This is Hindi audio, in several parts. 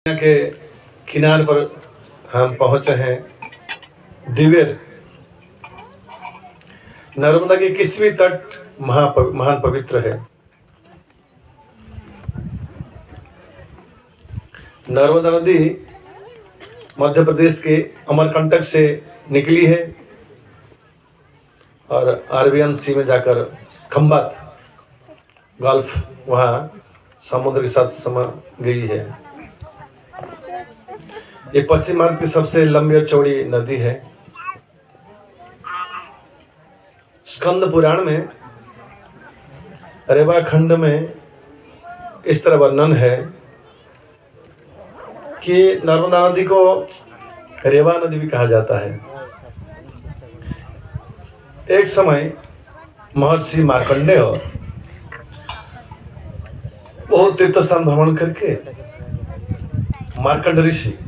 के किनारे पर हम पहुंचे हैं। दिवेर नर्मदा के किसी भी तट महान पवित्र है। नर्मदा नदी मध्य प्रदेश के अमरकंटक से निकली है और अरेबियन सी में जाकर खंबात गल्फ वहाँ समुद्र के साथ समा गई है। ये पश्चिम भारत की सबसे लंबी और चौड़ी नदी है। स्कंद पुराण में रेवा खंड में इस तरह वर्णन है कि नर्मदा नदी को रेवा नदी भी कहा जाता है। एक समय महर्षि मार्कंडेय बहुत तीर्थ स्थान भ्रमण करके मार्कंड ऋषि,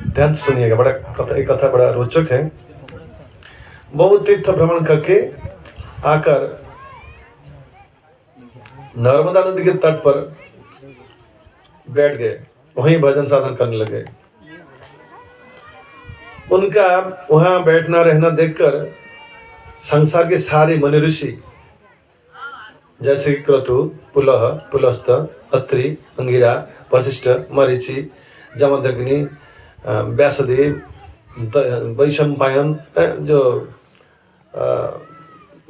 ध्यान से सुनिएगा, कथा बड़ा रोचक है। बहुत तीर्थ भ्रमण करके आकर नर्मदा नदी के तट पर बैठ गए, वहीं भजन साधन करने लगे। उनका वहां बैठना रहना देखकर संसार के सारे मुनि ऋषि जैसे क्रतु, पुलह, पुलस्त, अत्रि, अंगिरा, वशिष्ठ, मरीचि, जमदग्नि, व्यासदेव, वैशंपायन, जो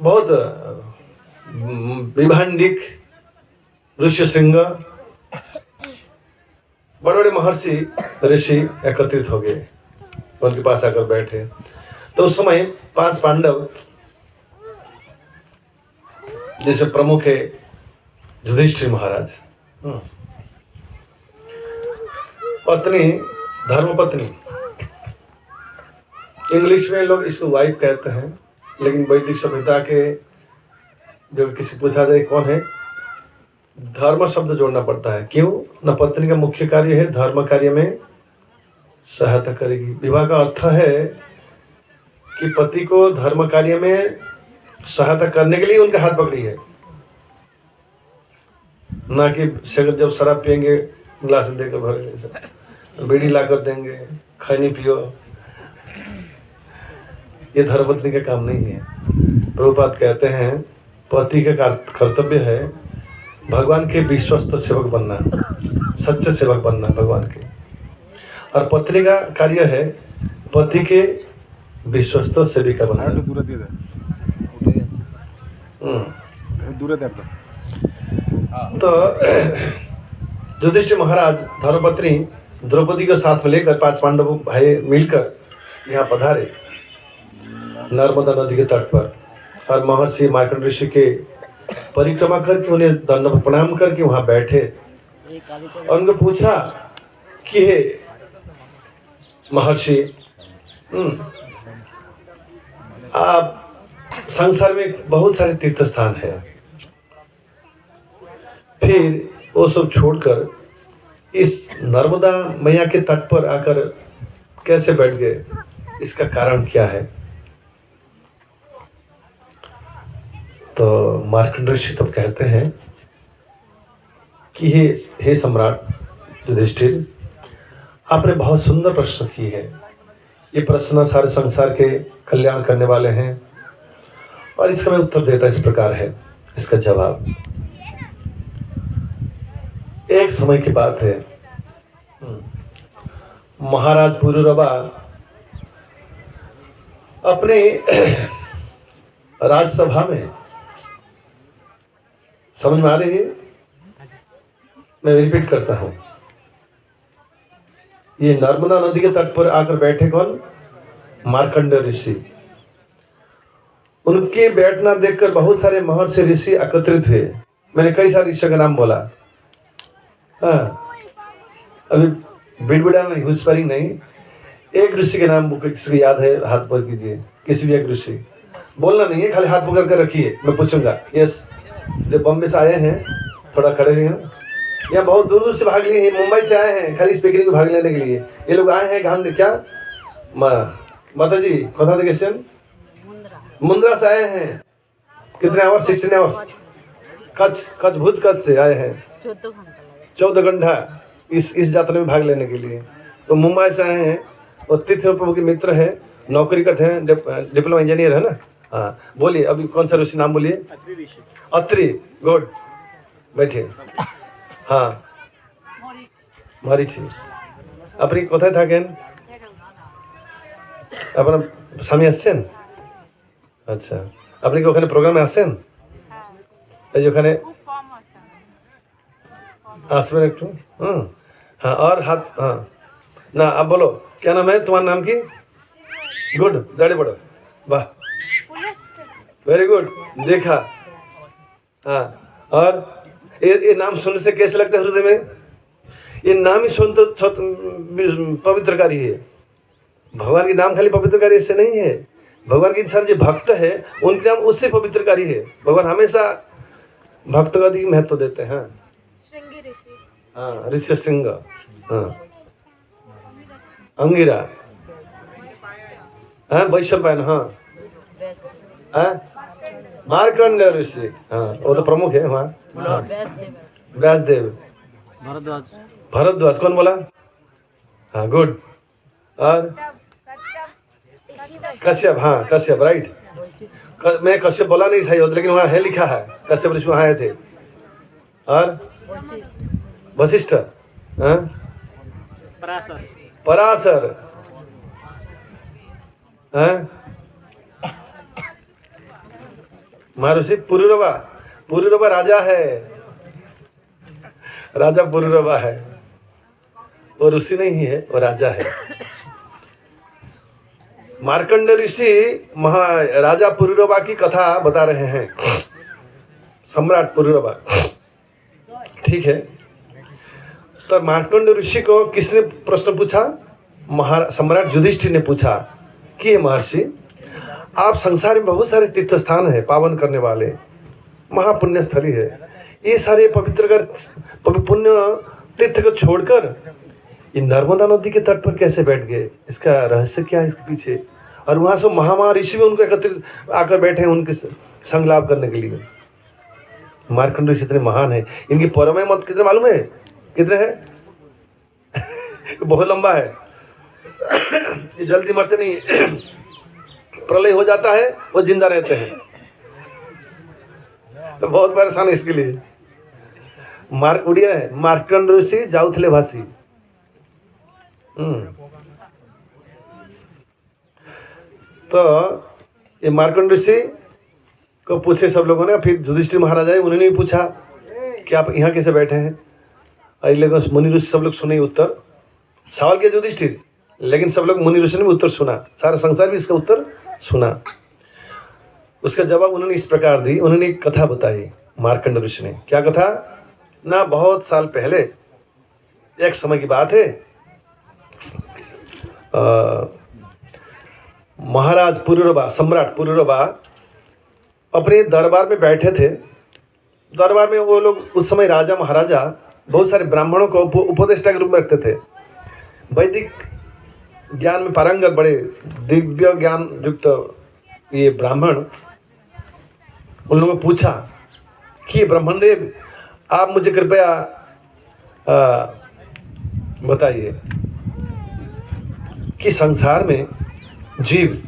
बहुत विभांडिक, ऋष्यसिंह, बड़े बड़े महर्षि ऋषि एकत्रित हो गए, उनके पास आकर बैठे। तो उस समय 5 पांडव, जैसे प्रमुख है युधिष्ठिर महाराज, पत्नी, धर्मपत्नी, इंग्लिश में लोग इसको वाइफ कहते हैं, लेकिन वैदिक सभ्यता के जो किसी पूछा जाए कौन है, धर्म शब्द जोड़ना पड़ता है। क्यों? न पत्नी का मुख्य कार्य है धर्म कार्य में सहायता करेगी। विवाह का अर्थ है कि पति को धर्म कार्य में सहायता करने के लिए उनका हाथ पकड़ी है, ना कि जब शराब पियेंगे गिलास देकर भरेंगे, बीड़ी ला कर देंगे, खैनी पियो, ये धर्मपत्नी का काम नहीं है। प्रभुपाद कहते हैं पति का कर्तव्य है भगवान के विश्वस्त सेवक बनना, सच्चे सेवक बनना भगवान के, और पत्नी का कार्य है पति के विश्वस्त सेविका बनना। तो युधिष्ठिर महाराज धर्मपत्नी द्रौपदी को साथ में लेकर 5 पांडव भाई मिलकर यहाँ पधारे नर्मदा नदी के तट पर, और महर्षि मार्कंड ऋषि के परिक्रमा करके उन्हें दंडवत प्रणाम करके वहां बैठे और उनको पूछा कि हे महर्षि, आप संसार में बहुत सारे तीर्थ स्थान है, फिर वो सब छोड़कर इस नर्मदा मैया के तट पर आकर कैसे बैठ गए, इसका कारण क्या है? तो मार्कंड ऋषि तब कहते हैं कि हे सम्राट युधिष्ठिर, आपने बहुत सुंदर प्रश्न की है। ये प्रश्न सारे संसार के कल्याण करने वाले हैं, और इसका मैं उत्तर देता इस प्रकार है। इसका जवाब, एक समय की बात है, महाराज पुरुरवा अपने राजसभा में, समझ में आ रही है? मैं रिपीट करता हूं, ये नर्मदा नदी के तट पर आकर बैठे कौन? मार्कंड ऋषि। उनके बैठना देखकर बहुत सारे महर्षि ऋषि एकत्रित हुए। मैंने कई सारे ऋषि का नाम बोला, अभी बिड़बिड़ा नहीं, हुस्परिंग नहीं, एक ऋषि के नाम किसी को याद है हाथ पकड़ कीजिए, किसी भी एक ऋषि, बोलना नहीं है, खाली हाथ पकड़ कर रखिए, मैं पूछूंगा। यस, जो बॉम्बे से आए हैं थोड़ा खड़े हुए हैं, यहाँ बहुत दूर दूर से भाग लिए हैं, मुंबई से आए हैं खाली स्पीकरिंग में भाग लेने के लिए। ये लोग आए हैं गांधी क्या माता जी कथा क्वेश्चन मुंद्रा से आए हैं, कितने आवर्स? 16 आवर्स। कच्छ भुज कच्छ से आए हैं, 14 घंटा इस यात्रा में भाग लेने के लिए। तो मुंबई से आए हैं और तीर्थ प्रभु के मित्र हैं, नौकरी करते हैं, डिप्लोमा इंजीनियर है ना। हाँ बोलिए, अभी कौन सा ऋषि नाम बोलिए? अत्रि। गुड, बैठिए। हाँ मरीचि अपनी कोথায় থাকেন? আপনার স্বামী আসছেন? আচ্ছা, আপনি কি ওখানে প্রোগ্রামে আসেন? এই যে ওখানে আসবেন একটু। हाँ और हाथ, हाँ ना अब बोलो क्या नाम है? तुम्हारा नाम की? गुड, दाढ़ी बढ़ो, वाह वेरी गुड, देखा। हाँ और ये नाम सुनने से कैसे लगता है हृदय में? ये नाम ही सुन तो पवित्रकारी है। भगवान के नाम खाली पवित्रकारी इससे नहीं है, भगवान के सारे जो भक्त है उनके नाम उससे पवित्रकारी है। भगवान हमेशा भक्त को अधिक महत्व देते हैं। हाँ ऋषि सिंह, हाँ अंगिरा, हाँ वैशंपायन, हाँ मार्कंड ऋषि, हाँ वो तो प्रमुख है वहाँ। व्यासदेव, भरद्वाज कौन बोला? हाँ गुड। और कश्यप, हाँ कश्यप राइट। मैं कश्यप बोला नहीं था लेकिन वहाँ है, लिखा है कश्यप ऋषि वहाँ आए थे। और वशिष्ठ, हाँ पराशर, हाँ महर्षि पुरुरवा। पुरुरवा राजा है, राजा पुरुरवा है, वो ऋषि नहीं है, वो राजा है। मार्कंड ऋषि राजा पुरुरवा की कथा बता रहे हैं, सम्राट पुरुरवा, ठीक है। तो मार्कंड ऋषि को किसने प्रश्न पूछा? सम्राट युधिष्ठिर ने पूछा कि महर्षि आप संसार में बहुत सारे तीर्थ स्थान है, पावन करने वाले महापुण्य स्थली है, ये सारे पवित्र पुण्य तीर्थ को छोड़कर ये नर्मदा नदी के तट पर कैसे बैठ गए? इसका रहस्य क्या है इसके पीछे? और वहाँ से महाऋषि भी उनको एकत्रित आकर बैठे हैं उनके संग लाभ करने के लिए। मार्कंड ऋषि इतने महान है, इनकी पौराणिक मत कितने मालूम है? कितने हैं? बहुत लंबा है, ये जल्दी मरते नहीं, प्रलय हो जाता है वो जिंदा रहते हैं, तो बहुत परेशान है इसके लिए। उड़िया है मार्कंड ऋषि जाउथले भाषी। तो ये मार्कंड ऋषि को पूछे सब लोगों ने, फिर युधिष्ठिर महाराज आए, उन्होंने भी पूछा कि आप यहाँ कैसे बैठे हैं? और मुनि ऋषि सब लोग सुने उत्तर, सवाल किया युधिष्ठिर, लेकिन सब लोग मुनि ऋषि ने भी उत्तर सुना, सारा संसार भी इसका उत्तर सुना। उसका जवाब उन्होंने इस प्रकार दी, उन्होंने एक कथा बताई मार्कंड ऋषि ने। क्या कथा? ना बहुत साल पहले एक समय की बात है, महाराज पुरुरवा, सम्राट पुरुरवा अपने दरबार में बैठे थे। दरबार में वो लोग उस समय राजा महाराजा बहुत सारे ब्राह्मणों को उपदेष्टा के रूप में रखते थे। वैदिक ज्ञान में पारंगत, बड़े दिव्य ज्ञान युक्त ये ब्राह्मण, उन लोगों ने पूछा कि ब्राह्मण देव आप मुझे कृपया बताइए कि संसार में जीव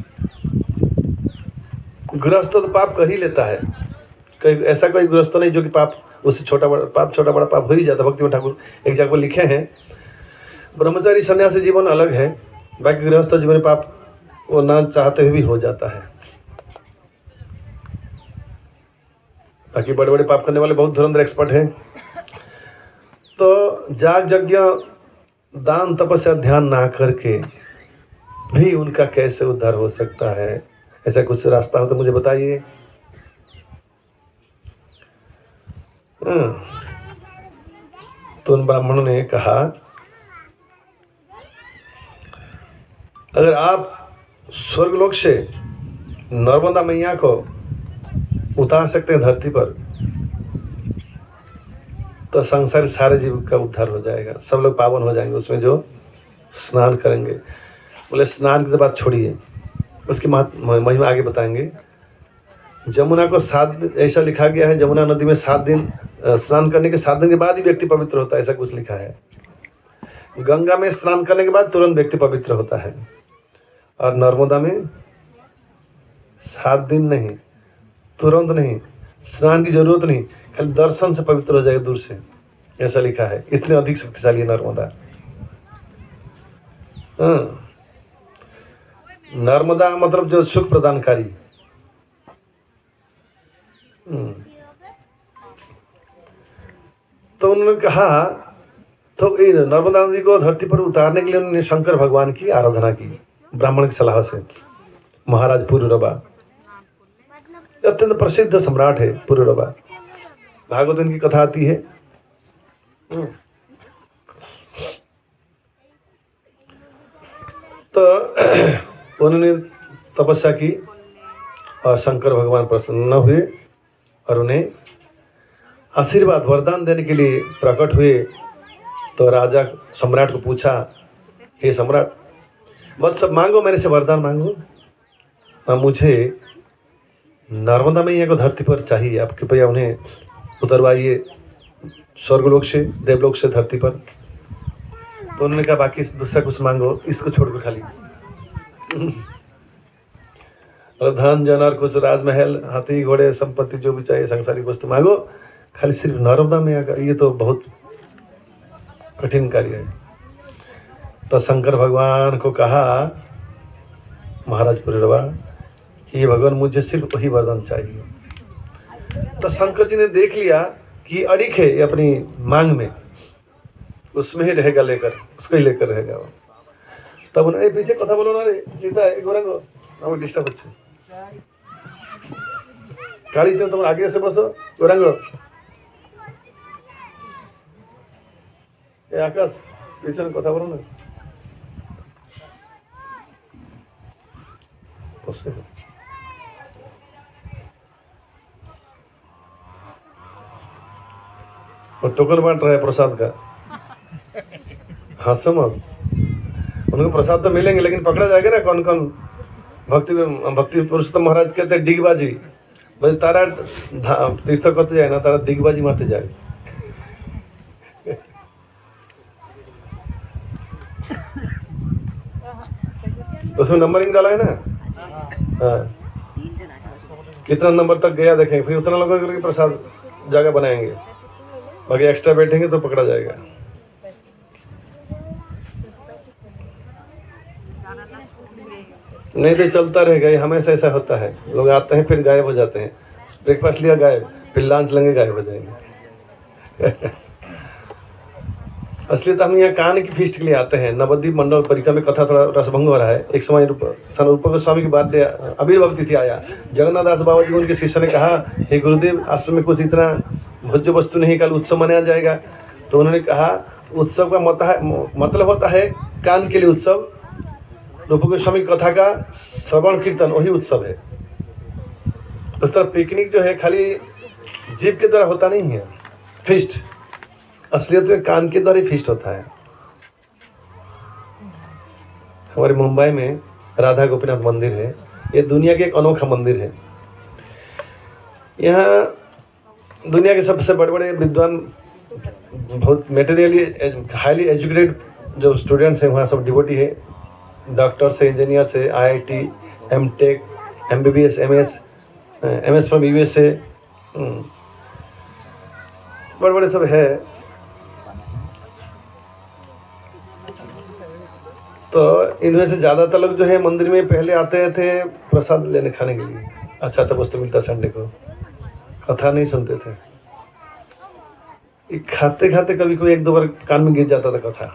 गृहस्थ तो पाप कर ही लेता है, कोई ऐसा कोई गृहस्थ नहीं जो कि पाप उससे छोटा बड़ा पाप हो ही जाता। भक्ति में ठाकुर एक जगह पर लिखे हैं, ब्रह्मचारी सन्यासी जीवन अलग है, बाकी गृहस्थ जीवन पाप वो ना चाहते हुए भी हो जाता है। बाकी बड़े बड़े पाप करने वाले बहुत धुरंधर एक्सपर्ट हैं। तो जाग यज्ञ दान तपस्या ध्यान ना करके भी उनका कैसे उद्धार हो सकता है? ऐसा कुछ रास्ता हो तो मुझे बताइए। तो उन ब्राह्मणों ने कहा, अगर आप स्वर्गलोक से नर्मदा मैया को उतार सकते हैं धरती पर, तो संसार सारे जीव का उद्धार हो जाएगा, सब लोग पावन हो जाएंगे उसमें जो स्नान करेंगे। बोले स्नान की तो बात छोड़िए, उसकी महिमा आगे बताएंगे। जमुना को 7 ऐसा लिखा गया है, जमुना नदी में 7 दिन स्नान करने के 7 दिन के बाद ही व्यक्ति पवित्र होता है, ऐसा कुछ लिखा है। गंगा में स्नान करने के बाद तुरंत व्यक्ति पवित्र होता है, और नर्मदा में 7 दिन नहीं, तुरंत नहीं, स्नान की जरूरत नहीं, खाली दर्शन से पवित्र हो जाएगा दूर से, ऐसा लिखा है। इतने अधिक शक्तिशाली है नर्मदा। नर्मदा मतलब जो सुख प्रदानकारी। तो उन्होंने कहा, तो नर्मदा नदी को धरती पर उतारने के लिए उन्होंने शंकर भगवान की आराधना की ब्राह्मण की सलाह से। महाराज पुरूरवा अत्यंत प्रसिद्ध सम्राट है पुरूरवा, भागवत की कथा आती है। तो उन्होंने तपस्या की और शंकर भगवान प्रसन्न हुए और उन्हें आशीर्वाद वरदान देने के लिए प्रकट हुए। तो राजा सम्राट को पूछा, हे सम्राट, बस सब मांगो, मेरे से वरदान मांगो। मुझे नर्मदा मैया को धरती पर चाहिए, आप कृपया उन्हें उतरवाइए स्वर्गलोक से, देवलोक से धरती पर। तो उन्होंने कहा, बाकी दूसरा कुछ मांगो, इसको छोड़कर खाली और धन जनर कुछ राजमहल, हाथी घोड़े, संपत्ति जो भी चाहिए सांसारिक वस्तु मांगो, खाली सिर्फ नर्मदा मैया का ये तो बहुत कठिन कार्य है। तो शंकर भगवान को कहा महाराज पुरूरवा, ये भगवान मुझे सिर्फ वही वरदान चाहिए। तो शंकर जी ने देख लिया कि अड़िक है अपनी मांग में, उसमें ही रहेगा, लेकर उसको ही लेकर रहेगा वो। तब उन्होंने पीछे कथा बोलो ना रे सीता है गोरंगो আমার ডিস্টার্ব হচ্ছে গাড়ি চল তোমরা আগে এসে বসো গোরাঙ্গ এ আকাশ পিছনে কথা বলো না বসে और टोकन बांट रहा है प्रसाद का। हाँ समझ उनको प्रसाद तो मिलेंगे लेकिन पकड़ा जाएगा ना कौन कौन। भक्ति पुरुषोत्तम महाराज कहते हैं डिगबाजी, भाई तारा तीर्थ करते जाए ना, तारा डिगबाजी मारते जाए। उसमें नंबरिंग डाला है ना, हाँ कितना नंबर तक गया देखेंगे, फिर उतना लोगों के प्रसाद जगह बनाएंगे, बाकी एक्स्ट्रा बैठेंगे तो पकड़ा जाएगा। नहीं तो चलता रहेगा, ये हमेशा ऐसा होता है। लोग आते हैं फिर गायब हो जाते हैं, ब्रेकफास्ट लिया गायब, फिर लंच लेंगे गायब हो जाएंगे। असली तो हम यहाँ कान की फीस्ट के लिए आते हैं। नवद्वीप मंडल परिक्रमा में कथा थोड़ा रसभंग हो रहा है। एक समय रूप गोस्वामी की बात अबीर भक्ति थी आया, जगन्नाथ दास बाबा जी उनके शिष्य ने कहा, हे गुरुदेव आश्रम में कुछ इतना भोज्य वस्तु नहीं, कल उत्सव मनाया जाएगा। तो उन्होंने कहा उत्सव का मतलब होता है कान के लिए उत्सव, रूप गोस्वामी कथा का श्रवण कीर्तन वही उत्सव है। उस तरह पिकनिक जो है खाली जीभ के द्वारा होता नहीं है, फीस्ट असलियत में कान के द्वारा ही फीस्ट होता है। हमारे मुंबई में राधा गोपीनाथ मंदिर है, ये दुनिया के एक अनोखा मंदिर है। यहाँ दुनिया के सबसे बड़े बड़े विद्वान, बहुत मेटेरियली हाईली एजुकेटेड जो स्टूडेंट्स हैं वहाँ सब डिवोटी है, डॉक्टर से, इंजीनियर से, IIT, M.Tech, MBBS, MS from USA, बड़े बड़े सब है। तो इनमें से ज़्यादातर लोग जो है मंदिर में पहले आते थे प्रसाद लेने खाने के लिए, अच्छा वस्तु मिलता संडे को, कथा नहीं सुनते थे। खाते खाते कभी कोई एक दो बार कान में गिर जाता था कथा,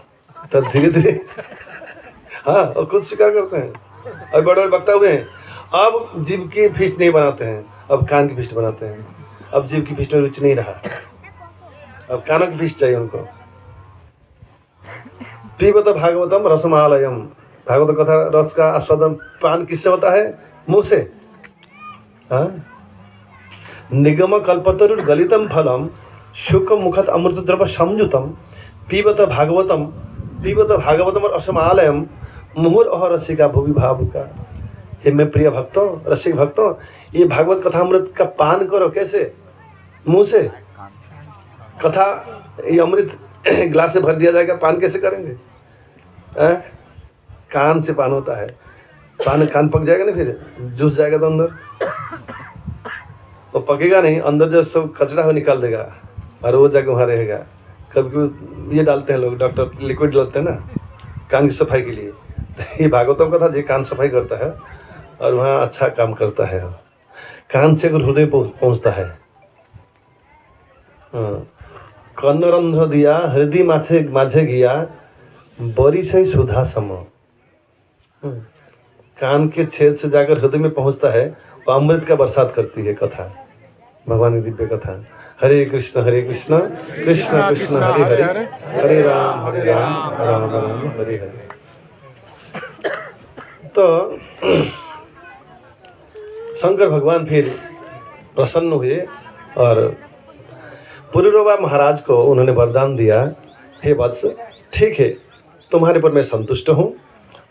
तो धीरे धीरे हाँ और खुद स्वीकार करते हैं। और बड़े बड़े वक्ता हुए हैं, अब जीभ की फीस्ट नहीं बनाते हैं, अब कान की फीस्ट बनाते हैं। अब जीभ की फीस्ट में रुचि नहीं रहा, अब कानों की फीस्ट चाहिए उनको। पीबत भागवतम रसमालयम, भागवत कथा रस का आस्वादन पान किससे होता है? मुंह से। हाँ निगम कल्पतरुर गलितम फलम शुक मुखत अमृत द्रव संयुतम पीबत भागवतम और रसमालयम मुहुर अह रसिका भूवि भावुका। हे मैं प्रिय भक्तों, रसिक भक्तों, ये भागवत कथा अमृत का पान करो। कैसे? मुंह से। कथा ये अमृत ग्लास से भर दिया जाएगा, पान कैसे करेंगे? कान से पान होता है, पान कान पक जाएगा ना, फिर जूस जाएगा तो अंदर तो पकेगा नहीं, अंदर जो सब कचरा हो निकाल देगा और वो जाके वहाँ रहेगा। कभी कभी ये डालते हैं लोग, डॉक्टर लिक्विड डालते हैं ना कान की सफाई के लिए। ये भागवतम का था, जो कान सफाई करता है और वहाँ अच्छा काम करता है। कान से अगर हृदय पहुँचता है, कर्णरंध्र दिया हृदय माझे माझे गया बड़ी से सुधा सम। कान के छेद से जाकर हृदय में पहुंचता है, वो अमृत का बरसात करती है कथा, भगवान की दिव्य कथा। हरे कृष्ण कृष्ण कृष्ण हरे हरे, हरे राम राम राम हरे हरे। तो शंकर भगवान फिर प्रसन्न हुए और पुरुरवा महाराज को उन्होंने वरदान दिया, हे वत्स, ठीक है, तुम्हारे पर मैं संतुष्ट हूँ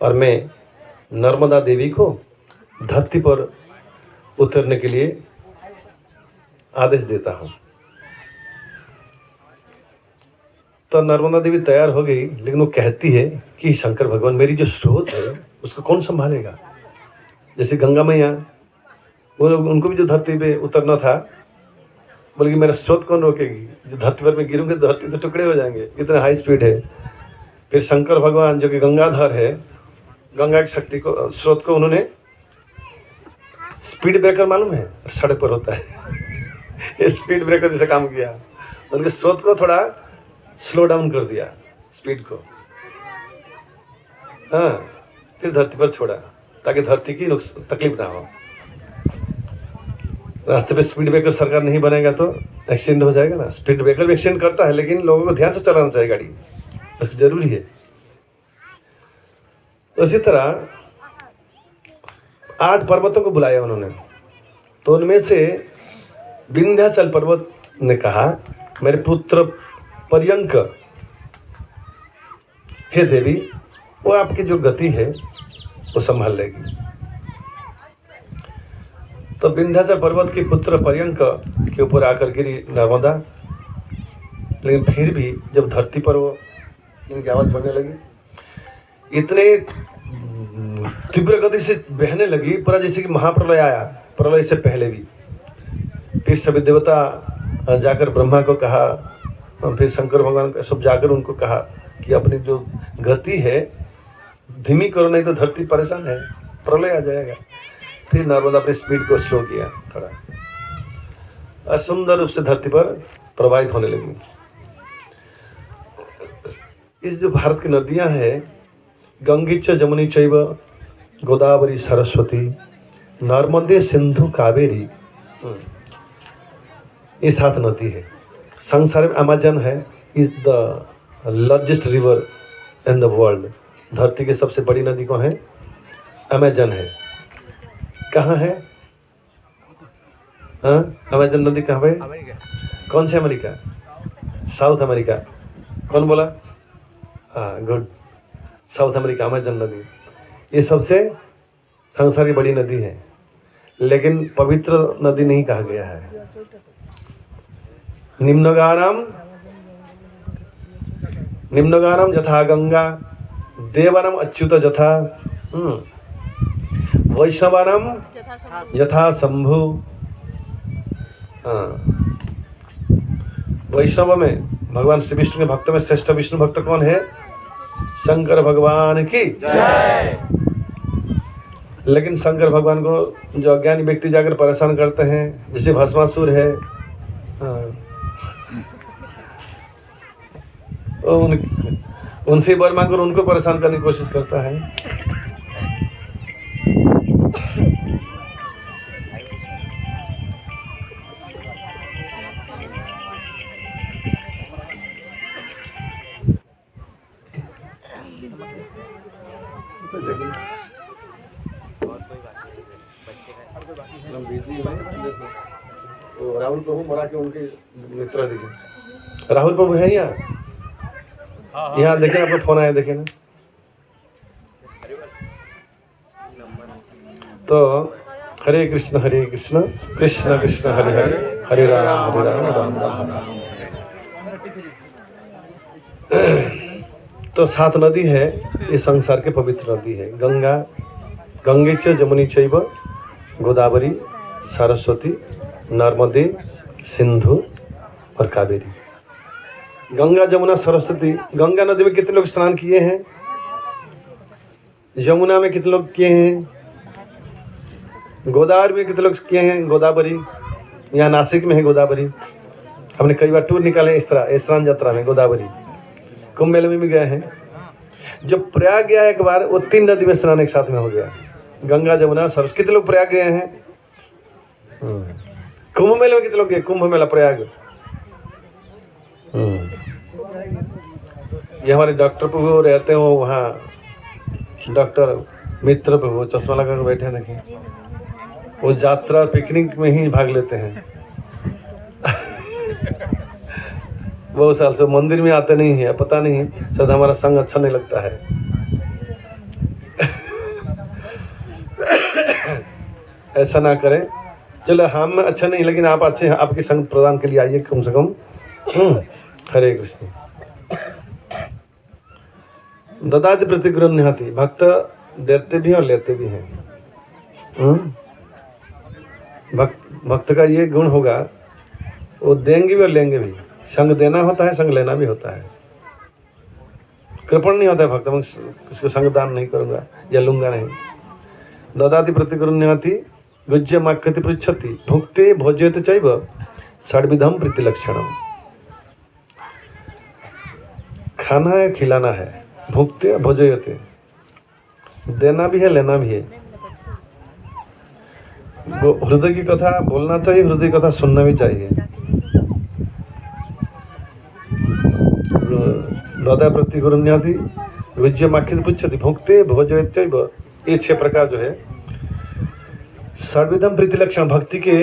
और मैं नर्मदा देवी को धरती पर उतरने के लिए आदेश देता हूँ। तो नर्मदा देवी तैयार हो गई, लेकिन वो कहती है कि शंकर भगवान, मेरी जो स्रोत है उसको कौन संभालेगा? जैसे गंगा मैया, वो उनको भी जो धरती पे उतरना था, बोले कि मेरा स्रोत कौन रोकेगी? जो धरती पर मैं गिरूंगे धरती तो टुकड़े हो जाएंगे, इतना हाई स्पीड है। फिर शंकर भगवान जो कि गंगाधर है, गंगा की शक्ति को, स्रोत को उन्होंने स्पीड ब्रेकर, मालूम है सड़क पर होता है स्पीड ब्रेकर जैसे काम किया, उनके स्रोत को थोड़ा स्लो डाउन कर दिया, स्पीड को। हाँ, फिर धरती पर छोड़ा ताकि धरती की तकलीफ ना हो। रास्ते पे स्पीड ब्रेकर सरकार नहीं बनेगा तो एक्सीडेंट हो जाएगा ना। स्पीड ब्रेकर भी एक्सीडेंट करता है, लेकिन लोगों को ध्यान से चलाना चाहिए गाड़ी, बस जरूरी है। उसी तरह 8 पर्वतों को बुलाया उन्होंने, तो उनमें से विंध्याचल पर्वत ने कहा, मेरे पुत्र पर्यंक, हे देवी, वो आपकी जो गति है वो संभाल लेगी। तो विंध्याचल पर्वत के पुत्र पर्यंक के ऊपर आकर गिरी नर्मदा, लेकिन फिर भी जब धरती पर वो इनकी आवाज बढ़ने लगी, इतने तीव्र गति से बहने लगी, पूरा जैसे कि महाप्रलय आया, प्रलय से पहले भी। फिर सभी देवता जाकर ब्रह्मा को कहा, फिर शंकर भगवान का सब जाकर उनको कहा कि अपनी जो गति है धीमी करो, नहीं तो धरती परेशान है, प्रलय आ जाएगा। फिर नर्मदा अपनी स्पीड को स्लो किया थोड़ा, और सुंदर रूप से धरती पर प्रवाहित होने लगी। इस जो भारत की नदियां हैं, गंगीच जमुनी चैव गोदावरी सरस्वती नर्मदे सिंधु कावेरी, ये 7 नदी है। संसार में अमेजन है, is the largest river in the world. धरती की सबसे बड़ी नदी कौन है? अमेजन है। कहाँ है? हाँ, अमेजन नदी कहाँ पे? कौन से अमेरिका? South America. कौन बोला? हाँ, गुड, साउथ अमेरिका, अमेजन नदी। ये सबसे संसार की बड़ी नदी है, लेकिन पवित्र नदी नहीं कहा गया है। निम्नगानम यथा गंगा, देवानम अच्युत यथा, वैष्णवानम यथा शंभु। वैष्णव में भगवान श्री विष्णु के भक्त में श्रेष्ठ विष्णु भक्त कौन है? शंकर भगवान की जय। लेकिन शंकर भगवान को जो अज्ञानी व्यक्ति जाकर परेशान करते हैं, जैसे भस्मासुर है, उनसे वर मांगकर उनको परेशान करने की कोशिश करता है। राहुल प्रभु मरा के उनके मित्र दिखे। राहुल प्रभु है यहाँ देखें, आपका फोन आया, देखें ना। तो हरे कृष्ण कृष्ण कृष्ण हरे हरे, हरे राम राम राम। तो 7 नदी है, ये संसार के पवित्र नदी है। गंगा, गंगे च जमुनी चैव गोदावरी सरस्वती नर्मदे सिंधु और कावेरी। गंगा जमुना सरस्वती। गंगा नदी में कितने लोग स्नान किए हैं? यमुना में कितने लोग किए हैं? गोदावरी में कितने लोग किए हैं? गोदावरी यहाँ नासिक में है गोदावरी। हमने कई बार टूर निकाले इस तरह, स्नान यात्रा में गोदावरी। कुंभ मेले में भी गए हैं। जब प्रयाग गया एक बार, वो 3 नदी में स्नान एक साथ में हो गया, गंगा जमुना सरस्वती। कितने लोग प्रयाग गए हैं? कुंभ मेले में कितने लोग गए? कुंभ मेला प्रयाग। ये हमारे डॉक्टर प्रभु रहते हैं, वो वहाँ डॉक्टर मित्र प्रभु चश्मा लगा कर बैठे हैं, देखिए वो यात्रा पिकनिक में ही भाग लेते हैं। बहुत साल से मंदिर में आते नहीं है, पता नहीं शायद हमारा संग अच्छा नहीं लगता है। ऐसा ना करें। चलो हम अच्छा नहीं, लेकिन आप अच्छे हैं, आपकी संग प्रदान के लिए आइए कम से कम। हरे कृष्ण। ददाति प्रतिगृह्णाति। भक्त देते भी हैं और लेते भी हैं। भक्त का ये गुण होगा, वो देंगे भी और लेंगे भी। संग देना होता है, संग लेना भी होता है। कृपण नहीं होता है भक्त, मैं इसको संग दान नहीं करूँगा या लूँगा नहीं। ददाति प्रतिगृह्णाति गुज्य माक्यति पृच्छति भुक्ते भोज्यते चैव षड्विधम प्रीतिलक्षणम। खाना है, खिलाना है, भुक्ते भोज्यते, देना भी है, लेना भी है। हृदय की कथा बोलना चाहिए, हृदय की कथा सुनना भी चाहिए। ददा प्रतिगृह्णाति विज्य माख्यति पृच्छति भुक्ते भोजयते। ये 6 प्रकार जो है सर्वविधम प्रीति लक्षण भक्ति के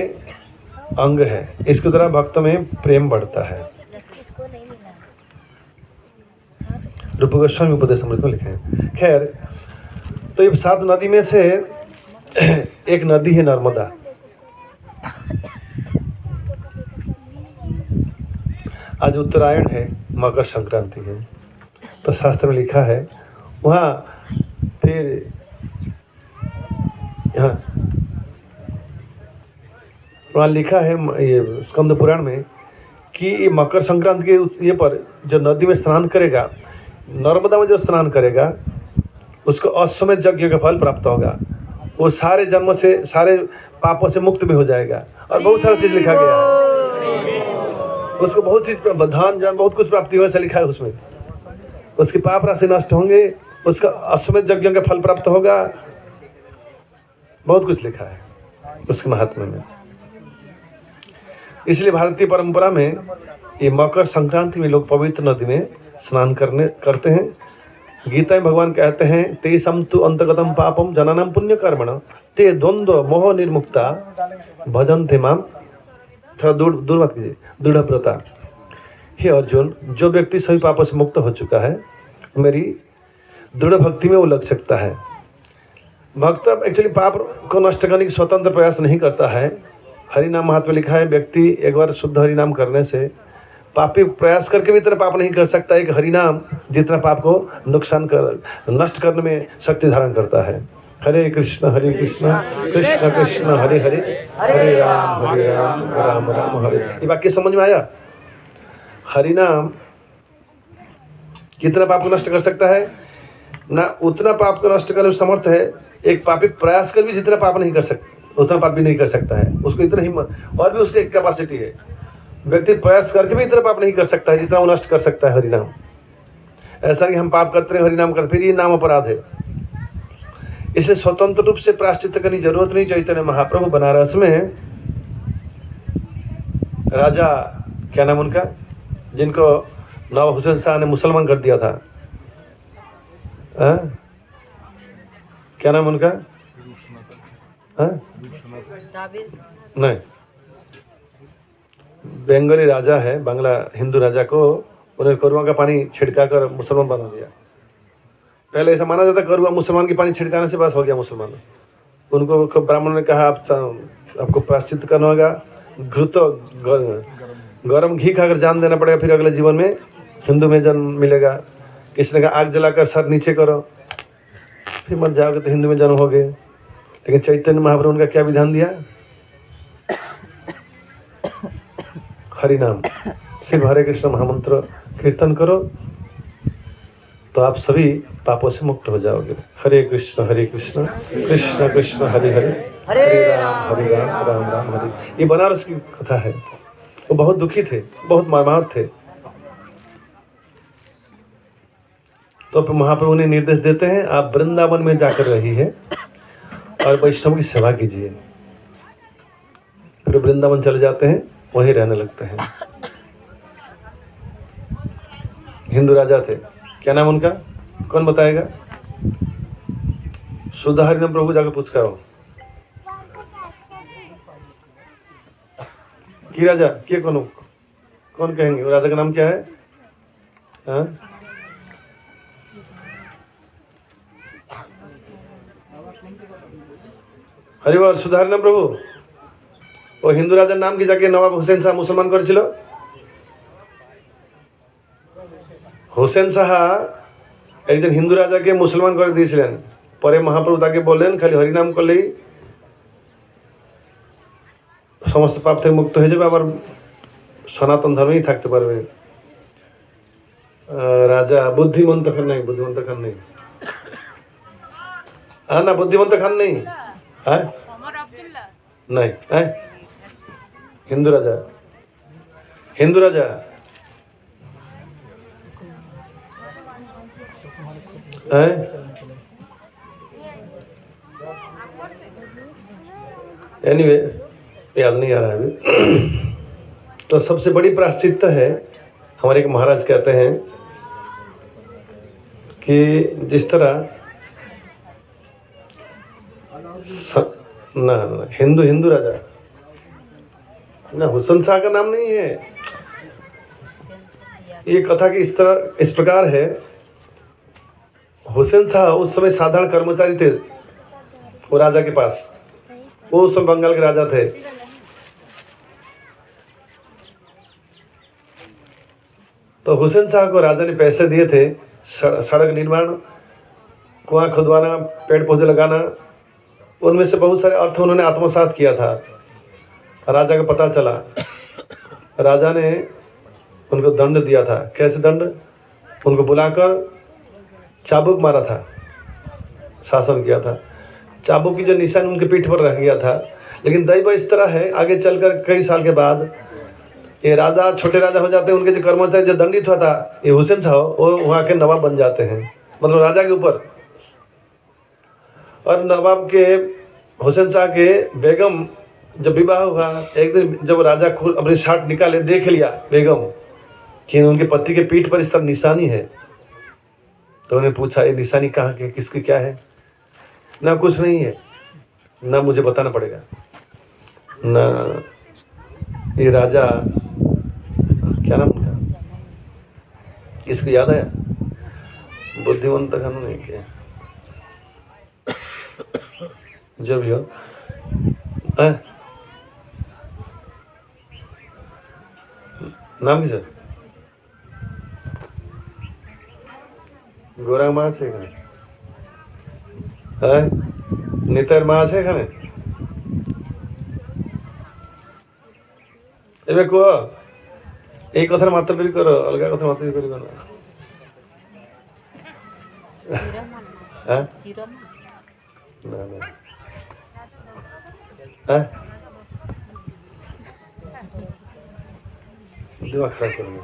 अंग है। इसके द्वारा भक्त में प्रेम बढ़ता है। रूप गोस्वामी उपदेश अमृत में लिखे हैं। खैर, तो ये 7 नदी में से एक नदी है नर्मदा। आज उत्तरायण है, मकर संक्रांति है, तो शास्त्र में लिखा है वहाँ फिर वहाँ लिखा है ये स्कंद पुराण में कि ये मकर संक्रांति के ये पर जो नदी में स्नान करेगा, नर्मदा में जो स्नान करेगा, उसको अश्वमेध यज्ञ का फल प्राप्त होगा। वो सारे जन्म से, सारे पापों से मुक्त भी हो जाएगा। और बहुत सारा चीज़ लिखा गया है, उसको बहुत चीज़ धन जन बहुत कुछ प्राप्ति हो, ऐसा लिखा है उसमें। उसके पाप राशि नष्ट होंगे, उसका अश्वमेध यज्ञ का फल प्राप्त होगा, बहुत कुछ लिखा है उसके महात्म्य में। इसलिए भारतीय परंपरा में ये मकर संक्रांति में लोग पवित्र नदी में स्नान करते हैं। गीता में भगवान कहते हैं ते समतु अंतगतम पापम जनानाम पुण्य कर्मण ते द्वंद्व मोह निर्मुक्ता भजन्ते माम। थोड़ा दूर बात कीजिए, दृढ़व्रता। हे अर्जुन, जो व्यक्ति सभी पापों से मुक्त हो चुका है, मेरी दृढ़ भक्ति में वो लग सकता है। भक्त एक्चुअली पाप को नष्ट करने की स्वतंत्र प्रयास नहीं करता है। हरिनाम महात्मा लिखा है, व्यक्ति एक बार शुद्ध हरिनाम करने से पापी प्रयास करके भी इतना पाप नहीं कर सकता है कि हरिनाम जितना पाप को नष्ट करने में शक्ति धारण करता है। हरे कृष्ण कृष्ण कृष्ण हरे हरे, हरे राम राम राम हरे। ये वाक्य समझ में आया? हरिनाम कितना पाप को नष्ट कर सकता है ना, उतना पाप को नष्ट करने में समर्थ है। एक पापी प्रयास कर भी जितना पाप नहीं कर सकता, उतना पाप भी नहीं कर सकता है। उसको इतना हिम्मत और भी उसकी कैपेसिटी है। व्यक्ति प्रयास करके भी इतना पाप नहीं कर सकता है जितना वो नष्ट कर सकता है हरिनाम। ऐसा कि हम पाप करते हैं, हरिनाम करते, फिर ये नाम अपराध है। इसे स्वतंत्र रूप से प्रायश्चित करने की जरूरत नहीं। चैतन्य महाप्रभु बनारस में राजा, क्या नाम उनका, जिनको नवाब हुसैन शाह ने मुसलमान कर दिया था, क्या नाम उनका? नहीं, बंगाली राजा है, बांग्ला हिंदू राजा को उन्हें करुआ का पानी छिड़का कर मुसलमान बना दिया। पहले ऐसा माना जाता करुआ मुसलमान की पानी छिड़काने से बस हो गया मुसलमान। उनको ब्राह्मण ने कहा आपको प्रायश्चित करना होगा, घृत गरम घी खाकर जान देना पड़ेगा, फिर अगले जीवन में हिंदू में जन्म मिलेगा। किसी ने कहा आग जलाकर सर नीचे करो, फिर मर जाओगे तो हिंदू में जन्म हो गए। लेकिन चैतन्य महाप्रभु उनका क्या विधान दिया? हरि नाम, सिर्फ हरे कृष्ण महामंत्र कीर्तन करो तो आप सभी पापों से मुक्त हो जाओगे। हरे कृष्ण कृष्ण कृष्ण हरे हरे, हरे राम राम राम हरे। ये बनारस की कथा है। वो बहुत दुखी थे, बहुत मर्माहत थे। तो महाप्रभु ने निर्देश देते हैं आप वृंदावन में जाकर रही है और वैष्णव की सेवा कीजिए। फिर वृंदावन चले जाते हैं, वहीं रहने लगते हैं। हिंदू राजा थे, क्या नाम उनका, कौन बताएगा? शुद्ध हरिनाम प्रभु जाकर पूछ कर आओ। की राजा के कौन कहेंगे? वो राजा का नाम क्या है? हाँ? हरिवार शुद्ध हरिनाम प्रभु। वो हिंदू राजा नाम की जाके नवाब हुसैन शाह मुसलमान করেছিল। হোসেন সাহা একজন হিন্দু রাজাকে মুসলমান করে দিয়েছিলেন। পরে মহাপ্রভু তাকে বললেন খালি হরিনাম করলেই সমস্ত পাপ থেকে মুক্ত হয়ে যাবে, আবার সনাতন ধর্মেই থাকতে পারবে। রাজা বুদ্ধিমন্ত খান নেই, না বুদ্ধিমন্ত খান নেই, হ্যাঁ नहीं है? हिंदू राजा है? एनीवे याद नहीं आ रहा है अभी। तो सबसे बड़ी प्रायश्चित है, हमारे एक महाराज कहते हैं कि जिस तरह ना हिंदू राजा ना, हुसैन शाह का नाम नहीं है। ये कथा की इस प्रकार है। हुसैन शाह उस समय साधारण कर्मचारी थे वो राजा के पास। वो उस समय बंगाल के राजा थे। तो हुसैन शाह को राजा ने पैसे दिए थे सड़क निर्माण, कुआं खुदवाना, पेड़ पौधे लगाना। उनमें से बहुत सारे अर्थ उन्होंने आत्मसात किया था। राजा को पता चला, राजा ने उनको दंड दिया था। कैसे दंड? उनको बुलाकर चाबुक मारा था, शासन किया था। चाबुक की जो निशान उनके पीठ पर रह गया था। लेकिन दैव इस तरह है, आगे चलकर कई साल के बाद ये राजा छोटे राजा हो जाते हैं। उनके जो कर्मचारी जो दंडित हुआ था ये हुसैन शाह, वो वहाँ के नवाब बन जाते हैं, मतलब राजा के ऊपर। और नवाब के हुसैन शाह के बेगम जब विवाह हुआ, एक दिन जब राजा खुद अपनी शाट निकाले, देख लिया बेगम कि उनके पति के पीठ पर इस तरह निशानी है। तो उन्होंने पूछा ये निशानी कहाँ के, किसकी, क्या है? ना कुछ नहीं है, ना मुझे बताना पड़ेगा ना। ये राजा क्या नाम उनका, इसको याद आया? बुद्धिमंत खान नहीं किया, जो भी हो। नाम কি স্যার? গোরা মা আছে এখানে? হ্যাঁ, নেতার মা আছে এখানে? এবার কো এই কথার মাত্রা বের করো, অলগা কথার মাত্রা বের করো না। হ্যাঁ না না, হ্যাঁ दिमाग खराब करेंगे।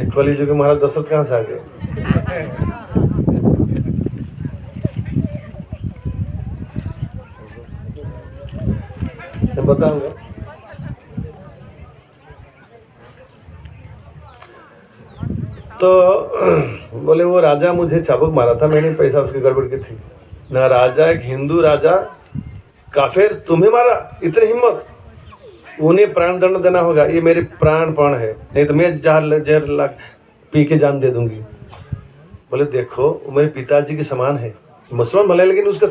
कली जो के महाराज दशरथ कहाँ से आ गए? बताऊंगा। तो बोले वो राजा मुझे चाबुक मारा था, मैंने पैसा उसकी गड़बड़ की थी ना। राजा एक हिंदू राजा काफिर तुम्हें मारा, इतनी हिम्मत? उन्हें प्राण दंड देना होगा। ये मेरे प्राण है, नहीं तो मैं जहर पी के जान दे दूंगी। बोले देखो वो मेरे पिताजी के समान है, मुसलमान भले, लेकिन उसका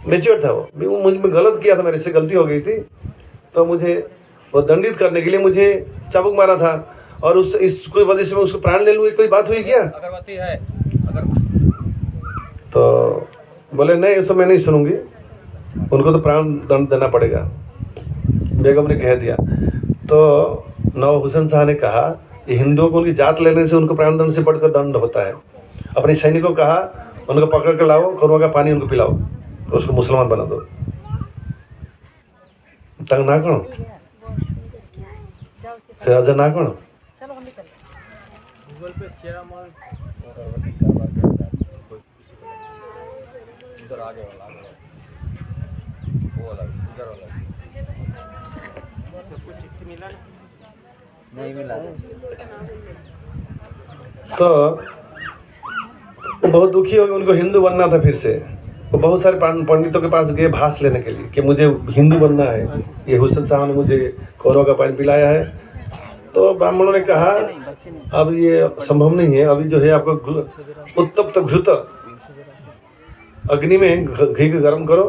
मेच्योर था वो मुझे मैं गलत किया था, मेरे से गलती हो गई थी, तो मुझे वो दंडित करने के लिए मुझे चाबुक मारा था, और उस इसको वजह से मैं उसको प्राण ले लूँ, कोई बात हुई क्या? अगरबत्ती है तो बोले नहीं, ये सब मैं नहीं सुनूंगी, उनको तो प्राण दंड देना पड़ेगा। बेगम ने कह दिया। तो नवाब हुसैन शाह ने कहा ये हिंदुओं को उनकी जात लेने से उनको प्राण दंड से बढ़कर दंड होता है। अपने सैनिकों को कहा उनको पकड़ कर लाओ, करुआ का पानी उनको पिलाओ, तो उसको मुसलमान बना दो। तंग ना करो से राजा ना करो। गूगल पे चेहरा मार उधर आगे वाला वो वाला उधर वाला कुछ मिला नहीं मिला। तो बहुत दुखी हो गए, उनको हिंदू बनना था फिर से। वो बहुत सारे पंडितों के पास गए भाष लेने के लिए कि मुझे हिंदू बनना है, ये हुसैन साहब ने मुझे कौरव का पानी पिलाया है। तो ब्राह्मणों ने कहा अब ये संभव नहीं है, अभी जो है आपको उत्तप्त घृत अग्नि में घी को गर्म करो,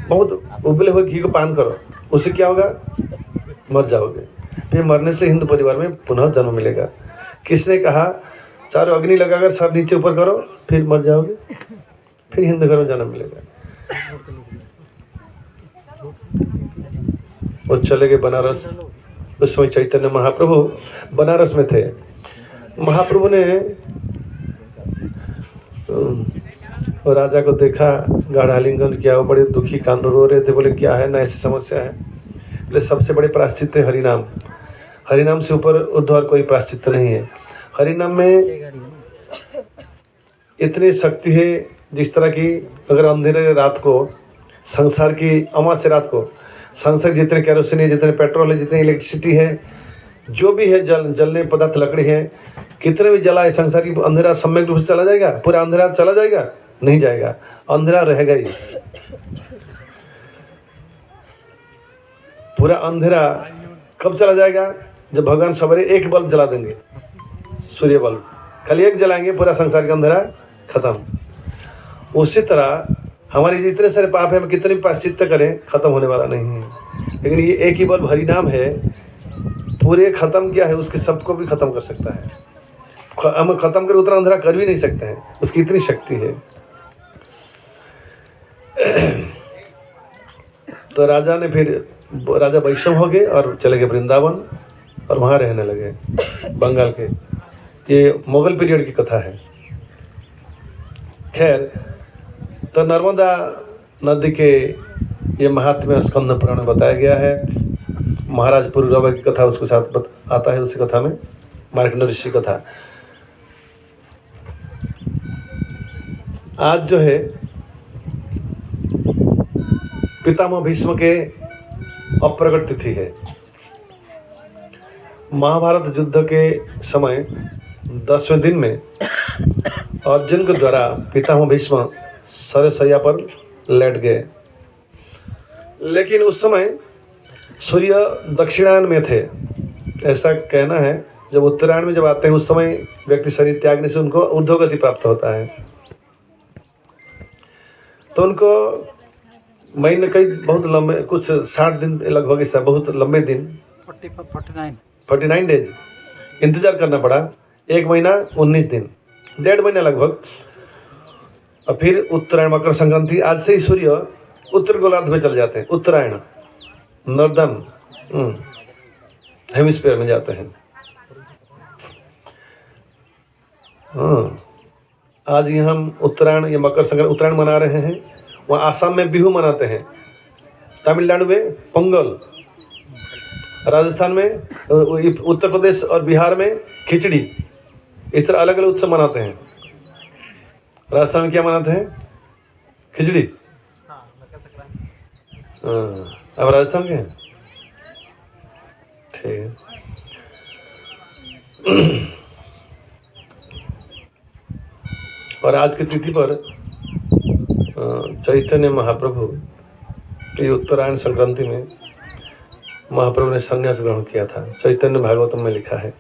बहुत उबले हुए घी को पान करो, उससे क्या होगा? मर जाओगे, फिर मरने से हिंदू परिवार में पुनः जन्म मिलेगा। किसने कहा चारों अग्नि लगाकर सर नीचे ऊपर करो, फिर मर जाओगे, फिर हिंदू घर में जन्म मिलेगा। वो चले गए बनारस। उस समय चैतन्य महाप्रभु बनारस में थे। महाप्रभु ने राजा को देखा, गाढ़ा आलिंगन किया, वो बड़े दुखी कान रो रहे थे। बोले क्या है ना, ऐसी समस्या है? बोले सबसे बड़े प्रायश्चित है हरिनाम, हरिनाम से ऊपर उद्धर कोई प्रायश्चित नहीं है। हरिनाम में इतनी शक्ति है जिस तरह की अगर अंधेरे रात को, संसार की अमावस्या रात को, संसार जितने कैरोसिन है, जितने पेट्रोल है, जितनी इलेक्ट्रिसिटी है, जो भी है जलने पदार्थ लकड़ी है, कितने भी जलाए संसार की, अंधेरा सम्यक रूप से चला जाएगा? पूरा अंधेरा चला जाएगा? नहीं जाएगा, अंधेरा रहेगा ही। पूरा अंधेरा कब चला जाएगा? जब भगवान सवेरे एक बल्ब जला देंगे, सूर्य बल्ब, खाली एक जलाएंगे, पूरा संसार का अंधेरा खत्म। उसी तरह हमारे जितने सारे पाप है, हम कितने भी प्रायश्चित करें, खत्म होने वाला नहीं है। लेकिन ये एक ही बल्ब हरिनाम है, पूरे खत्म किया है, उसके सबको भी खत्म कर सकता है। हम खत्म कर उतना अंधेरा कर भी नहीं सकते हैं, उसकी इतनी शक्ति है। तो राजा ने फिर राजा वैष्णव हो गए और चले गए वृंदावन, और वहाँ रहने लगे, बंगाल के। ये मुगल पीरियड की कथा है। खैर, तो नर्मदा नदी के ये महात्म्य स्कंद पुराण में बताया गया है। महाराज पुरुरवा की कथा उसके साथ आता है, उसी कथा में मार्कंडेय ऋषि कथा। आज जो है पितामह भीष्म के अप्रगट तिथि है। महाभारत युद्ध के समय 10वें दिन में अर्जुन के द्वारा पितामह भीष्म सरसैया पर लेट गए। लेकिन उस समय सूर्य दक्षिणायन में थे, ऐसा कहना है। जब उत्तरायण में जब आते हैं, उस समय व्यक्ति शरीर त्यागने से उनको ऊर्ध्वगति प्राप्त होता है। तो उनको महीने कई बहुत लंबे, कुछ 60 दिन लगभग, ऐसा बहुत लंबे दिन, 49 डेज इंतजार करना पड़ा। 1 महीना 19 दिन, 1.5 महीना लगभग। और फिर उत्तरायण, मकर संक्रांति, आज से ही सूर्य उत्तर गोलार्ध में चले जाते हैं। उत्तरायण नॉर्दर्न हेमिस्फीयर में जाते हैं। आज ही हम उत्तरायण या मकर संक्रांति, उत्तरायण मना रहे हैं। वहाँ आसाम में बिहू मनाते हैं, तमिलनाडु में पोंगल, राजस्थान में, उत्तर प्रदेश और बिहार में खिचड़ी। इस तरह अलग अलग उत्सव मनाते हैं। राजस्थान में क्या मनाते हैं? खिचड़ी। अब राजस्थान के हैं, ठीक है। और आज की तिथि पर चैतन्य महाप्रभु की उत्तरायण संक्रांति में महाप्रभु ने संन्यास ग्रहण किया था। चैतन्य भागवतम में लिखा है।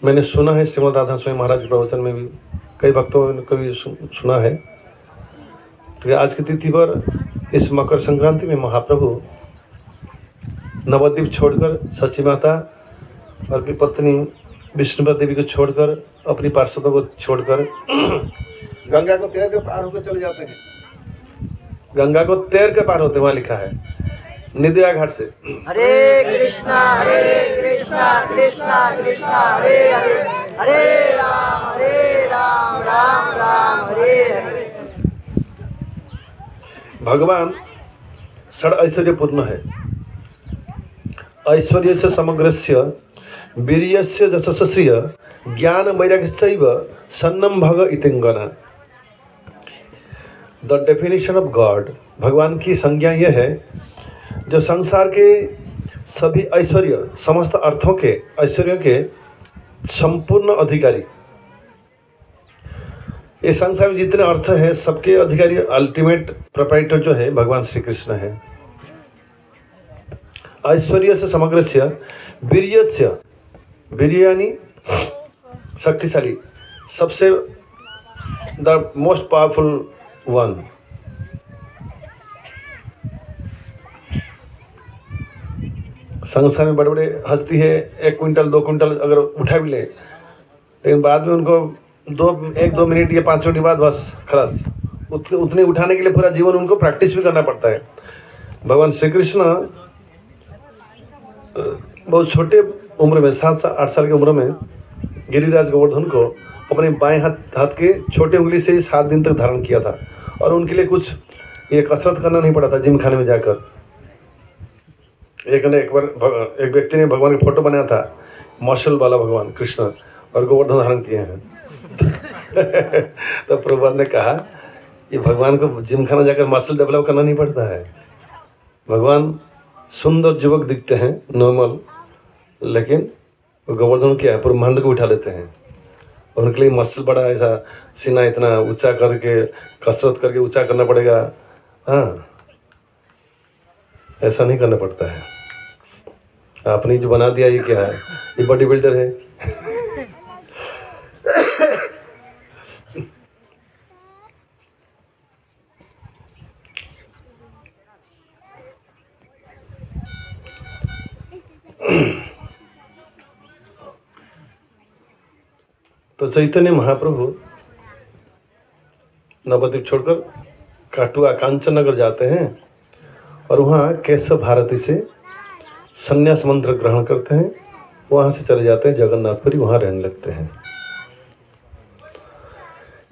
मैंने सुना है, श्रीमद् राधा स्वामी महाराज के प्रवचन में भी कई भक्तों ने कभी सुना है। तो आज की तिथि पर इस मकर संक्रांति में महाप्रभु नवद्वीप छोड़कर सची माता और अपनी पत्नी विष्णुपति देवी को छोड़कर अपनी पार्षदों को छोड़कर गंगा को तैर कर पार होकर चले जाते हैं। गंगा को तैर कर पार होते, वहां लिखा है निदया घाट से। हरे कृष्णा कृष्णा कृष्णा हरे हरे, हरे राम राम राम हरे हरे। भगवान षड ऐश्वर्यपूर्ण है। ऐश्वर्य से समग्रस्य वीर्यस्य जशस्य ज्ञान वैराग्यश्चैव सन्नम भग इतिंगना। द डेफिनेशन ऑफ गॉड, भगवान की संज्ञा यह है जो संसार के सभी ऐश्वर्य, समस्त अर्थों के ऐश्वर्यों के संपूर्ण अधिकारी। ये संसार में जितने अर्थ है सबके अधिकारी, अल्टीमेट प्रोप्राइटर जो है भगवान श्री कृष्ण है। ऐश्वर्य से समग्रस्य वीर्यस्य, वीर्य यानी शक्तिशाली, सबसे द मोस्ट पावरफुल वन। संसार में बड़े बड़े हस्ती है, 1 क्विंटल 2 क्विंटल अगर उठा भी ले, लेकिन बाद में उनको 1-2 मिनट या 5 मिनट के बाद बस खलास। उतने उठाने के लिए पूरा जीवन उनको प्रैक्टिस भी करना पड़ता है। भगवान श्री कृष्ण बहुत छोटे उम्र में 7-8 साल की उम्र में गिरिराज गोवर्धन को अपने बाएं हाथ के छोटे उंगली से 7 दिन तक धारण किया था। और उनके लिए कुछ ये कसरत करना नहीं पड़ा था जिम खाने में जाकर। एक बार एक व्यक्ति ने भगवान की फोटो बनाया था, मशल वाला भगवान कृष्ण, और गोवर्धन धारण किए हैं। तो प्रभुपाद ने कहा ये भगवान को जिम खाना जाकर मसल डेवलप करना नहीं पड़ता है। भगवान सुंदर युवक दिखते हैं नॉर्मल, लेकिन गोवर्धन क्या है, ब्रह्मांड को उठा लेते हैं। और उनके लिए मसल बड़ा, ऐसा सीना इतना ऊंचा करके कसरत करके ऊंचा करना पड़ेगा। हाँ, ऐसा नहीं करना पड़ता है। आपने जो बना दिया ये क्या है, ये बॉडी बिल्डर है। तो चैतन्य महाप्रभु नवद्वीप छोड़कर काटुआ कांचन नगर जाते हैं और वहाँ केशव भारती से संन्यास मंत्र ग्रहण करते हैं। वहाँ से चले जाते हैं जगन्नाथपुरी, वहाँ रहने लगते हैं।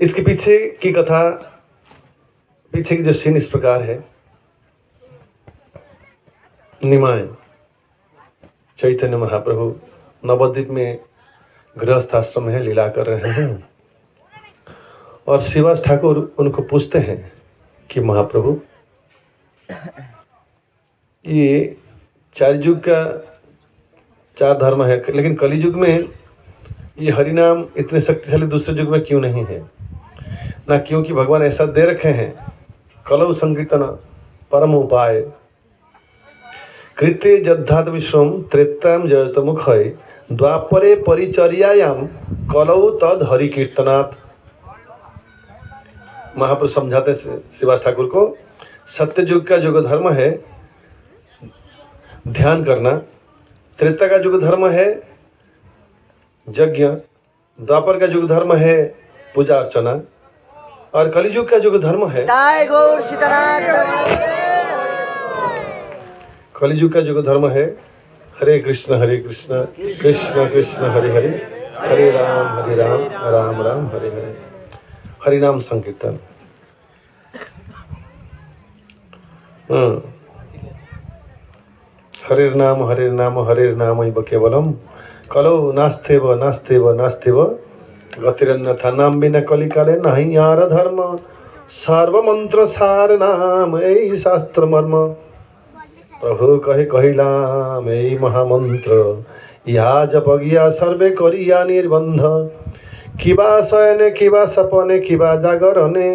इसके पीछे की कथा, पीछे की जो सीन इस प्रकार है। निमाय चैतन्य महाप्रभु नवद्वीप में गृहस्थ आश्रम में लीला कर रहे हैं और श्रीवास ठाकुर उनको पूछते हैं कि महाप्रभु ये 4 युग का 4 धर्म है, लेकिन कली युग में ये हरिनाम इतने शक्तिशाली दूसरे युग में क्यों नहीं है ना? क्योंकि भगवान ऐसा दे रखे हैं, कलौ संकीर्तन परम उपाय कृत्य जद्धात विश्वम त्रेताम जयत मुखय द्वापरे परिचर्यायाम कलौ तद हरि कीर्तनात्। महाप्रभु समझाते श्रीवास ठाकुर को, सत्य युग का युग धर्म है ध्यान करना, त्रेता का युग धर्म है यज्ञ, द्वापर का युग धर्म है पूजा अर्चना, और कलियुग का युग धर्म है कलियुग का युग धर्म है हरे कृष्ण कृष्ण कृष्ण हरे हरे, हरे राम राम राम हरे हरे। हरिनाम संकीर्तन। हरिर्नाम हरिर्नाम केवलम कलो नास्तेव गतिरन्यथा नाम बिना कलिकाले नहीं यार धर्म सर्वमंत्र सार नाम यही शास्त्र मर्म। प्रभु कहिला यही महामंत्र या जप गया सर्वे करिया निर्बंध। किबा शयने किबा सपने किबा जागरणे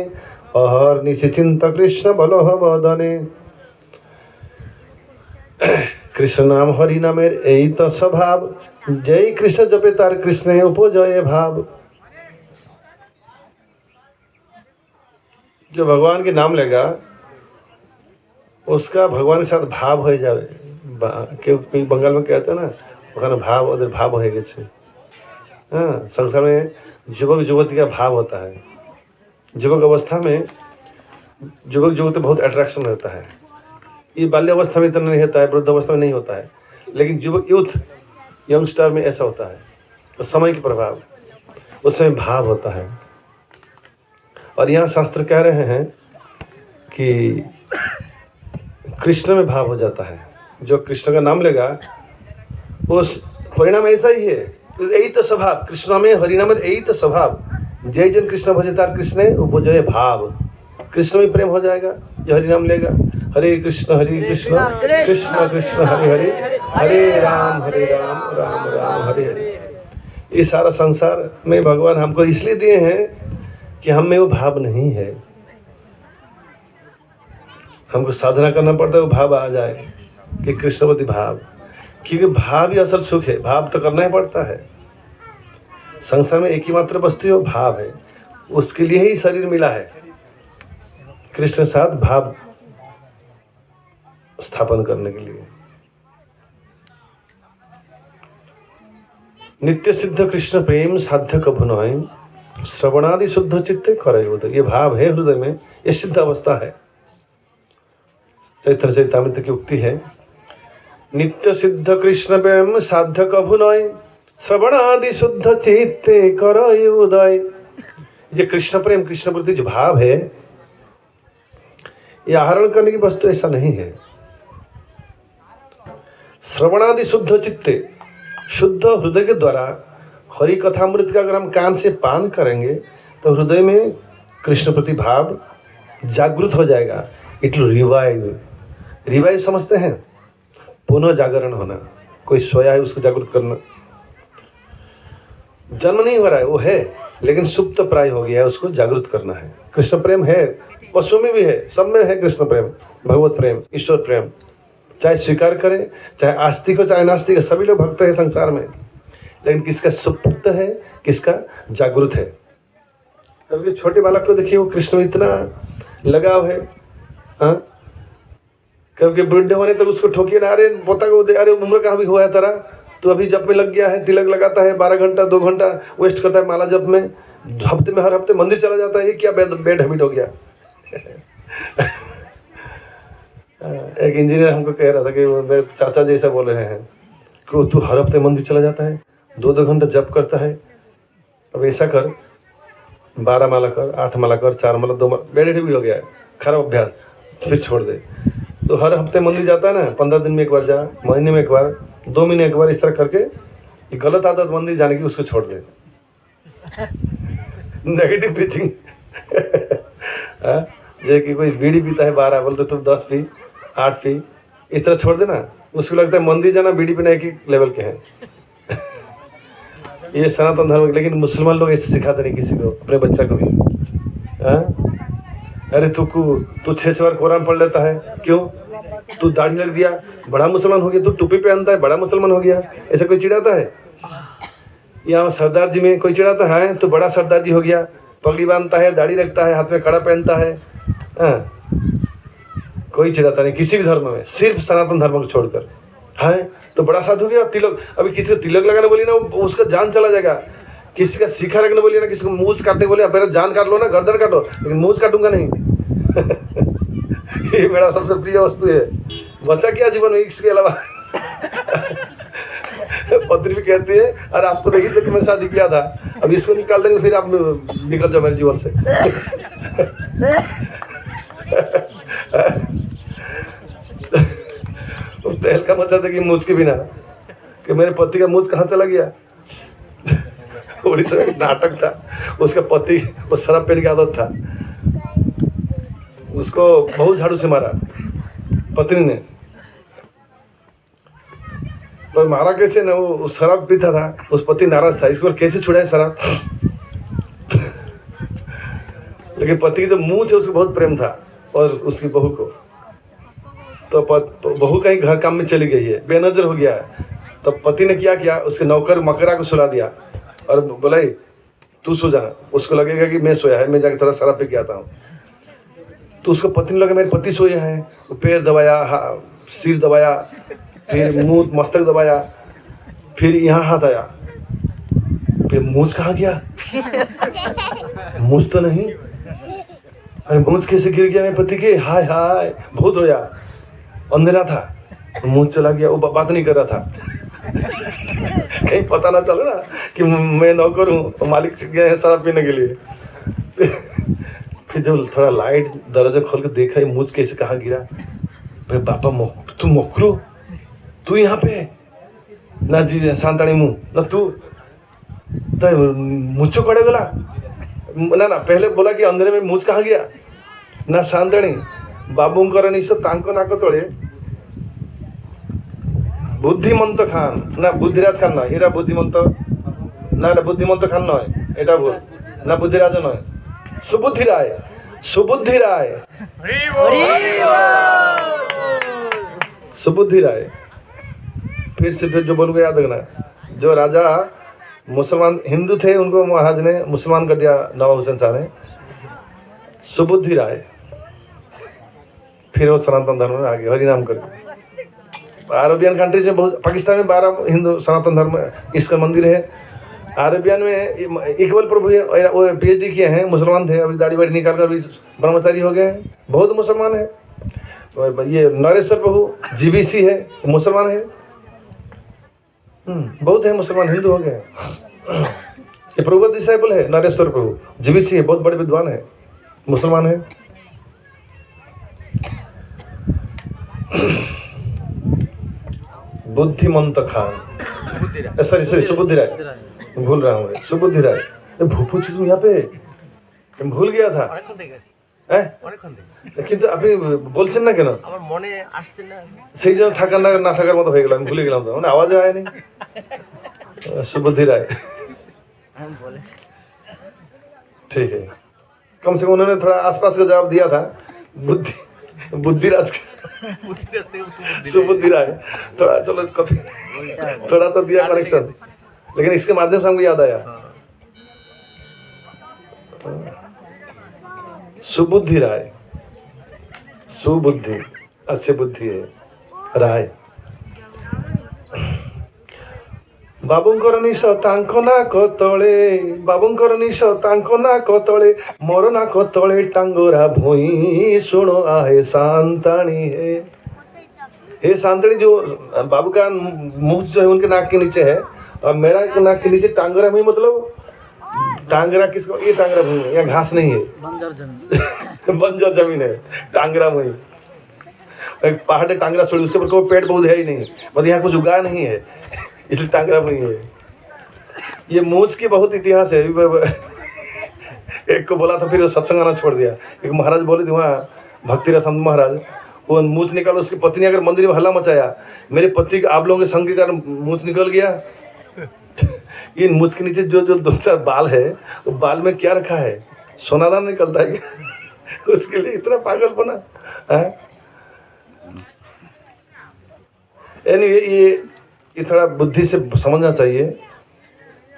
अहर निश्चिंत कृष्ण बलो बदने। कृष्ण नाम हरि नामेर यही तो स्वभाव, जय कृष्ण जपे तार कृष्ण उपजय भाव। जो भगवान के नाम लेगा उसका भगवान के साथ भाव हो जाए। क्योंकि बंगाल में कहते हैं ना, ওখানে भाव उधर भाव हो गए। हाँ, संसार में युवक युवती का भाव होता है। युवक अवस्था में युवक युवती बहुत अट्रैक्शन रहता है। ये बाल्य अवस्था में इतना नहीं होता है, वृद्ध अवस्था में नहीं होता है, लेकिन युवक यूथ यंगस्टर में ऐसा होता है। तो समय के प्रभाव, उसमें भाव होता है। और यहाँ शास्त्र कह रहे हैं कि कृष्ण में भाव हो जाता है। जो कृष्ण का नाम लेगा उस परिणाम ऐसा ही है। यही तो स्वभाव कृष्ण में, हरिनाम में यही तो स्वभाव। जय जन कृष्ण भजे तार कृष्ण उपजय भाव। कृष्ण में प्रेम हो जाएगा जो हरिनाम लेगा। हरे कृष्ण कृष्ण कृष्ण हरे हरे, हरे राम राम राम हरे हरे। ये सारा संसार में भगवान हमको इसलिए दिए हैं कि हम में वो भाव नहीं है। हमको साधना करना पड़ता है वो भाव आ जाए कि कृष्णवती भाव, क्योंकि भाव ही असल सुख है। भाव तो करना ही पड़ता है। संसार में एक ही मात्र वस्तु है, भाव है। उसके लिए ही शरीर मिला है, कृष्ण के साथ भाव स्थापन करने के लिए। नित्य सिद्ध कृष्ण प्रेम साध्य कभु नय, श्रवणादि शुद्ध चित्ते करे उदय। ये भाव है हृदय में, ये सिद्ध अवस्था है। चैतन्य चैतामृत की उक्ति है, नित्य सिद्ध कृष्ण प्रेम साध्य कभु नय, श्रवणादि शुद्ध चित्ते करे उदय। ये कृष्ण प्रेम, कृष्ण प्रति जो भाव है, ये आहरण करने की वस्तु ऐसा नहीं है। श्रवणादि शुद्ध चित्ते, शुद्ध हृदय के द्वारा हरि कथामृत का अगर हम कान से पान करेंगे तो हृदय में कृष्ण प्रति भाव जागृत हो जाएगा। It will revive. रिवाइव समझते हैं, पुनः जागरण होना। कोई सोया है उसको जागृत करना। जन्म नहीं हो रहा है, वो है, लेकिन सुप्त प्राय हो गया है, उसको जागृत करना है। कृष्ण प्रेम है, पशु में भी है, सब में है कृष्ण प्रेम, भगवत प्रेम, ईश्वर प्रेम। चाहे स्वीकार करें, चाहे आस्तिक हो चाहे नास्तिक हो, सभी लोग भक्त हैं संसार में, लेकिन किसका सुप्त है, किसका जागृत है। कभी छोटे बालक को देखिए, वो कृष्ण में इतना लगाव है। हाँ, कभी वृद्ध होने तक उसको ठोकिए ना, अरे पोता को दे, अरे उम्र कहाँ भी हुआ है तेरा, तो अभी जप में लग गया है, तिलक लगाता है, 12 घंटा 2 घंटा वेस्ट करता है माला जप में, हफ्ते में हर हफ्ते मंदिर चला जाता है। ये क्या बेड हैबिट हो गया। एक इंजीनियर हमको कह रहा था कि मेरे चाचा जैसा बोल रहे हैं कि तू हर हफ्ते मंदिर चला जाता है, 2-2 घंटा जप करता है। अब ऐसा कर, 12 माला कर, 8 माला कर, 4 माला, 2 माला, बेड हैबिट हो गया है, खराब अभ्यास, फिर छोड़ दे। तो हर हफ्ते मंदिर जाता है ना, 15 दिन में एक बार जा, महीने में एक बार, 2 महीने एक बार, इस तरह करके ये गलत आदत मंदिर जाने की उसको छोड़ दे। Negative preaching. जैसे कि कोई बीड़ी पीता है 12, बोलते तुम 10 पी, 8 पी, इस तरह छोड़ देना। उसको लगता है मंदिर जाना बीड़ी पीना एक ही लेवल के हैं। ये सनातन धर्म। लेकिन मुसलमान लोग ऐसे सिखाते नहीं किसी को, अपने बच्चा को भी। अरे तू 6 बार कुरान पढ़ लेता है, क्यों? तू दाढ़ी लग दिया, बड़ा मुसलमान हो गया। तू टोपी पहनता है, बड़ा मुसलमान हो गया। ऐसा कोई चिढ़ाता है? यहाँ सरदार जी में कोई चिढ़ाता है तो बड़ा सरदार जी हो गया। पगड़ी बांधता है, दाढ़ी रखता है, हाथ में कड़ा पहनता है। कोई चिढ़ाता नहीं किसी भी धर्म में, सिर्फ सनातन धर्म को छोड़कर। है तो बड़ा साधु हो गया। तिलक, अभी किसी को तिलक लगाने बोली ना, उसका जान चला जाएगा। किसी का शिखा रखने बोलिए ना, किसी को मूछ काटने बोलिए, मेरा जान काट लो ना, गर्दन काटो, लेकिन मूछ काटूंगा नहीं। ये मेरा सबसे प्रिय वस्तु है। बचा क्या जीवन में इसके अलावा? पत्नी भी कहती है, अरे आपको देखिए तो कि मैं शादी किया था, अब इसको निकाल देंगे फिर आप निकल जाओ मेरे जीवन से। तेल का मचा था कि मूछ के बिना, कि मेरे पति का मूछ कहाँ चला गया। उड़ीसा में एक नाटक था, उसका पति वो शराब पीने की आदत था, उसको बहुत झाड़ू से मारा पत्नी ने। पर मारा कैसे ना, वो शराब पीता था, उस पति नाराज था, इसको कैसे छुड़ाए शराब। लेकिन पति की जो मूछ है उसको बहुत प्रेम था, और उसकी बहू को। तो बहू कहीं घर काम में चली गई है, बेनजर हो गया है। तो पति ने क्या किया, उसके नौकर मकरा को सुला दिया और बोला तू सो जा। उसको लगेगा कि मैं सोया है, मैं जाकर थोड़ा शराब पी के आता हूँ। तो उसको पत्नी लगे मेरे पति सोए हैं, वो पैर दबाया, सिर दबाया, फिर मुंह मस्तक दबाया, फिर यहाँ हाथ आया, फिर मूंछ कहाँ गया, मूंछ तो नहीं, अरे मूंछ कैसे गिर गया मेरे पति के, हाय हाय बहुत रोया, अंधेरा था, मूंछ चला गया, वो बात नहीं कर रहा था कहीं पता ना चले ना कि मैं नौकर हूँ, मालिक गए हैं शराब पीने के लिए। फिर जब थोड़ा लाइट दरवाजा खोल के देखा, ये मूंछ कैसे कहाँ गिरा, भाई बापा तू मोकरू, तू यहाँ पे ना जी शांताणी मुँह ना तू मुझको कड़े बोला ना पहले बोला कि अंधेरे में मूछ कहाँ गया ना शांताणी बाबूंकर निश्चय तांको नाको तोड़े बुद्धिमंत खान ना बुद्धिराज खान नय एटा बुद्धिमंत ना बुद्धिमंत खान नय एटा भूल ना बुद्धिराज नय सुबुद्धि राय सुबुद्धि राय सुबुद्धि राय। फिर से फिर जो बोलूँगा याद रखना, जो राजा मुसलमान हिंदू थे उनको महाराज ने मुसलमान कर दिया, नवाब हुसैन शाह ने, सुबुद्धि राय। फिर वो सनातन धर्म में आ गए, हरि नाम करके। अरबियन कंट्रीज में बहुत, पाकिस्तान में 12 हिंदू सनातन धर्म इसका मंदिर है। अरबियन में इकबाल प्रभु वो PhD किए हैं, मुसलमान थे, अभी दाढ़ी वाड़ी निकाल कर भी ब्रह्मचारी हो गए हैं, बहुत मुसलमान है। ये नरेश्वर प्रभु GBC है, मुसलमान है, बहुत है मुसलमान, हिंदू हो गए। ये प्रभु का डिसाइपल है नरेश्वर प्रभु, GBC है, बहुत बड़े विद्वान है, मुसलमान है। बुद्धिमंत खान, सॉरी सुबुद्धि राय, भूल रहा हूँ, सुबुद्धि राय। भूपू तुम यहाँ पे भूल गया था কিন্তু আপনি বলছেন না কেন? আমার মনে আসছে না, সেই জন্য থাকার না থাকার মতো হয়ে গেল, আমি ভুলে গেলাম, তো মানে আওয়াজ হয়নি। सुबुद्धि राय ठीक है, कम से कम उन्होंने थोड़ा आसपास का जवाब दिया था। बुद्धिराज सुबुद्धि राय, थोड़ा चलो कभी थोड़ा तो दिया कनेक्शन, लेकिन इसके माध्यम से हमको याद आया सुबुद्धि राय, सुबुद्धि अच्छे बुद्धि है, राय। बाबूंकर निश तांको ना कोतळे, बाबूंकर निश तांको ना कोतळे, मोर ना कोतळे टांगोरा भोई, सुनो आहे शांताणी है। ये शांताणी जो बाबू का मुख जो है उनके नाक के नीचे है, और मेरा नाक के नीचे टांगोरा भूमि, मतलब टांगरा किसको, ये टांगरा भूमि है, यहाँ घास नहीं है, बंजर जमीन बंजर जमीन है, टांगरा भूमि। एक पहाड़ है टांगरा छोड़ी, उसके ऊपर कोई पेड़ पौधे है ही नहीं, मतलब यहाँ कुछ उगा नहीं है, इसलिए टांगरा भूमि है। ये मूछ की बहुत इतिहास है। एक को बोला था, फिर वो सत्संग आना छोड़ दिया। एक महाराज बोले थे वहाँ, भक्ति रसंत महाराज, वो मूछ निकालो, उसकी पत्नी अगर मंदिर में हल्ला मचाया, मेरे पति के आप लोगों के संग के कारण मूछ निकल गया। इन मूछ के नीचे जो 2-4 बाल है, वो बाल में क्या रखा है, सोनादान निकलता है क्या? उसके लिए इतना पागल बना है। एनीवे ये थोड़ा बुद्धि से समझना चाहिए।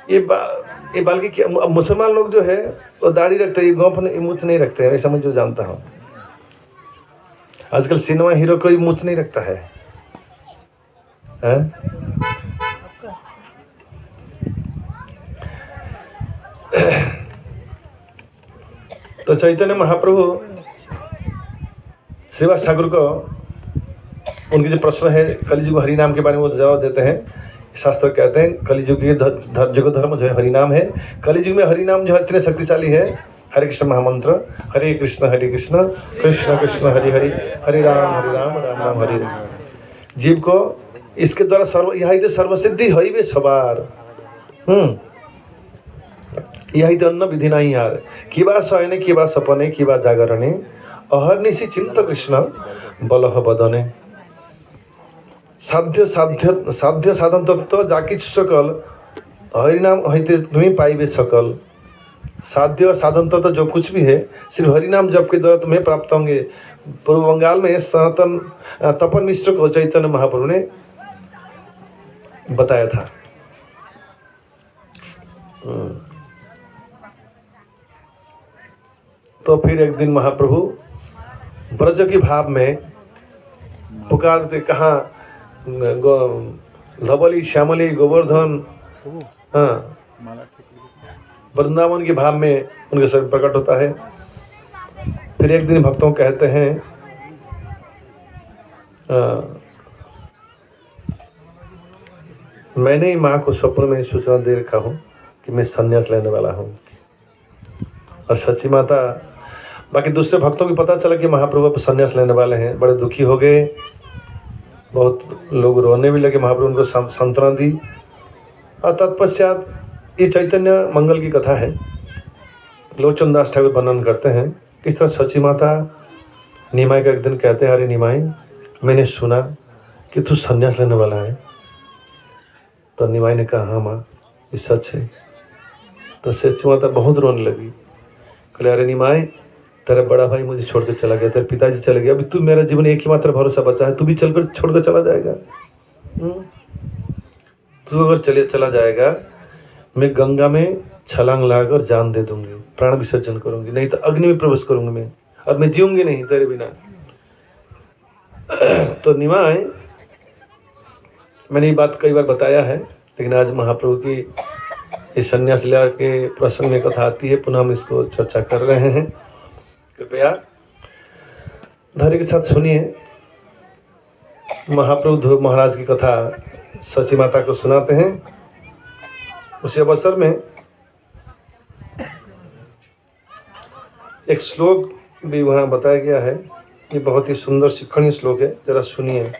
ये बाल की क्या, मुसलमान लोग जो है वो दाढ़ी रखते हैं, गौफ मूछ नहीं रखते हैं, ऐसा मैं जो जानता हूँ। आजकल सिनेमा हीरो कोई मूछ नहीं रखता है, तो चैतन्य महाप्रभु श्रीवास ठाकुर को उनके जो प्रश्न है कलिजुग हरि नाम के बारे में वो जवाब देते हैं। शास्त्र कहते हैं कलिजुग युग धर्म जो है हरि नाम है। कलिजुग में हरि नाम जो है इतने शक्तिशाली है। हरे कृष्ण महामंत्र, हरे कृष्ण कृष्ण कृष्ण हरि हरि, हरे राम राम राम हरे राम। जीव को इसके द्वारा यही तो सर्वसिद्धि है वे सवार। यही तो अन्न विधि नहीं यार, कि बा शयने कि बा सपने कि बा जागरणे, अहर्निशि चिंत कृष्ण बलह बदने। साध्य साधन तत्व जाकिच सकल, हरिनाम हईते तुम्हें पाइबे सकल। साध्य और साधन तत्व जो कुछ भी है सिर्फ हरिनाम जप के द्वारा तुम्हें प्राप्त होंगे। पूर्व बंगाल में सनातन तपन मिश्र को चैतन्य महाप्रभु ने बताया था। तो फिर एक दिन महाप्रभु ब्रज के भाव में पुकारते, कहाँ धवली श्यामली गोवर्धन, हाँ, वृंदावन के भाव में उनके शरीर प्रकट होता है। फिर एक दिन भक्तों कहते हैं मैंने ही माँ को स्वप्न में सूचना दे रखा हूँ कि मैं संन्यास लेने वाला हूँ। और सच्ची माता, बाकी दूसरे भक्तों को पता चला कि महाप्रभु अब संन्यास लेने वाले हैं, बड़े दुखी हो गए, बहुत लोग रोने भी लगे। महाप्रभु उनको सांत्वना दी। और तत्पश्चात ये चैतन्य मंगल की कथा है, लोचन दास ठाकुर वर्णन करते हैं किस तरह सच्ची माता निमाई का एक दिन कहते हैं, अरे निमाई, मैंने सुना कि तू संन्यास लेने वाला है। तो निमाई ने कहा, हाँ माँ, ये सच है। तो सच्ची माता बहुत रोने लगी, कहले, अरे निमाई, तेरा बड़ा भाई मुझे छोड़कर चला गया, तेरे पिताजी चले गए, अभी तू मेरा जीवन एक ही मात्र भरोसा बचा है, तू भी चलकर छोड़कर चला जाएगा। तू अगर चला जाएगा, मैं गंगा में छलांग लगाकर जान दे दूंगी, प्राण विसर्जन करूंगी, नहीं तो अग्नि में प्रवेश करूंगी मैं, और मैं जीऊंगी नहीं तेरे बिना। तो निमाई, मैंने ये बात कई बार बताया है, लेकिन आज महाप्रभु की इस संन्यास लीला के प्रसंग में कथा आती है, पुनः हम इसको चर्चा कर रहे हैं। कृपया धैर्य के साथ सुनिए। महाप्रभु ध्रुव महाराज की कथा सची माता को सुनाते हैं। उसी अवसर में एक श्लोक भी वहाँ बताया गया है, ये बहुत ही सुंदर शिक्षणीय श्लोक है, जरा सुनिए।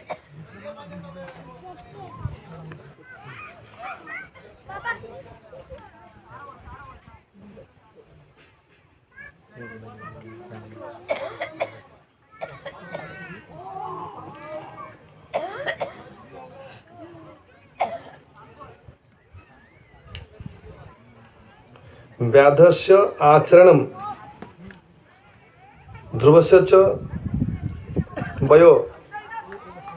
व्याधस्य आचरणम ध्रुवस्य च वयो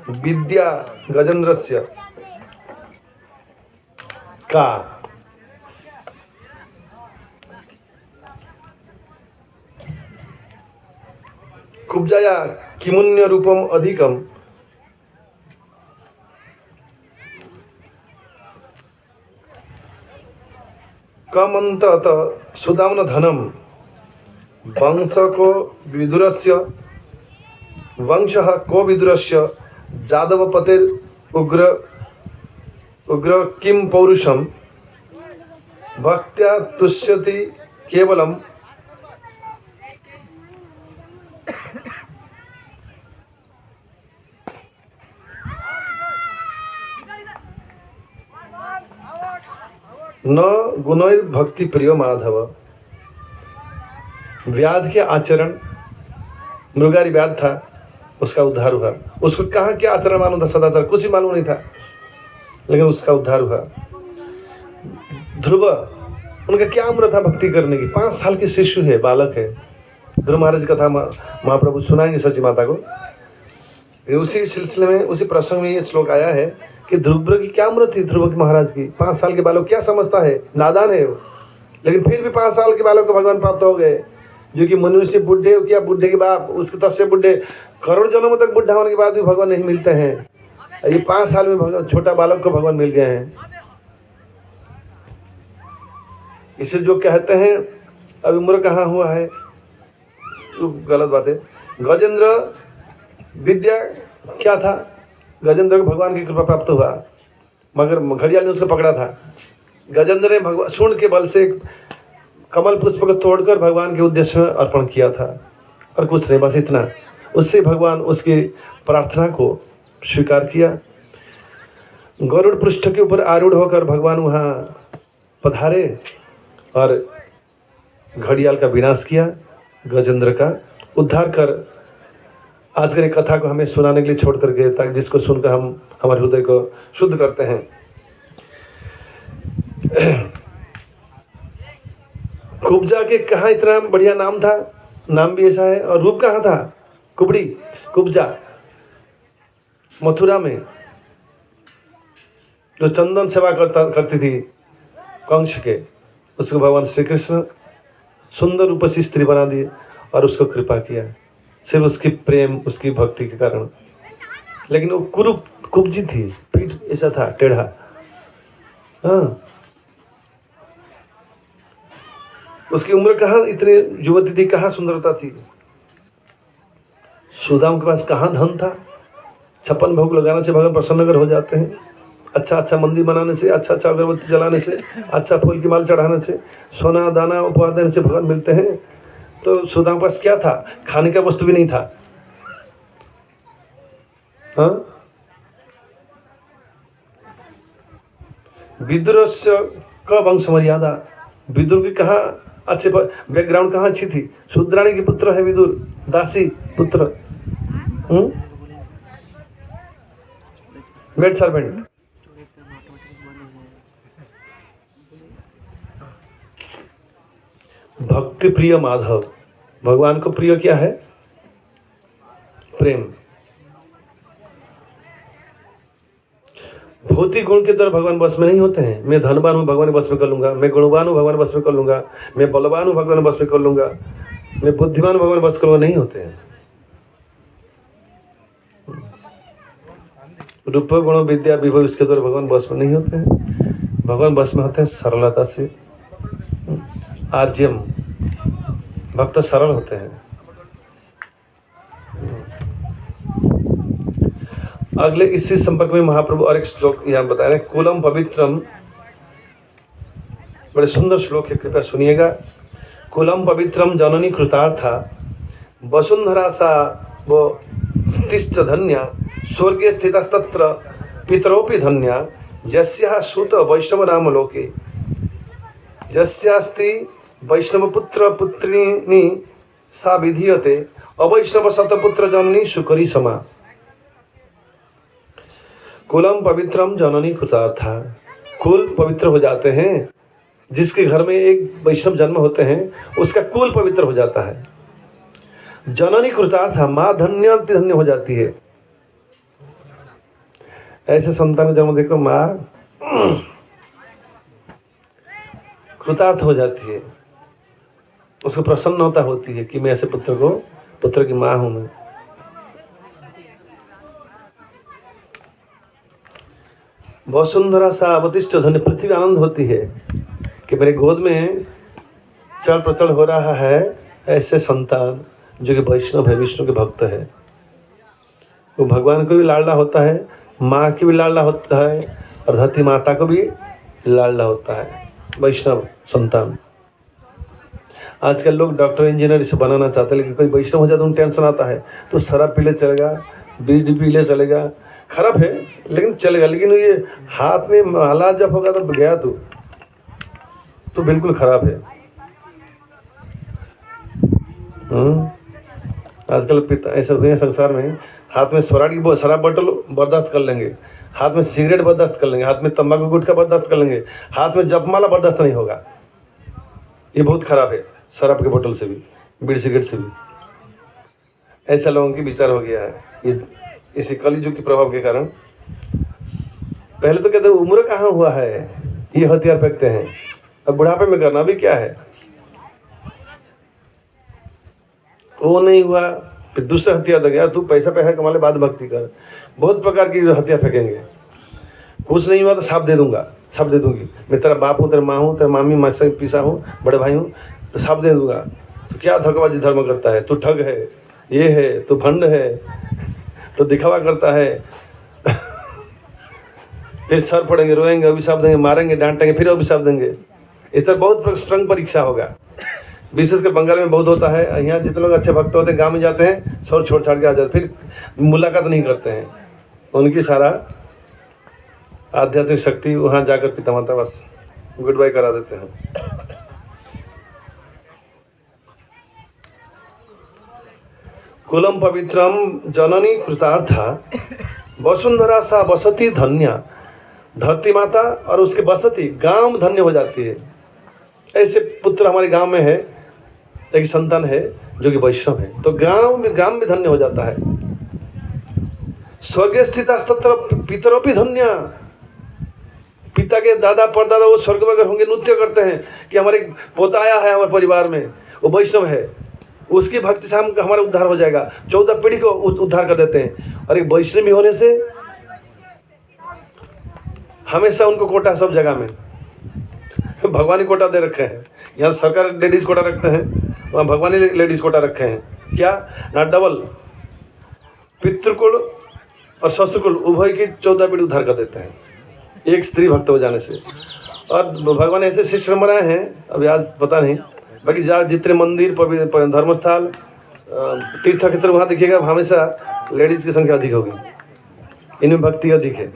विद्या गजेन्द्रस्य का कुब्जाया किमुन्य रूपम अधिकम कमंतत सुदाम्न धनम वंश को विदुरस्य वंशः को विदुरस्य जादवपतेर उग्र उग्र किम पौरुषम भक्त्या तुष्यति केवलम न गुणैर भक्ति प्रिय माधव। व्याध के आचरण, मृगारी व्याध था, उसका उद्धार हुआ। उसको कहाँ क्या आचरण मालूम था, सदाचार कुछ ही मालूम नहीं था, लेकिन उसका उद्धार हुआ। ध्रुव, उनका क्या उम्र था भक्ति करने की, 5 साल के शिशु है, बालक है। ध्रुव महाराज कथा महाप्रभु सुनाएंगे सची माता को। उसी सिलसिले में, उसी प्रसंग में ये श्लोक आया है कि ध्रुव की क्या उम्र थी, ध्रुव महाराज की 5 साल के बालक क्या समझता है, नादान है वो, लेकिन फिर भी 5 साल के बालक को भगवान प्राप्त हो गए। जो कि मनुष्य बुढ़े क्या, बुढ़े के बाप, उसके तब से बुढ़े करोड़ जन्मों तक बुढ़ा होने के बाद भी भगवान नहीं मिलते हैं। ये 5 साल में भगवान छोटा बालक को भगवान मिल गए हैं। इसे जो कहते हैं अब उम्र कहाँ हुआ है, तो गलत बात है। गजेंद्र विद्या क्या था, गजेंद्र को भगवान की कृपा प्राप्त हुआ, मगर घड़ियाल ने उसको पकड़ा था। गजेंद्र ने भगवान सूंड के बल से कमल पुष्प को तोड़कर भगवान के उद्देश्य में अर्पण किया था, और कुछ नहीं, बस इतना। उससे भगवान उसकी प्रार्थना को स्वीकार किया। गरुड़ पृष्ठ के ऊपर आरूढ़ होकर भगवान वहाँ पधारे और घड़ियाल का विनाश किया, गजेंद्र का उद्धार कर आज की कथा को हमें सुनाने के लिए छोड़ कर गए, ताकि जिसको सुनकर हम हमारे हृदय को शुद्ध करते हैं। कुब्जा के कहाँ इतना बढ़िया नाम था, नाम भी ऐसा है, और रूप कहाँ था, कुबड़ी कुब्जा, मथुरा में जो चंदन सेवा करती थी कंस के, उसको भगवान श्री कृष्ण सुंदर रूप से स्त्री बना दिए और उसको कृपा किया। सिर्फ उसकी प्रेम, उसकी भक्ति के कारण। लेकिन वो कुरूप कुब्जी थी, पीठ ऐसा था टेढ़ा। हाँ, उसकी उम्र कहाँ इतनी युवती थी, कहाँ सुंदरता थी। सुदाम के पास कहाँ धन था। 56 भोग लगाने से भगवान प्रसन्न अगर हो जाते हैं, अच्छा अच्छा मंदिर बनाने से, अच्छा अच्छा अगरबत्ती जलाने से, अच्छा फूल की माल चढ़ाने से, सोना दाना उपहार देने से भगवान मिलते हैं। तो सुदाम के पास क्या था? खाने का वस्तु भी नहीं था। हाँ, विदुर का वंश मर्यादा, विदुर की कहाँ अच्छे बैकग्राउंड कहाँ अच्छी थी। शूद्राणी के पुत्र है विदुर, दासी पुत्र, मेड सर्वेंट। भक्ति प्रिय माधव, भगवान को प्रिय क्या है? प्रेम। भौतिक गुण के द्वारा भगवान बस में नहीं होते हैं। मैं धनवान हूँ, भगवान बस में कर लूंगा। मैं गुणवान हूँ, भगवान बस में कर लूंगा। मैं बलवान हूँ, भगवान बस में कर लूंगा। मैं बुद्धिमान, भगवान बस कर लूंगा, नहीं होते हैं। रूप गुण विद्या विभव, इसके द्वारा भगवान बस में नहीं होते हैं। भगवान बस में होते हैं सरलता से। आर्जयम, भक्त सरल होते हैं। अगले इसी संपर्क में महाप्रभु और एक श्लोक यहाँ बता रहे हैं, कुलम पवित्रम। बड़े सुंदर श्लोक है, कृपया सुनिएगा। कुलम पवित्रम जननी कृतार्था, वसुंधरा सा वो स्तिश्च धन्या, स्वर्गे स्थितस्तत्र पितरोपि धन्या, यस्याः सुत वैष्णव नाम लोके, यस्यास्ति वैष्णव पुत्र पुत्रिणी सा विधीयते, अवैष्णव शतपुत्र जननी सुकरी समा। कुलम पवित्रम जननी कृतार्था, कुल पवित्र हो जाते हैं। जिसके घर में एक वैष्णव जन्म होते हैं, उसका कुल पवित्र हो जाता है। जननी कृतार्था, माँ धन्य धन्य हो जाती है। ऐसे संतान का जन्म देखो, माँ कृतार्थ हो जाती है। उसको प्रसन्नता होती है कि मैं ऐसे पुत्र की माँ हूं मैं। वसुंधरा सा अवतिष्ठ धन्य, पृथ्वी आनंद होती है कि मेरे गोद में चल प्रचल हो रहा है ऐसे संतान जो कि वैष्णव है, विष्णु के भक्त है। वो भगवान को भी लाडला होता है, माँ की भी लाडला होता है, और धरती माता को भी लाडला होता है वैष्णव संतान। आजकल लोग डॉक्टर इंजीनियर इसे बनाना चाहते हैं, लेकिन कोई वैष्णव हो जाए तो उन्हें टेंशन आता है। तो शराब पीले चलेगा, बीड़ी पीले चलेगा, खराब है लेकिन चलेगा। लेकिन ये हाथ में माला जब होगा तो गया तो बिल्कुल खराब है। आजकल पिता ऐसे होते हैं संसार में, हाथ में शराब बोतल बर्दाश्त कर लेंगे, हाथ में सिगरेट बर्दाश्त कर लेंगे, हाथ में तंबाकू गुटखा बर्दाश्त कर लेंगे, हाथ में जपमाला बर्दाश्त नहीं होगा। ये बहुत खराब है, शराब के बोतल से भी, बीड़ी सिगरेट से भी। ऐसा लोगों की विचार हो गया है ये इसी कलियुग के प्रभाव के कारण। पहले तो कहते उम्र कहाँ हुआ है, ये हथियार फेंकते हैं। अब बुढ़ापे में करना भी क्या है, वो नहीं हुआ फिर दूसरा हथियार दे गया, तू पैसा कमा ले, बाद भक्ति कर। बहुत प्रकार की हथियार फेंकेंगे। कुछ नहीं हुआ तो साफ दे दूंगा, साफ दे दूंगी, मैं तेरा बाप हूँ, तेरा माँ हूँ, तेरा मामी माँ से पिसा हूँ, बड़े भाई हूँ, तो साफ दे दूंगा। तो क्या धोखेबाजी धर्म करता है, तू ठग है, ये है, तू भंड है, तो दिखावा करता है। फिर सर पड़ेंगे, रोएंगे, अभिशाप देंगे, मारेंगे, डांटेंगे, फिर अभिशाप देंगे। इस तरह बहुत स्ट्रंग परीक्षा होगा। विशेषकर बंगाल में बहुत होता है। यहाँ जितने लोग अच्छे भक्त होते हैं गांव में जाते हैं, छोड़ छाड़ के आ जाते, फिर मुलाकात नहीं करते हैं। उनकी सारा आध्यात्मिक शक्ति वहाँ जाकर पिता माता बस गुड बाय करा देते हैं। कुलम पवित्रम जननी कृतार्था, वसुंधरा सा बसती धन्या, धरती माता और उसकी बसती गांव धन्य हो जाती है। ऐसे पुत्र हमारे गांव में है, एक संतान है जो कि वैष्णव है, तो ग्राम भी धन्य हो जाता है। स्वर्ग स्थित तत्र पितरोपि धन्य, पिता के दादा परदादा वो स्वर्ग में अगर होंगे, नृत्य करते हैं कि हमारे पोता आया है हमारे परिवार में, वो वैष्णव है, उसकी भक्ति से हम हमारा उद्धार हो जाएगा। 14 पीढ़ी को उद्धार कर देते हैं। और एक वैष्णवी होने से हमेशा उनको कोटा सब जगह में भगवानी कोटा दे रखे हैं। यहाँ सरकार लेडीज कोटा रखते हैं, वहाँ भगवानी लेडीज कोटा रखे हैं। क्या ना डबल पितृकुल और शस्त्रकुल उभय की 14 पीढ़ी उद्धार कर देते हैं एक स्त्री भक्त हो जाने से। और भगवान ऐसे शिष्य बनाए हैं, अभी आज पता नहीं, बाकी जहाँ जितने मंदिर धर्मस्थल तीर्थ क्षेत्र वहाँ देखिएगा हमेशा लेडीज की संख्या अधिक होगी, इनमें भक्ति अधिक है।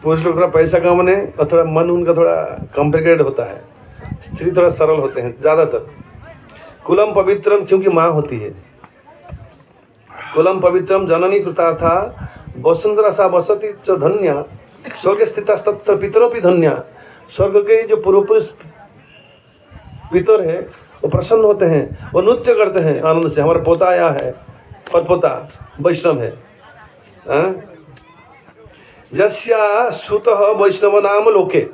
पुरुष लोग थोड़ा पैसा कमाने और थोड़ा मन उनका थोड़ा कॉम्प्लिकेटेड होता है, स्त्री थोड़ा सरल होते हैं ज़्यादातर। कुलम पवित्रम क्योंकि माँ होती है, कुलम पवित्रम जननी कृतार्था वसुंधरा सा वसती च धन्या स्वर्ग स्थित तत्र पितरोपि धन्या। स्वर्ग के जो पूर्व पुरुष पितर है वो प्रसन्न होते हैं, वो नृत्य करते हैं आनंद से। हमारा पोता आया है, परपोता वैष्णव है। यस्या सुतः वैष्णव नाम लोके,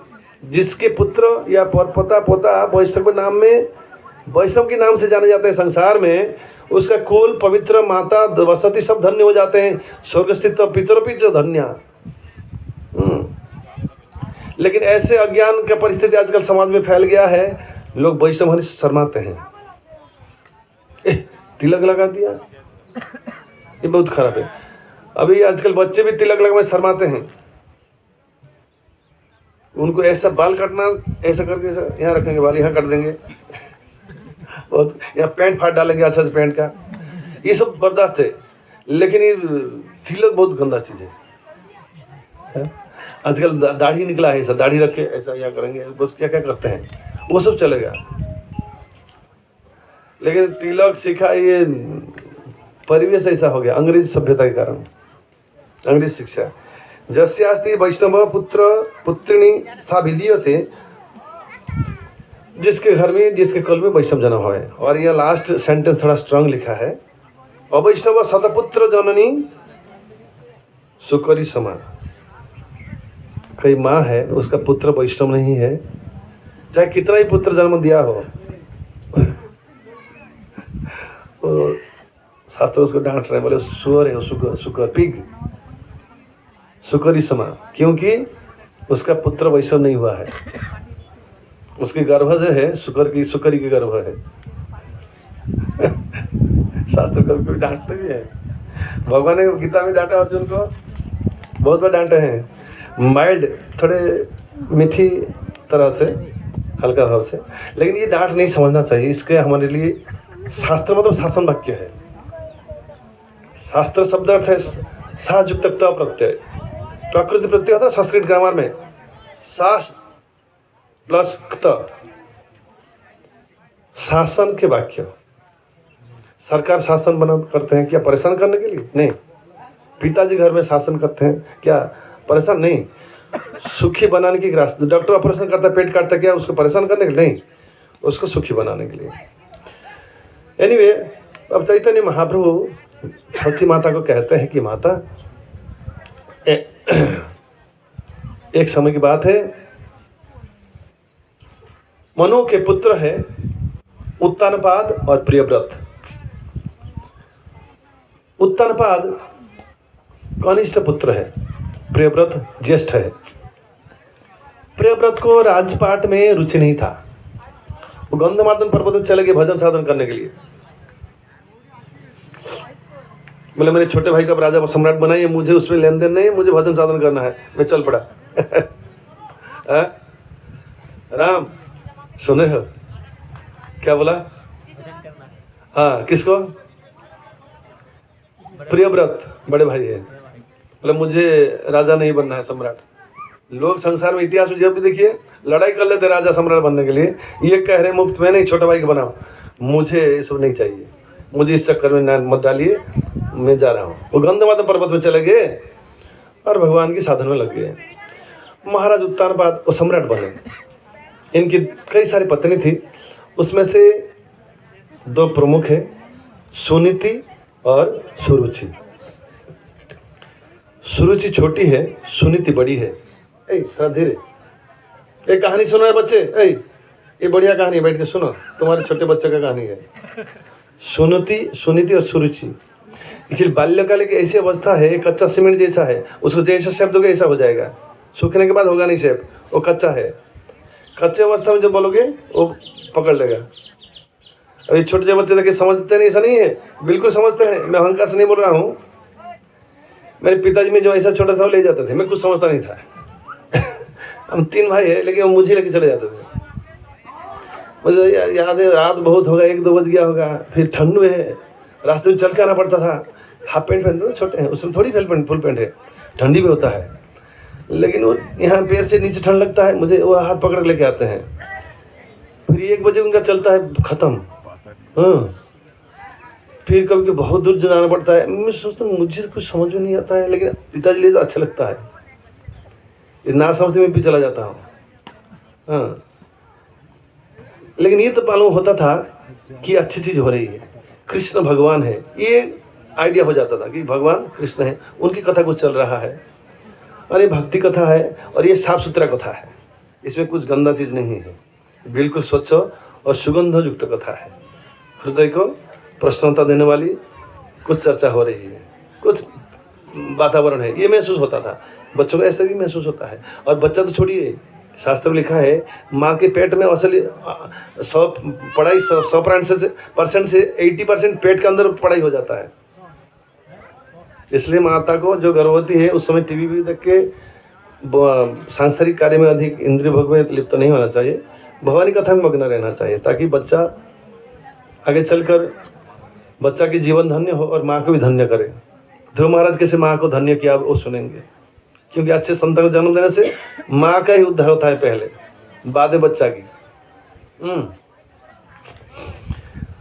जिसके पुत्र या परपोता पोता वैष्णव नाम में, वैष्णव के नाम से जाने जाते हैं संसार में, उसका कुल पवित्र माता वसती सब धन्य हो जाते हैं। स्वर्ग स्थित पितरोपि च धन्या। लेकिन ऐसे अज्ञान का परिस्थिति आजकल समाज में फैल गया है, लोग वैष्णव होने से शर्माते हैं। तिलक लगा दिया, ये बहुत खराब है। अभी आजकल बच्चे भी तिलक लगाने में शर्माते हैं। उनको ऐसा बाल काटना, ऐसा करके यहाँ रखेंगे बाल, यहाँ काट देंगे, बहुत यहाँ पैंट फाड़ डालेंगे अच्छा से पैंट का, ये सब बर्दाश्त है। लेकिन ये तिलक बहुत गंदा चीज़ है। आजकल दाढ़ी निकला है, ऐसा दाढ़ी रख के ऐसा यहाँ करेंगे, बस क्या क्या करते हैं, वो सब चलेगा। लेकिन तिलक सिखा, ये परिवेश ऐसा हो गया अंग्रेज सभ्यता के कारण, अंग्रेज शिक्षा। जस्यास्ति वैष्णव पुत्र पुत्रिणी सा विधीयते, जिसके घर में जिसके कुल में वैष्णव जन्म हुआ है। और यह लास्ट सेंटेंस थोड़ा स्ट्रांग लिखा है, अवैष्णव शतपुत्र जननी सुकरी समान। कई माँ है उसका पुत्र वैष्णव नहीं है, चाहे कितना ही पुत्र जन्म दिया हो, तो शास्त्र उसको डांट रहे, बोले सुअर है, सुकर पिग, सुकरी समान, क्योंकि उसका पुत्र वैष्णव नहीं हुआ है। उसकी गर्भ जो है सुकरी की गर्भ है। शास्त्र कभी डांटते भी है। भगवान ने गीता में डांटा अर्जुन को, बहुत बार डांटे हैं, माइल्ड, थोड़े मीठी तरह से, हल्का भाव से। लेकिन ये डांट नहीं समझना चाहिए। इसके हमारे लिए शास्त्र मतलब शासन वाक्य है। शास्त्र शब्द अर्थ है सायुक्त प्रत्यय, प्रकृति प्रत्यय होता है संस्कृत ग्रामर में, शास प्लस क्त, शासन के वाक्य। सरकार शासन बना करते हैं क्या परेशान करने के लिए? नहीं। पिताजी घर में शासन करते हैं क्या परेशान? नहीं। सुखी बनाने की रास्ते, डॉक्टर ऑपरेशन करता है, पेट काटता है, क्या उसको परेशान करने के लिए? नहीं, उसको सुखी बनाने के लिए। एनीवे, अब चैतन्य महाप्रभु सच्ची माता को कहते हैं कि माता, एक समय की बात है, मनु के पुत्र है उत्तानपाद और प्रियव्रत। उत्तानपाद कनिष्ठ पुत्र है, प्रियव्रत ज्येष्ठ है। प्रियव्रत को राजपाट में रुचि नहीं था, वो गंधमार्दन पर्वत में चले गए भजन साधन करने के लिए। बोले मेरे छोटे भाई का राजा सम्राट बनाइए, मुझे उसमें लेन देन नहीं, मुझे भजन साधन करना है, मैं चल पड़ा। राम सुने हो क्या बोला? हाँ, किसको? प्रियव्रत बड़े भाई है। बोले मुझे राजा नहीं बनना है, सम्राट। लोग संसार में इतिहास में जब भी देखिए लड़ाई कर लेते राजा सम्राट बनने के लिए। ये कह रहे मुफ्त में नहीं, छोटा भाई को बनाओ, मुझे ये सब नहीं चाहिए, मुझे इस चक्कर में मत डालिए, मैं जा रहा हूँ। वो गंधमार्दन पर्वत में चले गए और भगवान की साधन में लग गए। महाराज उत्तानपाद वो सम्राट बने। इनकी कई सारी पत्नी थी, उसमें से दो प्रमुख है, सुनीति और सुरुचि। सुरुचि छोटी है, सुनीति बड़ी है। ए धीरे, एक कहानी सुना है बच्चे। ये बढ़िया कहानी है, बैठ के सुनो, तुम्हारे छोटे बच्चों का कहानी है। सुनीति और सुरुचि। एक्चुअली बाल्यकाल की ऐसी अवस्था है, कच्चा सीमेंट जैसा है, उसको जैसा शेप दोगे ऐसा हो जाएगा, सूखने के बाद होगा नहीं शेप, वो कच्चा है। कच्चे अवस्था में जो बोलोगे वो पकड़ लेगा। अभी छोटे छोटे बच्चे देखिए समझते नहीं, ऐसा नहीं है, बिल्कुल समझते हैं। मैं अहंकार से नहीं बोल रहा हूँ। मेरे पिताजी में जो ऐसा छोटा था वो ले जाते थे, मैं कुछ समझता नहीं था। हम 3 भाई है, लेकिन वो मुझे लेके चले जाते थे। मुझे याद है, रात बहुत होगा, 1-2 बज गया होगा, फिर ठंड है, रास्ते में चल के आना पड़ता था। हाफ पैंट पहनते थे, छोटे हैं, उसमें थोड़ी फुल पैंट है, ठंडी भी होता है, लेकिन वो यहाँ पैर से नीचे ठंड लगता है। मुझे वो हाथ पकड़ लेके आते हैं, फिर 1 बजे उनका चलता है खत्म। हाँ, फिर कभी कभी बहुत दूर जाना पड़ता है। मैं सोचता हूँ मुझे कुछ समझ में नहीं आता है, लेकिन पिताजी लिए तो अच्छा लगता है। ना समझते मैं भी चला जाता हूँ। हाँ, लेकिन ये तो मालूम होता था कि अच्छी चीज़ हो रही है, कृष्ण भगवान है, ये आइडिया हो जाता था कि भगवान कृष्ण है, उनकी कथा कुछ चल रहा है, और ये भक्ति कथा है, और ये साफ सुथरा कथा है, इसमें कुछ गंदा चीज़ नहीं है, बिल्कुल स्वच्छ और सुगंध युक्त कथा है। हृदय को प्रसन्नता देने वाली कुछ चर्चा हो रही है, कुछ वातावरण है, ये महसूस होता था। बच्चों को ऐसा भी महसूस होता है। और बच्चा तो छोड़िए, शास्त्र में लिखा है माँ के पेट में असली 100% से 80% पेट के अंदर पढ़ाई हो जाता है। इसलिए माता को जो गर्भवती है उस समय टीवी भी देख के सांसारिक कार्य में अधिक इंद्रिय भोग में लिप्त नहीं होना चाहिए, भगवानी कथा में मग्न रहना चाहिए, ताकि बच्चा आगे चलकर बच्चा की जीवन धन्य हो और माँ को भी धन्य करे। ध्रुव महाराज कैसे माँ को धन्य किया वो सुनेंगे, क्योंकि अच्छे संतान को जन्म देने से माँ का ही उद्धार होता है पहले, बाद में बच्चा की।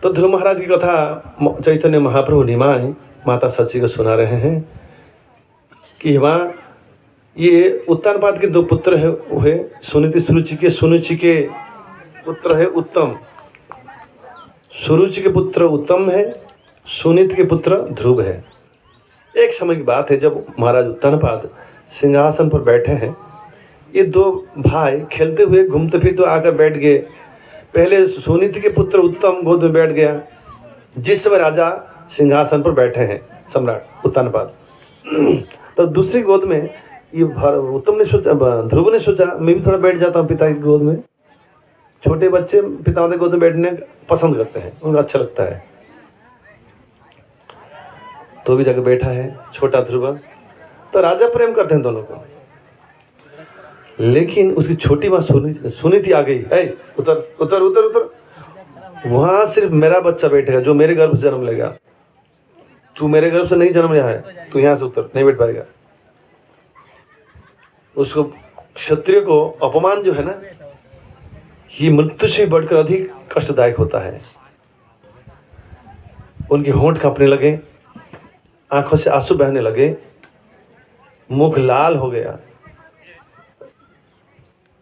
तो ध्रुव महाराज की कथा चैतन्य महाप्रभु निमाय माता सची को सुना रहे हैं कि वहाँ ये उत्तानपाद के 2 पुत्र है, वो है सुनीति सुरुचि के। सुरुचि के पुत्र है उत्तम, सुरुचि के पुत्र उत्तम है, सुनीति के पुत्र ध्रुव है। एक समय की बात है जब महाराज उत्तानपाद सिंहासन पर बैठे हैं, ये 2 भाई खेलते हुए घूमते फिरते आकर बैठ गए। पहले सुनीति के पुत्र उत्तम गोद में बैठ गया, जिस समय राजा सिंहासन पर बैठे हैं, सम्राट उत्तानपाद। तो दूसरी गोद में ये उत्तम ने सोचा, ध्रुव ने सोचा मैं भी थोड़ा बैठ जाता हूँ पिता की गोद में। छोटे बच्चे पिताओं के गोद में बैठने पसंद करते हैं, उनको अच्छा लगता है। तो भी जाकर बैठा है छोटा ध्रुव। तो राजा प्रेम करते हैं दोनों को, लेकिन उसकी छोटी माँ सुनीति आ गई, ऐ उतर उतर उतर उतर, वहाँ सिर्फ मेरा बच्चा बैठेगा जो मेरे गर्भ से जन्म लेगा, तू मेरे गर्भ से नहीं जन्म लिया है, तू यहाँ से उतर, नहीं बैठ पाएगा। उसको क्षत्रिय को अपमान जो है ना, ये मृत्यु से बढ़कर अधिक कष्टदायक होता है। उनके होंठ कांपने लगे, आंखों से आंसू बहने लगे, मुख लाल हो गया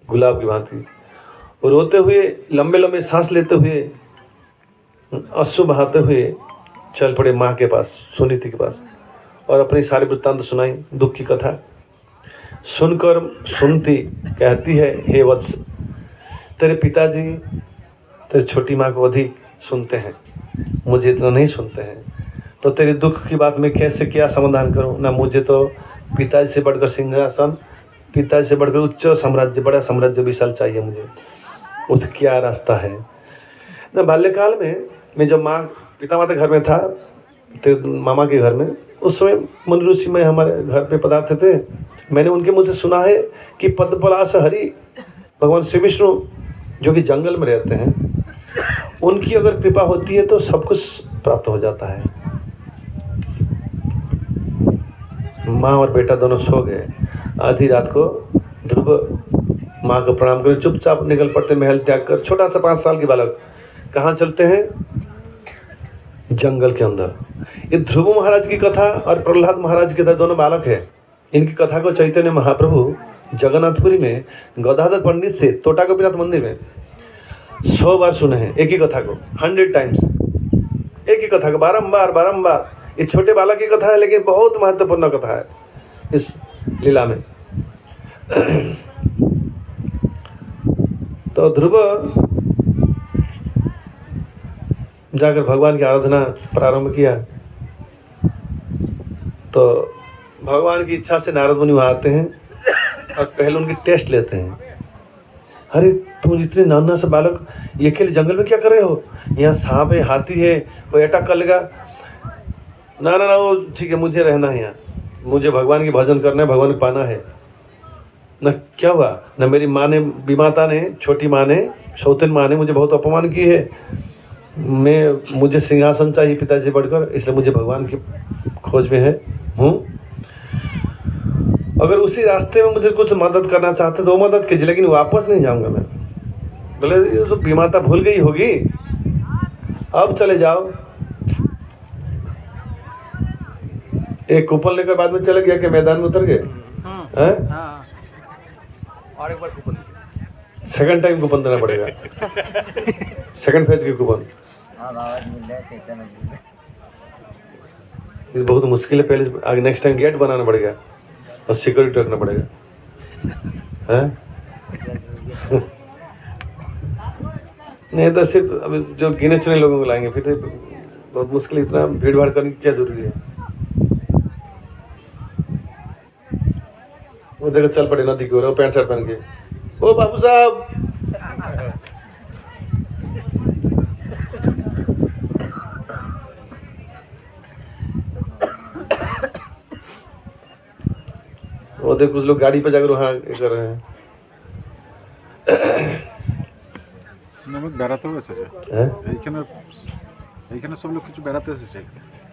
गुलाब की भांति, और रोते हुए लंबे लंबे सांस लेते हुए आंसू बहाते हुए चल पड़े माँ के पास, सुनीति के पास, और अपनी सारी वृत्तांत सुनाई, दुख की कथा सुनकर सुनती कहती है, हे वत्स, तेरे पिताजी तेरे छोटी माँ को अधिक सुनते हैं, मुझे इतना नहीं सुनते हैं, तो तेरे दुख की बात मैं कैसे क्या समाधान करूं? ना मुझे तो पिताजी से बढ़कर सिंहासन, पिताजी से बढ़कर उच्च साम्राज्य, बड़ा साम्राज्य विशाल चाहिए मुझे, उसका क्या रास्ता है? ना बाल्यकाल में मैं जब माँ पिता माता घर में था, तेरे मामा के घर में, उस समय मुनि ऋषि में हमारे घर पे पदार्थ थे। मैंने उनके मुँह से सुना है कि पद्मपलाश हरि भगवान श्री विष्णु जो कि जंगल में रहते हैं, उनकी अगर कृपा होती है तो सब कुछ प्राप्त हो जाता है। माँ और बेटा दोनों सो गए। आधी रात को ध्रुव माँ को प्रणाम कर चुपचाप निकल पड़ते महल त्याग कर। छोटा सा 5 साल की बालक कहाँ चलते हैं? जंगल के अंदर। ये ध्रुव महाराज की कथा और प्रहलाद महाराज की कथा, दोनों बालक है। इनकी कथा को चैतन्य महाप्रभु जगन्नाथपुरी में गदाधर पंडित से तोटा गोपीनाथ मंदिर में 100 बार सुने हैं। एक ही कथा को 100 टाइम्स, एक ही कथा को बारंबार बारंबार। ये छोटे बालक की कथा है, लेकिन बहुत महत्वपूर्ण कथा है इस लीला में। तो ध्रुव जाकर भगवान की आराधना प्रारंभ किया। तो भगवान की इच्छा से नारद मुनि वहाँ आते हैं और पहले उनकी टेस्ट लेते हैं। अरे तुम इतने नाना से बालक ये अकेले जंगल में क्या कर रहे हो? यहाँ सांप है, हाथी है, कोई अटैक कर लेगा। ना ना ना, वो ठीक है, मुझे रहना है यहाँ, मुझे भगवान की भजन करना है, भगवान को पाना है। न क्या हुआ, न मेरी माँ ने, विमाता ने, छोटी माँ ने, सौतन माँ ने मुझे बहुत अपमान की है। मुझे सिंहासन चाहिए पिताजी बढ़कर, इसलिए मुझे भगवान की खोज में हूँ। अगर उसी रास्ते में मुझे कुछ मदद करना चाहते तो वो मदद कीजिए, लेकिन वापस नहीं जाऊंगा मैं। बोले ये तो विमाता भूल गई होगी, अब चले जाओ। एक कूपन लेकर बाद में चले गया कि मैदान में उतर गए। और एक बार कूपन सेकंड टाइम कूपन देना पड़ेगा, सेकंड फेज के कूपन। ये बहुत मुश्किल है, पहले आगे नेक्स्ट टाइम गेट बनाना पड़ेगा और सिक्योरिटी रखना पड़ेगा, हैं? नहीं तो सिर्फ अभी जो गिने चुने लोगों को लाएंगे, फिर तो बहुत मुश्किल, इतना भीड़ भाड़ करने की क्या जरूरी है। वो देखो चल पड़े नदी की ओर, वो पैंट शर्ट पहन के, ओ बाबू साहब। वो देखो कुछ लोग गाड़ी पे जाकर वहाँ कर रहे हैं। নমক বেড়াতেও এসেছে হ্যাঁ, এইখানে সব লোক কিছু বেড়াতে এসেছে,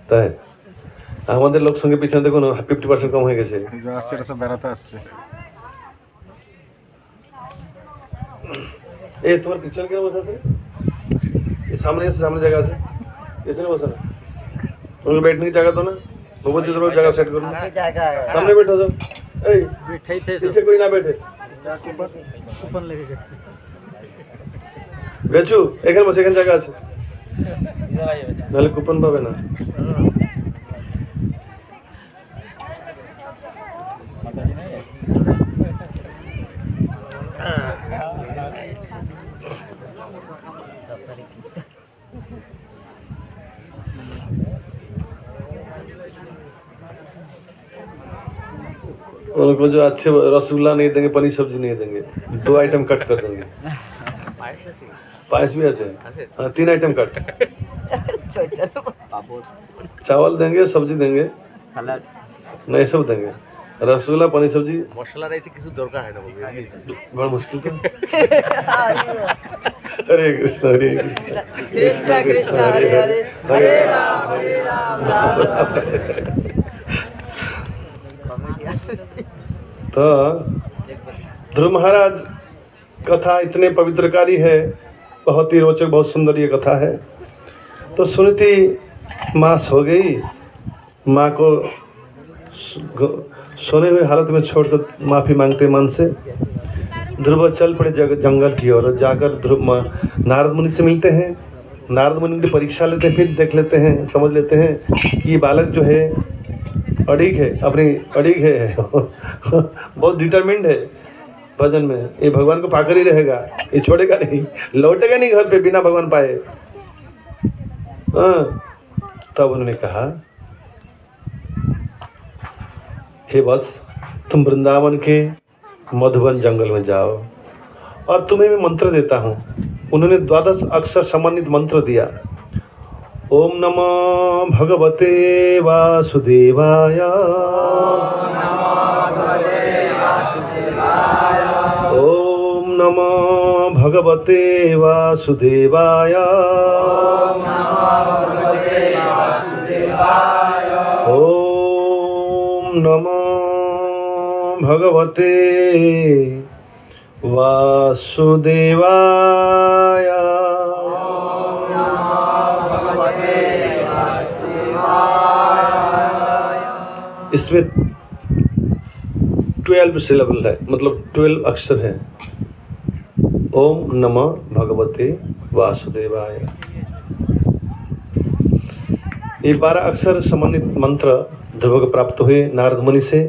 তাই আমাদের লোক সঙ্গে পিছনে দেখুন 50% কম হয়ে গেছে। এই যে আসছে এরা সব বেড়াতে আসছে। ए तुम्हारे पिक्चर क्या बसा थे? ये सामने जगह से किसने बसा? उनको बैठने की जगह तो ना, वो जिधर जगह सेट करो, सामने बैठो सब। ए बैठे थे पीछे कोई ना बैठे। कूपन लेके जाते বেচু এখানে বসে, এখানে জায়গা আছে, নাহলে কুপন পাবে না। उनको जो अच्छे रसगुल्ला नहीं देंगे, पनीर सब्जी नहीं देंगे, 2 आइटम कट कर देंगे। पायस भी अच्छे, हाँ 3 आइटम कट। चावल देंगे, सब्जी देंगे, नहीं सब देंगे, रसगुल्ला, पनीर सब्जी, মশলা রাইসে কিছু দরকার হয় না बड़ा मुश्किल था। हरे कृष्ण कृष्ण कृष्ण हरे हरे हरे राम राम राम। तो ध्रुव महाराज कथा इतने पवित्रकारी है, बहुत ही रोचक, बहुत सुंदर ये कथा है। तो सुनीति माँ सो गई, माँ को सोने हुए हालत में छोड़कर माफ़ी मांगते मन से ध्रुव चल पड़े जंगल की ओर। जाकर ध्रुव नारद मुनि से मिलते हैं, नारद मुनि की परीक्षा लेते हैं, फिर देख लेते हैं, समझ लेते हैं कि ये बालक जो है अड़िग है, अपनी अड़िग है बहुत डिटरमिन्ड है भजन में, ये भगवान को पाकर ही रहेगा, ये छोड़ेगा नहीं, लौटेगा नहीं घर पे बिना भगवान पाए। तब उन्होंने कहा, हे बस तुम वृंदावन के मधुबन जंगल में जाओ और तुम्हें मैं मंत्र देता हूँ। उन्होंने 12 अक्षर समन्वित मंत्र दिया। ओम नमो भगवते वासुदेवाय, ओम नमो भगवते वासुदेवाय, ओम नमो भगवते वासुदेवाय। इसमें 12 सिलेबल है, मतलब 12 अक्षर है। ओम नमः भगवते वासुदेवाय। ये 12 अक्षर समन्वित मंत्र ध्रुव को प्राप्त हुए नारद मुनि से,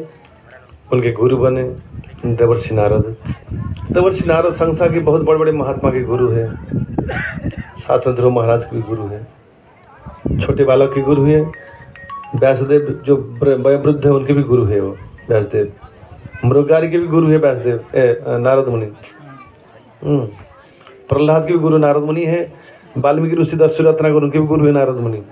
उनके गुरु बने देवर्षि नारद। देवर्षि नारद संसार के बहुत बड़े बड़े महात्मा के गुरु हैं, साथ में ध्रुव महाराज के भी गुरु हैं। छोटे बालक के गुरु हुए। व्यासदेव जो वयोवृद्ध है उनके भी गुरु है वो व्यासदेव। मृगारी के भी गुरु है व्यासदेव नारद मुनि। प्रहलाद के भी गुरु नारद मुनि है। वाल्मीकि ऋषि दशरथ गुरु उनके भी गुरु है नारद मुनि।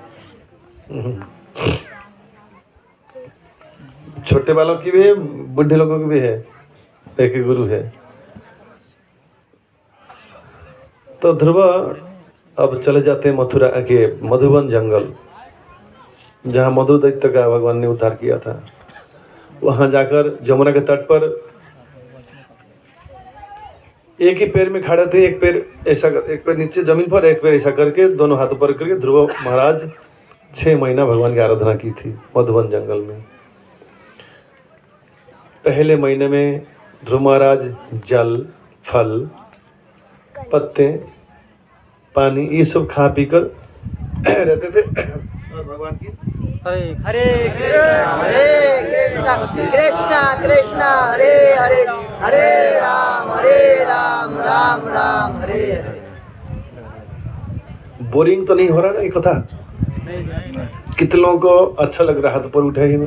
छोटे बालक की भी है, बुढ़े लोगों की भी है, एक ही गुरु है। तो ध्रुव अब चले जाते हैं मथुरा के मधुबन जंगल, जहाँ मधु दैत्य का भगवान ने उद्धार किया था। वहां जाकर यमुना के तट पर एक ही पैर में खड़े थे, एक पैर ऐसा, एक पैर नीचे जमीन पर, एक पैर ऐसा करके, दोनों हाथों पर करके ध्रुव महाराज 6 महीना भगवान की आराधना की थी मधुबन जंगल में। पहले महीने में ध्रुव महाराज जल, फल, पत्ते, पानी ये सब खा पी कर रहते थे और भगवान की हरे कृष्णा कृष्णा कृष्णा हरे हरे, हरे राम राम राम हरे हरे। बोरिंग तो नहीं हो रहा ना ये कथा? कितने लोगों को अच्छा लग रहा है? हाथ ऊपर उठाए ही ना,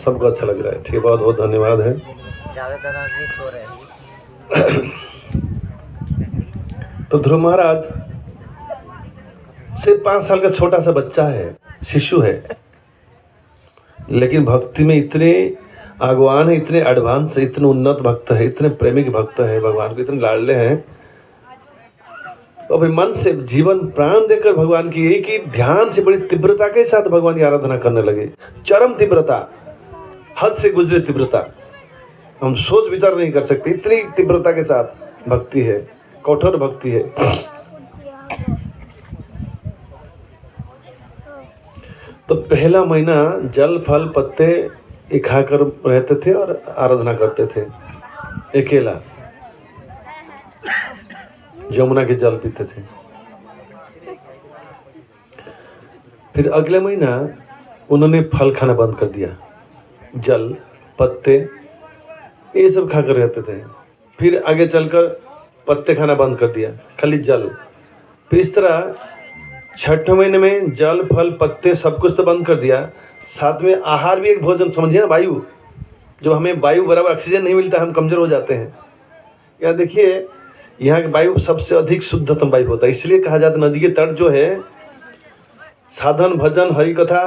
सबको अच्छा लग रहा है। ठीक, बहुत बहुत धन्यवाद है। ज्यादातर आदमी सो रहे हैं। तो ध्रुव महाराज सिर्फ 5 साल का छोटा सा बच्चा है, शिशु है, लेकिन भक्ति में इतने आगवान है, इतने एडवांस है, इतने उन्नत भक्त है, इतने प्रेमिक भक्त है, भगवान को इतने लाडले हैं। तो अपने मन से जीवन प्राण देकर भगवान की एक ही ध्यान से बड़ी तीव्रता के साथ भगवान की आराधना करने लगे। चरम तीव्रता, हद से गुजरे तीव्रता, हम सोच विचार नहीं कर सकते, इतनी तीव्रता के साथ भक्ति है, कठोर भक्ति है। तो पहला महीना जल, फल, पत्ते ये खाकर रहते थे और आराधना करते थे अकेला, यमुना के जल पीते थे। फिर अगले महीना उन्होंने फल खाना बंद कर दिया, जल, पत्ते ये सब खाकर रहते थे। फिर आगे चलकर पत्ते खाना बंद कर दिया, खाली जल। फिर इस तरह 6ठे महीने में जल, फल, पत्ते सब कुछ तो बंद कर दिया, साथ में आहार भी एक भोजन, समझिए ना, वायु। जब हमें वायु बराबर ऑक्सीजन नहीं मिलता हम कमजोर हो जाते हैं। यहाँ देखिए, यहाँ की वायु सबसे अधिक शुद्धतम वायु होता है, इसलिए कहा जाता है नदी के तट जो है साधन, भजन, हरि कथा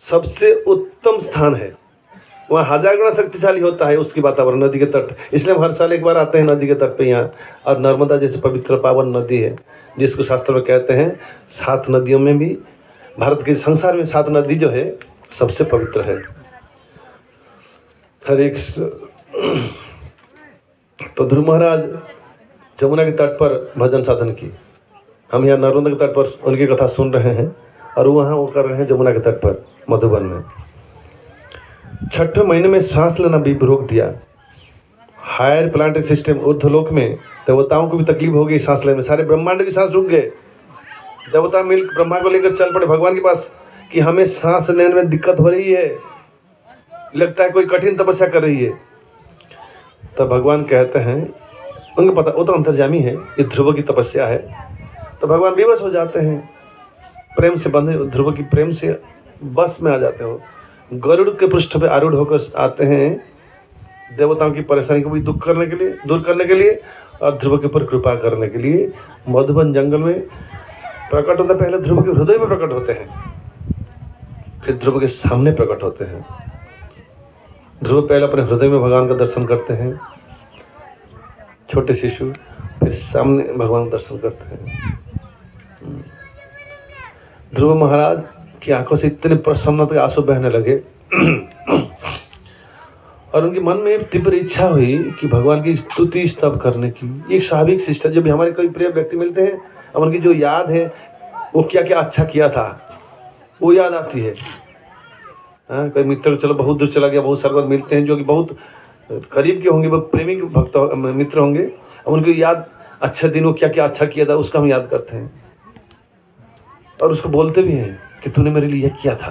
सबसे उत्तम स्थान है। वहाँ 1000 गुना शक्तिशाली होता है उसकी वातावरण, नदी के तट। इसलिए हम हर साल एक बार आते हैं नदी के तट पे यहाँ। और नर्मदा जैसे पवित्र पावन नदी है, जिसको शास्त्र में कहते हैं 7 नदियों में भी, भारत के संसार में 7 नदी जो है सबसे पवित्र है। हरे कृष्ण। तो ध्रुव महाराज यमुना के तट पर भजन साधन की, हम यहाँ नर्मदा के तट पर उनकी कथा सुन रहे हैं और वहाँ वो कर रहे हैं यमुना के तट पर मधुबन में। 6ठे महीने में सांस लेना भी रोक दिया। हायर प्लांट सिस्टम ऊर्ध्वलोक में देवताओं को भी तकलीफ हो गई सांस लेने में, सारे ब्रह्मांड की सांस रुक गए। देवता मिल ब्रह्मा को लेकर चल पड़े भगवान के पास कि हमें सांस लेने में दिक्कत हो रही है, लगता है कोई कठिन तपस्या कर रही है। तब भगवान कहते हैं, उनको पता, वो तो अंतर्जामी है, ये ध्रुव की तपस्या है। तो भगवान विवश हो जाते हैं, प्रेम से बंधे ध्रुव की प्रेम से बस में आ जाते हो। गरुड़ के पृष्ठ पे आरूढ़ होकर आते हैं देवताओं की परेशानी को भी दूर करने के लिए और ध्रुव के ऊपर कृपा करने के लिए। मधुबन जंगल में प्रकट होता, पहले ध्रुव के हृदय में प्रकट होते हैं, फिर ध्रुव के सामने प्रकट होते हैं। ध्रुव पहले अपने हृदय में भगवान का दर्शन करते हैं, छोटे शिशु, फिर सामने भगवान का दर्शन करते हैं। ध्रुव महाराज की आंखों से इतने प्रसन्नता के आंसू बहने लगे और उनके मन में तीव्र इच्छा हुई कि भगवान की स्तुति स्तव करने की। एक स्वाभाविक शिष्ट, जब भी हमारे कोई प्रिय व्यक्ति मिलते हैं अब उनकी जो याद है वो क्या क्या अच्छा किया था वो याद आती है। कोई मित्र चलो बहुत दूर चला गया, बहुत सारे बार मिलते हैं जो कि बहुत करीब के होंगे, बहुत प्रेमी भक्त मित्र होंगे, अब उनकी याद अच्छे दिन वो क्या क्या अच्छा किया था उसका हम याद करते हैं और उसको बोलते भी हैं कि तूने मेरे लिए यह किया था।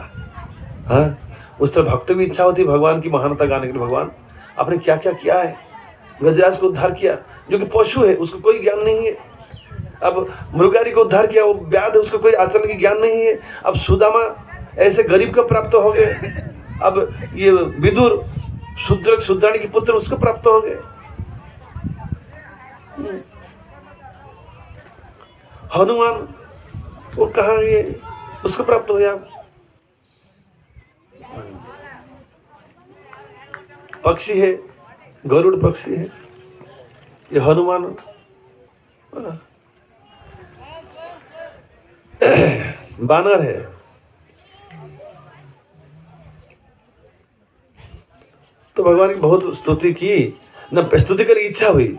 हाँ, उस तरह भक्त भी इच्छा होती है भगवान की महानता गाने के लिए, भगवान आपने क्या क्या किया है। गजराज को उद्धार किया जो कि पशु है, उसको कोई ज्ञान नहीं है, अब मृगारी को उद्धार किया, वो व्याध है, उसको कोई आचरण की ज्ञान नहीं है। अब सुदामा ऐसे गरीब को प्राप्त हो गए, अब ये विदुर शुद्राणी के पुत्र उसको प्राप्त हो गए। हनुमान वो कहाँ ये उसको प्राप्त हो गया। पक्षी है, गरुड़ पक्षी है, ये हनुमान बानर है। तो भगवान की बहुत स्तुति की, न स्तुति करने की इच्छा हुई,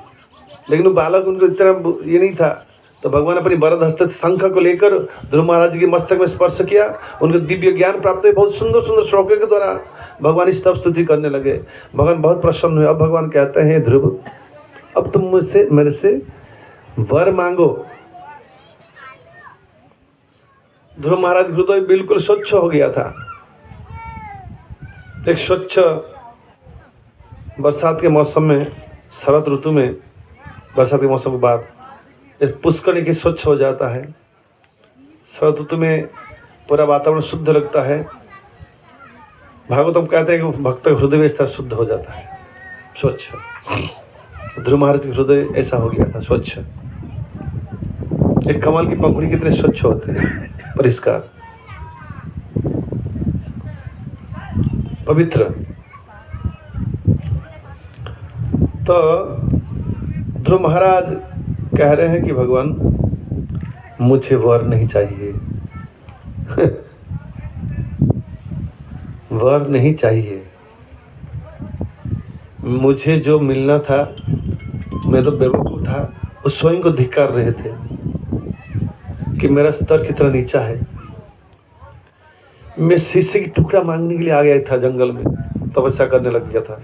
लेकिन वो बालक उनको इतना ये नहीं था। तो भगवान अपनी वरद हस्त से शंख को लेकर ध्रुव महाराज के मस्तक में स्पर्श किया, उनको दिव्य ज्ञान प्राप्त हुए। बहुत सुंदर सुंदर श्लोकों के द्वारा भगवान इस तब स्तुति करने लगे। भगवान बहुत प्रसन्न हुए। अब भगवान कहते हैं, ध्रुव अब तुम मुझसे मेरे से वर मांगो। ध्रुव महाराज हृदय बिल्कुल स्वच्छ हो गया था। एक स्वच्छ बरसात के मौसम में, शरद ऋतु में, बरसात के मौसम के बाद पुष्कर के स्वच्छ हो जाता है। शरद ऋतु में पूरा वातावरण शुद्ध लगता है। भागवतम कहते हैं कि भक्त हृदय में इस तरह शुद्ध हो जाता है, स्वच्छ। ध्रुव महाराज का हृदय ऐसा हो गया था, स्वच्छ। एक कमल की पंखुड़ी कितने स्वच्छ होते हैं, परिष्कार, पवित्र। तो ध्रुव महाराज कह रहे हैं कि भगवान मुझे वर नहीं चाहिए वर नहीं चाहिए। मुझे जो मिलना था, मैं तो बेवकूफ था, वो स्वयं को धिक्कार रहे थे कि मेरा स्तर कितना नीचा है। मैं शीशे की टुकड़ा मांगने के लिए आ गया था, जंगल में तपस्या करने लग गया था।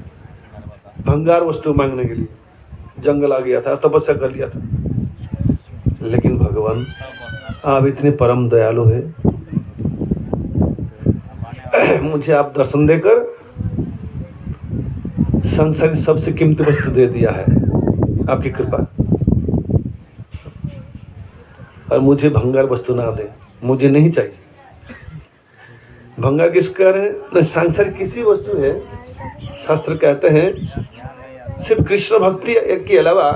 भंगार वस्तु मांगने के लिए जंगल आ गया था, तपस्या कर लिया था। लेकिन भगवान आप इतने परम दयालु है, मुझे आप दर्शन देकर संसार की सबसे कीमती वस्तु दे दिया है, आपकी कृपा। और मुझे भंगार वस्तु ना दे, मुझे नहीं चाहिए। भंगार किसको कह रहे हैं? न सांसारिक किसी वस्तु है। शास्त्र कहते हैं सिर्फ कृष्ण भक्ति के अलावा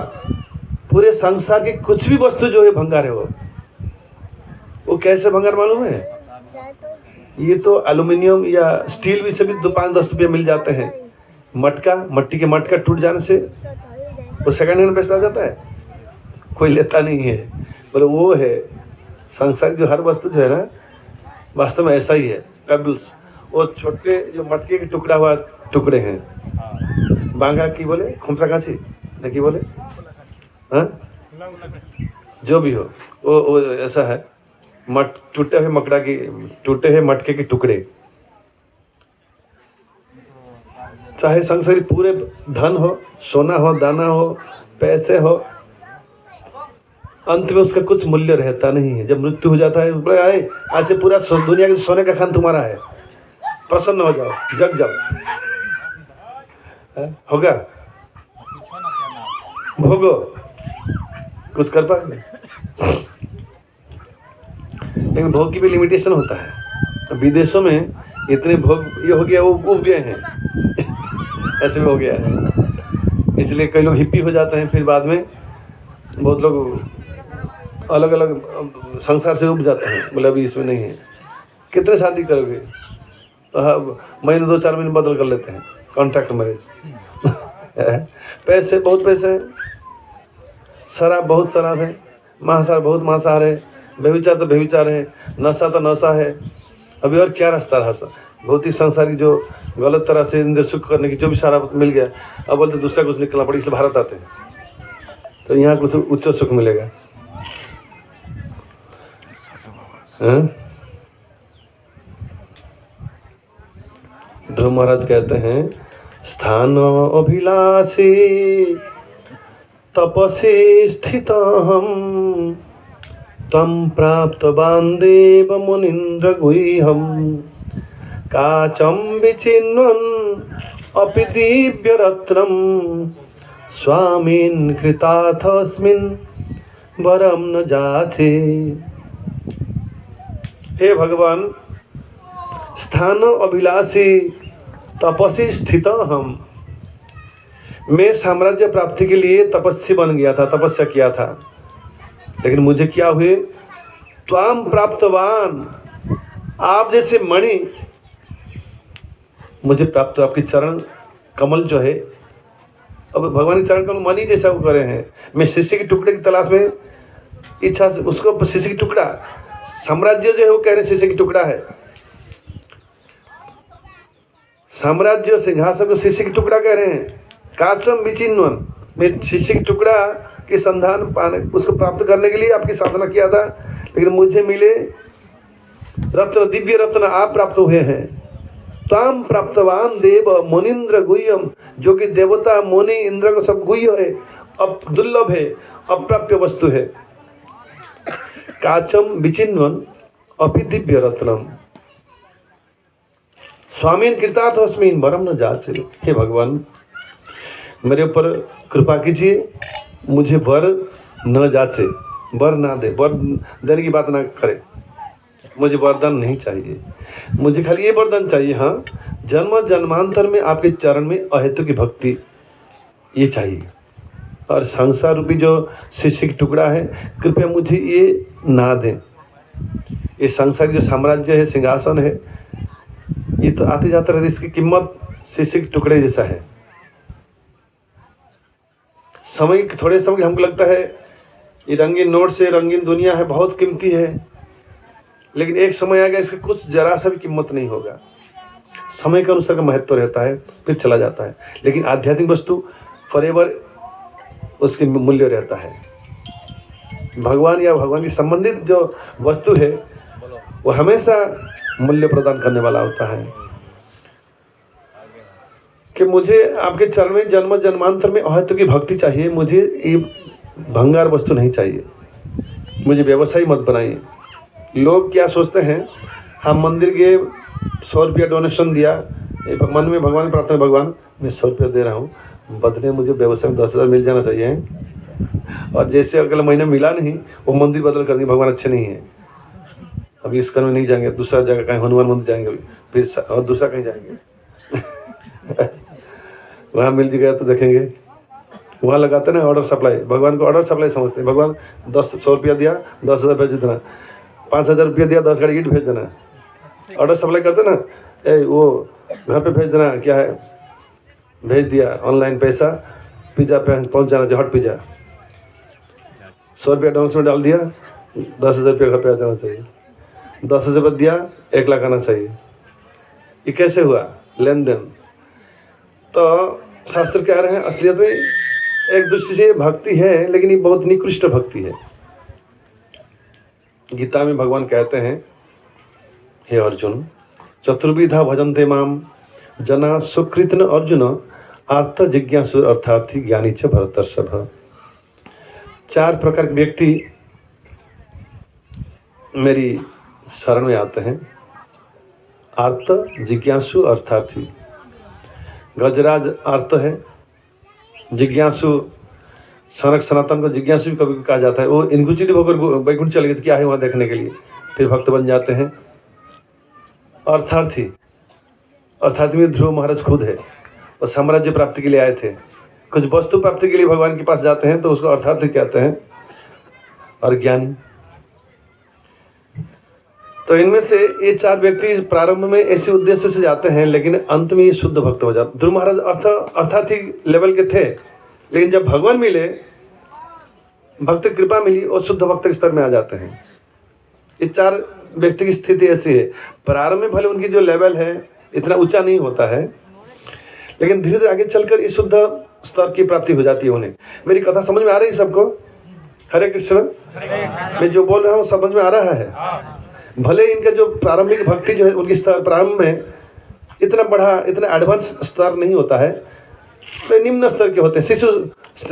पूरे संसार की कुछ भी वस्तु जो है भंगार है। वो कैसे भंगार मालूम है? ये तो एल्युमिनियम या स्टील भी सभी 5-10 रुपये मिल जाते हैं। मटका, मट्टी के मटका टूट जाने से वो सेकंड हैंड बेचता जाता है, कोई लेता नहीं है। बोले वो है संसार की हर वस्तु जो है ना, वास्तव में ऐसा ही है। पेबल्स, वो छोटे जो मटके के टुकड़ा हुआ टुकड़े हैं। बांगा की बोले, खुमसा काची न की बोले, हाँ जो भी हो, वो ऐसा है। टूटे हुए मटके के टुकड़े। चाहे संसारी पूरे धन हो, सोना हो, दाना हो, पैसे हो, अंत में उसका कुछ मूल्य रहता नहीं है। जब मृत्यु हो जाता है, बोले आए आज से पूरा दुनिया के सोने का खान तुम्हारा है, प्रसन्न हो जाओ, जग जाओ। होगा भोगो, कुछ कर पाएंगे। लेकिन भोग की भी लिमिटेशन होता है। विदेशों में इतने भोग ये हो गया, वो उब गए हैं ऐसे में हो गया है। इसलिए कई लोग हिप्पी हो जाते हैं, फिर बाद में बहुत लोग अलग अलग संसार से उब जाते हैं। बोले अभी इसमें नहीं है। कितने शादी करोगे? तो महीने 2-4 महीने बदल कर लेते हैं, कॉन्ट्रैक्ट मैरिज। पैसे, बहुत पैसे हैं। शराब, बहुत शराब है। मांसाहार, बहुत मांसाहार है। व्यभिचार तो व्यभिचार है। नशा तो नशा है। अभी और क्या रास्ता रहा? बहुत ही संसारी जो गलत तरह से इंद्र सुख करने की जो भी सारा मिल गया, अब बोलते दूसरा कुछ निकलना पड़े, इसलिए भारत आते हैं। तो यहाँ कुछ उच्च सुख मिलेगा। ध्रुव महाराज कहते हैं, स्थान अभिलाषी तपसे स्थित हम तम प्राप्तवान् देव मुनीन्द्र गुह्यम् काचम विचिन्वन् अपि दिव्य रत्नम् स्वामिन् कृतार्थस्मिन् वरम न जाचे। हे भगवान, स्थान अभिलाषी तपस्वी स्थित हम। मैं साम्राज्य प्राप्ति के लिए तपस्वी बन गया था, तपस्या किया था, लेकिन मुझे क्या हुए? त्वाम प्राप्तवान, आप जैसे मणि मुझे प्राप्त। आपकी चरण कमल जो है, अब भगवान के चरण कमल मणि जैसा वो करे हैं। मैं शिष्य के टुकड़े की तलाश में इच्छा से उसको शिष्य की टुकड़ा, साम्राज्य जो है वो कह रहे शिष्य की टुकड़ा है। साम्राज्य सिंहासन को शिष्य की टुकड़ा कह रहे हैं। काचम विचिन्वन, मैं शिष्य की टुकड़ा के संधान पाने, उसको प्राप्त करने के लिए आपकी साधना किया था, लेकिन मुझे मिले रत्न, दिव्य रत्न आप प्राप्त हुए हैं। ताम प्राप्तवान देव मुनिंद्र गुह्यम, जो कि देवता मुनि इंद्र को सब गुह्य है, अब दुर्लभ है, अप्राप्य वस्तु है। काचम विचिन्वन अपि दिव्य रत्नम स्वामीन कृतार्थ अस्मिन वरम न जाचे। हे भगवान, मेरे ऊपर कृपा कीजिए, मुझे वर न जाचे, वर ना दे, वर देने की बात ना करे। मुझे वरदान नहीं चाहिए, मुझे खाली ये वरदान चाहिए, हाँ, जन्म जन्मांतर में आपके चरण में अहेतु की भक्ति, ये चाहिए। और संसार रूपी जो शिष्य की टुकड़ा है, कृपया मुझे ये ना दें। ये संसार जो साम्राज्य है, सिंहासन है, ये तो आते जाते रहते, इसकी कीमत शिष्य के टुकड़े जैसा है। समय, थोड़े समय हमको लगता है ये रंगीन नोट से रंगीन दुनिया है, बहुत कीमती है, लेकिन एक समय आ गया इसका कुछ जरा सा भी कीमत नहीं होगा। समय के अनुसार का महत्व रहता है, फिर चला जाता है, लेकिन आध्यात्मिक वस्तु फॉरएवर उसकी मूल्य रहता है। भगवान या भगवान की संबंधित जो वस्तु है वो हमेशा मूल्य प्रदान करने वाला होता है। कि मुझे आपके चरण में जन्म जन्मांतर में अहेतु की भक्ति चाहिए, मुझे ये भंगार वस्तु नहीं चाहिए, मुझे व्यवसायी मत बनाइए। लोग क्या सोचते हैं, हम मंदिर गए, 100 रुपया डोनेशन दिया, मन में भगवान प्रार्थना, भगवान मैं 100 रुपया दे रहा हूँ, बदले मुझे व्यवसाय में 10,000 मिल जाना चाहिए। और जैसे अगले महीने मिला नहीं, वो मंदिर बदल कर दिए, भगवान अच्छे नहीं है, अभी इस कर्म में नहीं जाएंगे, दूसरा जगह कहीं हनुमान मंदिर जाएंगे, फिर और दूसरा कहीं जाएंगे। वहाँ मिल गया तो देखेंगे, वहाँ लगाते ना ऑर्डर सप्लाई, भगवान को ऑर्डर सप्लाई समझते हैं। भगवान 100 रुपया दिया, 10,000 भेज देना, 5,000 रुपया दिया, 10 गाड़ी ईट भेज देना, ऑर्डर सप्लाई करते ना। वो घर पे भेज देना, क्या है, भेज दिया ऑनलाइन पैसा, पिज्ज़ा पे पहुँच जाना, जो हट पिज्ज़ा, 100 रुपया डाउन में डाल दिया, 10,000 रुपया घर पे आ जाना चाहिए, 10,000 रुपया दिया, 1 लाख आना चाहिए। ये कैसे हुआ लेन देन? तो शास्त्र कह रहे हैं असलियत में एक दृष्टि से भक्ति है, लेकिन ये बहुत निकृष्ट भक्ति है। गीता में भगवान कहते हैं, हे अर्जुन, चतुर्विधा भजन्ते माम जना सुकृतन अर्जुन आर्थ जिज्ञासु अर्थार्थी ज्ञानी च भरतर्षभ। 4 प्रकार के व्यक्ति मेरी शरण में आते हैं, आर्त, जिज्ञासु, अर्थार्थी। गजराज अर्थ है, जिज्ञासु, सनक सनातन को जिज्ञासु भी कभी कहा जाता है। वो इंक्विजिटिव होकर वैकुंठ चले गए, क्या है वहाँ देखने के लिए, फिर भक्त बन जाते हैं। अर्थार्थी, अर्थार्थी में ध्रुव महाराज खुद है, और साम्राज्य प्राप्ति के लिए आए थे, कुछ वस्तु प्राप्ति के लिए भगवान के पास जाते हैं तो उसको अर्थार्थी कहते हैं। और ज्ञानी, तो इनमें से ये 4 व्यक्ति प्रारंभ में ऐसे उद्देश्य से जाते हैं, लेकिन अंत में ये शुद्ध भक्त हो जाते। ध्रुव महाराज अर्थार्थी लेवल के थे, लेकिन जब भगवान मिले, भक्त कृपा मिली और शुद्ध भक्त के स्तर में आ जाते हैं। ये 4 व्यक्ति की स्थिति ऐसी है। प्रारंभ में भले उनकी जो लेवल है इतना ऊंचा नहीं होता है, लेकिन धीरे धीरे आगे चलकर इस शुद्ध स्तर की प्राप्ति हो जाती है उन्हें। मेरी कथा समझ में आ रही है सबको? हरे कृष्ण। मैं जो बोल रहा हूँ समझ में आ रहा है? भले इनका जो प्रारंभिक भक्ति जो है उनकी स्तर प्रारंभ में इतना बड़ा, इतना एडवांस स्तर नहीं होता है, तो निम्न स्तर के होते हैं, शिशु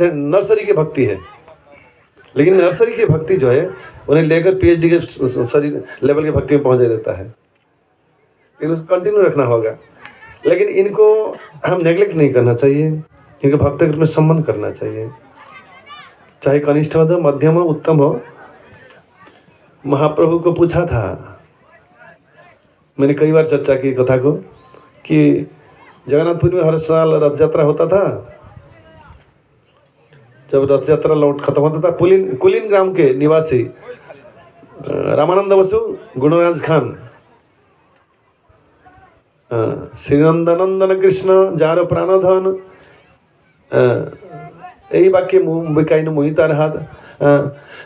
नर्सरी की भक्ति है। लेकिन नर्सरी की भक्ति जो है उन्हें लेकर PhD के लेवल की भक्ति में पहुँचा देता है, लेकिन उसको कंटिन्यू रखना होगा। लेकिन इनको हम नेग्लेक्ट नहीं करना चाहिए, इनके भक्त में सम्मान करना चाहिए। चाहे कनिष्ठ हो, मध्यम हो, उत्तम हो, महाप्रभु को पूछा था। मैंने कई बार चर्चा की कथा को कि जगन्नाथपुरी में हर साल रथ यात्रा होता था। जब रथ यात्रा लौट खत्म होता था, कुलीन ग्राम के निवासी रामानंद बसु, गुणराज खान, श्रीनंदनंदन कृष्ण जार प्राणधन, यही वाक्य बिकाइन मोहितार हाथ,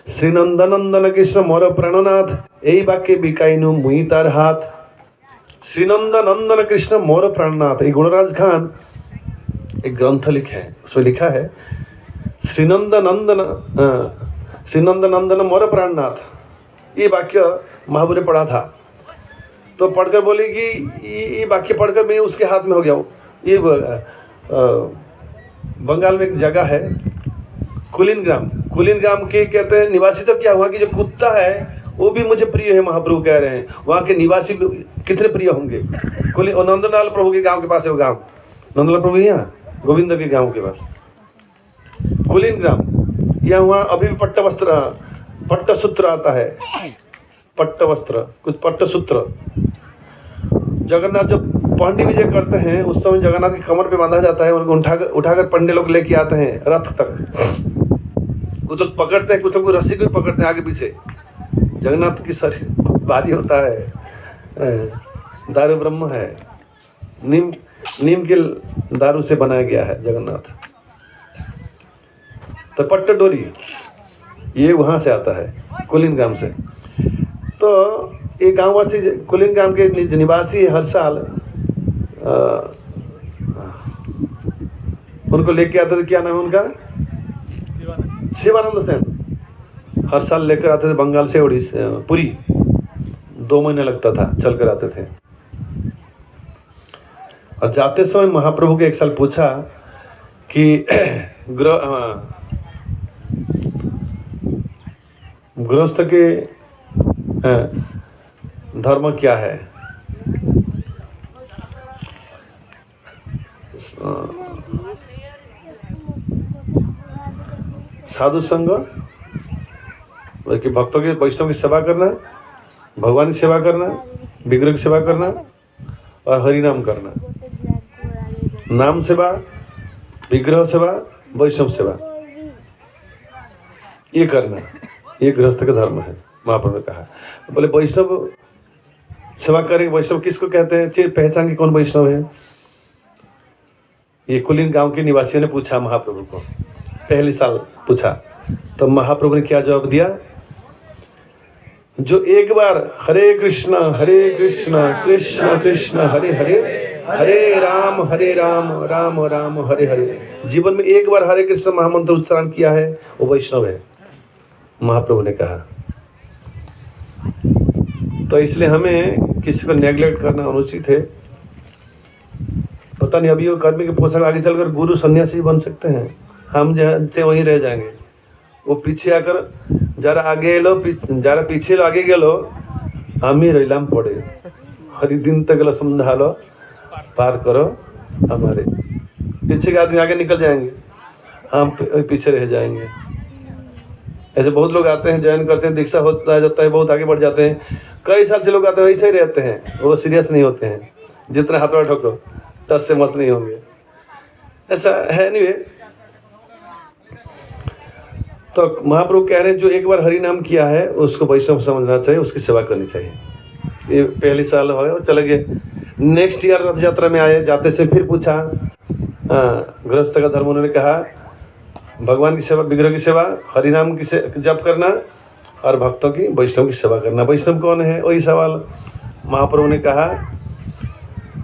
श्रीनंदनंदन कृष्ण मोर प्राणनाथ, यही वाक्य बिकाइन मोहितार हाथ, श्रीनंदनंदन कृष्ण मोर प्राणनाथ। ये गुणराज खान एक ग्रंथ लिखे है, उसमें लिखा है श्रीनंदनंदन मोर प्राणनाथ। ये वाक्य महाबू ने पढ़ा था, तो पढ़कर बोले कि ये वाक्य पढ़कर मैं उसके हाथ में हो गया हूँ। ये बंगाल में एक जगह है कुलीन ग्राम के कहते हैं निवासी, तो क्या हुआ कि जो कुत्ता है वो भी मुझे प्रिय है, महाप्रभु कह रहे हैं। वहाँ के निवासी कितने प्रिय होंगे। नंदलाल प्रभु के गांव के पास है वो गांव, नंदलाल प्रभु यहाँ गोविंद के गांव के पास कुलीन ग्राम। यहाँ वहाँ अभी भी पट्टसूत्र आता है, पट्टवस्त्र, कुछ पट्टसूत्र। जगन्नाथ जो पांडी विजय करते हैं उस समय जगन्नाथ की कमर पे बांधा जाता है, उनको उठाकर पंडे लोग लेके आते हैं रथ तक। कुछ लोग पकड़ते हैं, कुछ लोग रस्सी को भी पकड़ते हैं आगे पीछे। जगन्नाथ की शरीर भारी होता है, दारू ब्रह्म है, नीम के दारू से बनाया गया है जगन्नाथ। तो पट्ट डोरी ये वहाँ से आता है, कुलीन ग्राम से। तो एक गाँववासी कुलीन ग्राम के निवासी हर साल उनको लेके आते थे। क्या नाम है उनका? शिवानंद सेन। हर साल लेकर आते थे बंगाल से उड़ीसा, पुरी। 2 महीने लगता था, चल कर आते थे। और जाते समय महाप्रभु के एक साल पूछा कि गृहस्थ के धर्म क्या है? साधु संग, बल्कि भक्तों के वैष्णव की सेवा करना, भगवान की सेवा करना, विग्रह की सेवा करना और हरिनाम करना। नाम सेवा, विग्रह सेवा, वैष्णव सेवा, ये करना, ये गृहस्थ का धर्म है। महाप्रभु ने कहा। बोले वैष्णव सेवा करेंगे। वैष्णव किसको कहते हैं? चाहिए पहचान की कौन वैष्णव है? ये कुलीन गांव के निवासियों ने पूछा महाप्रभु को, पहले साल पूछा। तो महाप्रभु ने क्या जवाब दिया? जो एक बार हरे कृष्ण कृष्ण कृष्ण हरे हरे, हरे राम राम राम हरे हरे, जीवन में एक बार हरे कृष्ण महामंत्र उच्चारण किया है, वो वैष्णव है, महाप्रभु ने कहा। तो इसलिए हमें किसी को नेग्लेक्ट करना अनुचित है। पता नहीं अभी वो कर्मी के पोषक आगे चलकर गुरु सन्यासी बन सकते हैं, हम जहाँ थे वहीं रह जाएंगे। वो पीछे आकर जरा आगे लो, जरा पीछे लो, आगे गेलो, हम ही रैलाम पड़े। हरि दिन तक लो समझालो, पार करो, हमारे पीछे के आदमी आगे निकल जाएंगे, हम पीछे रह जाएंगे। ऐसे बहुत लोग आते हैं, ज्वाइन करते हैं, दीक्षा होता जाता है, बहुत आगे बढ़ जाते हैं। कई साल से लोग आते हैं, वैसे ही रहते हैं, वो सीरियस नहीं होते हैं। जितना हाथों ठोको टस से मत नहीं होंगे, ऐसा है नहीं। तो महाप्रभु कह रहे हैं जो एक बार हरि नाम किया है उसको वैष्णव समझना चाहिए, उसकी सेवा करनी चाहिए। ये पहले साल हो गए, चले गए। नेक्स्ट ईयर रथ यात्रा में आए, जाते से फिर पूछा गृहस्थ का धर्म। उन्होंने कहा भगवान की सेवा, विग्रह की सेवा, हरिनाम की जप करना और भक्तों की, वैष्णव की सेवा करना। वैष्णव कौन है? वही सवाल महाप्रभु ने कहा,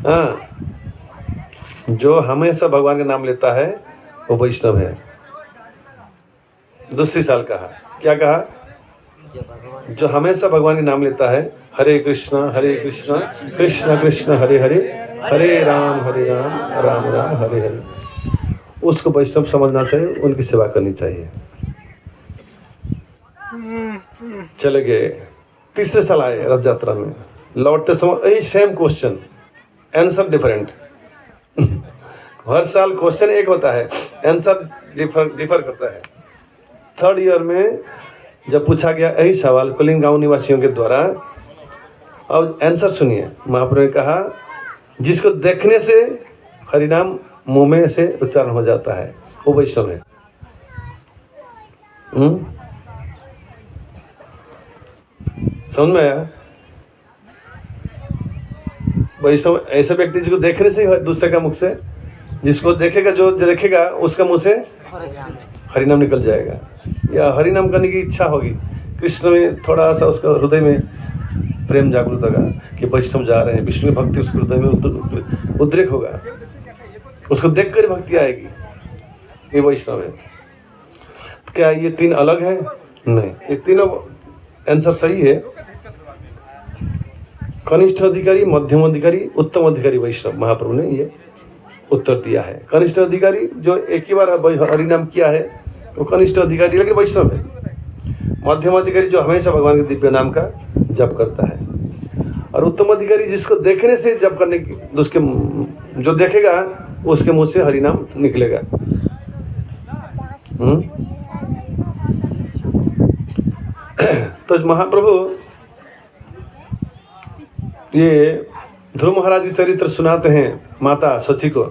हाँ, जो हमेशा भगवान का नाम लेता है वो वैष्णव है। दूसरी साल कहा, क्या कहा? जो हमेशा भगवान का नाम लेता है, हरे कृष्ण कृष्ण कृष्ण हरे हरे, हरे राम राम राम हरे हरे, उसको वैष्णव समझना चाहिए, उनकी सेवा करनी चाहिए। चले गए। तीसरे साल आए रथ यात्रा में, लौटते समय यही सेम क्वेश्चन, आंसर डिफरेंट। हर साल क्वेश्चन एक होता है, आंसर डिफर करता है। 3rd ईयर में जब पूछा गया यही सवाल कुलिन गांव निवासियों के द्वारा, अब आंसर सुनिए। महाप्रभु ने कहा जिसको देखने से हरिनाम मुंह में से उच्चारण हो जाता है वो वैष्णव है। समझ में आया? वैष्णव ऐसे व्यक्ति जिसको देखने से ही दूसरे का मुख से, जिसको देखेगा जो देखेगा उसका मुंह से हरिनाम निकल जाएगा, या हरिनाम करने की इच्छा होगी। कृष्ण में थोड़ा सा उसका हृदय में प्रेम जागृत होगा कि वैष्णव जा रहे हैं, विष्णु की भक्ति उसके हृदय में उद्रेक होगा, उसको देख कर भक्ति आएगी, ये वैष्णव है। क्या ये 3 अलग है? नहीं, ये तीनों आंसर सही है। कनिष्ठ अधिकारी, मध्यम अधिकारी, उत्तम अधिकारी वैष्णव, महाप्रभु ने ये उत्तर दिया है। कनिष्ठ अधिकारी जो एक ही बार हरिनाम किया है वो कनिष्ठ अधिकारी लेकिन वैष्णव है। मध्यम अधिकारी जो हमेशा भगवान के दिव्य नाम का जप करता है, और उत्तम अधिकारी जिसको देखने से जप करने की, उसके जो देखेगा उसके मुंह से हरिनाम निकलेगा। तो महाप्रभु ये ध्रुव महाराज की चरित्र सुनाते हैं माता सची को।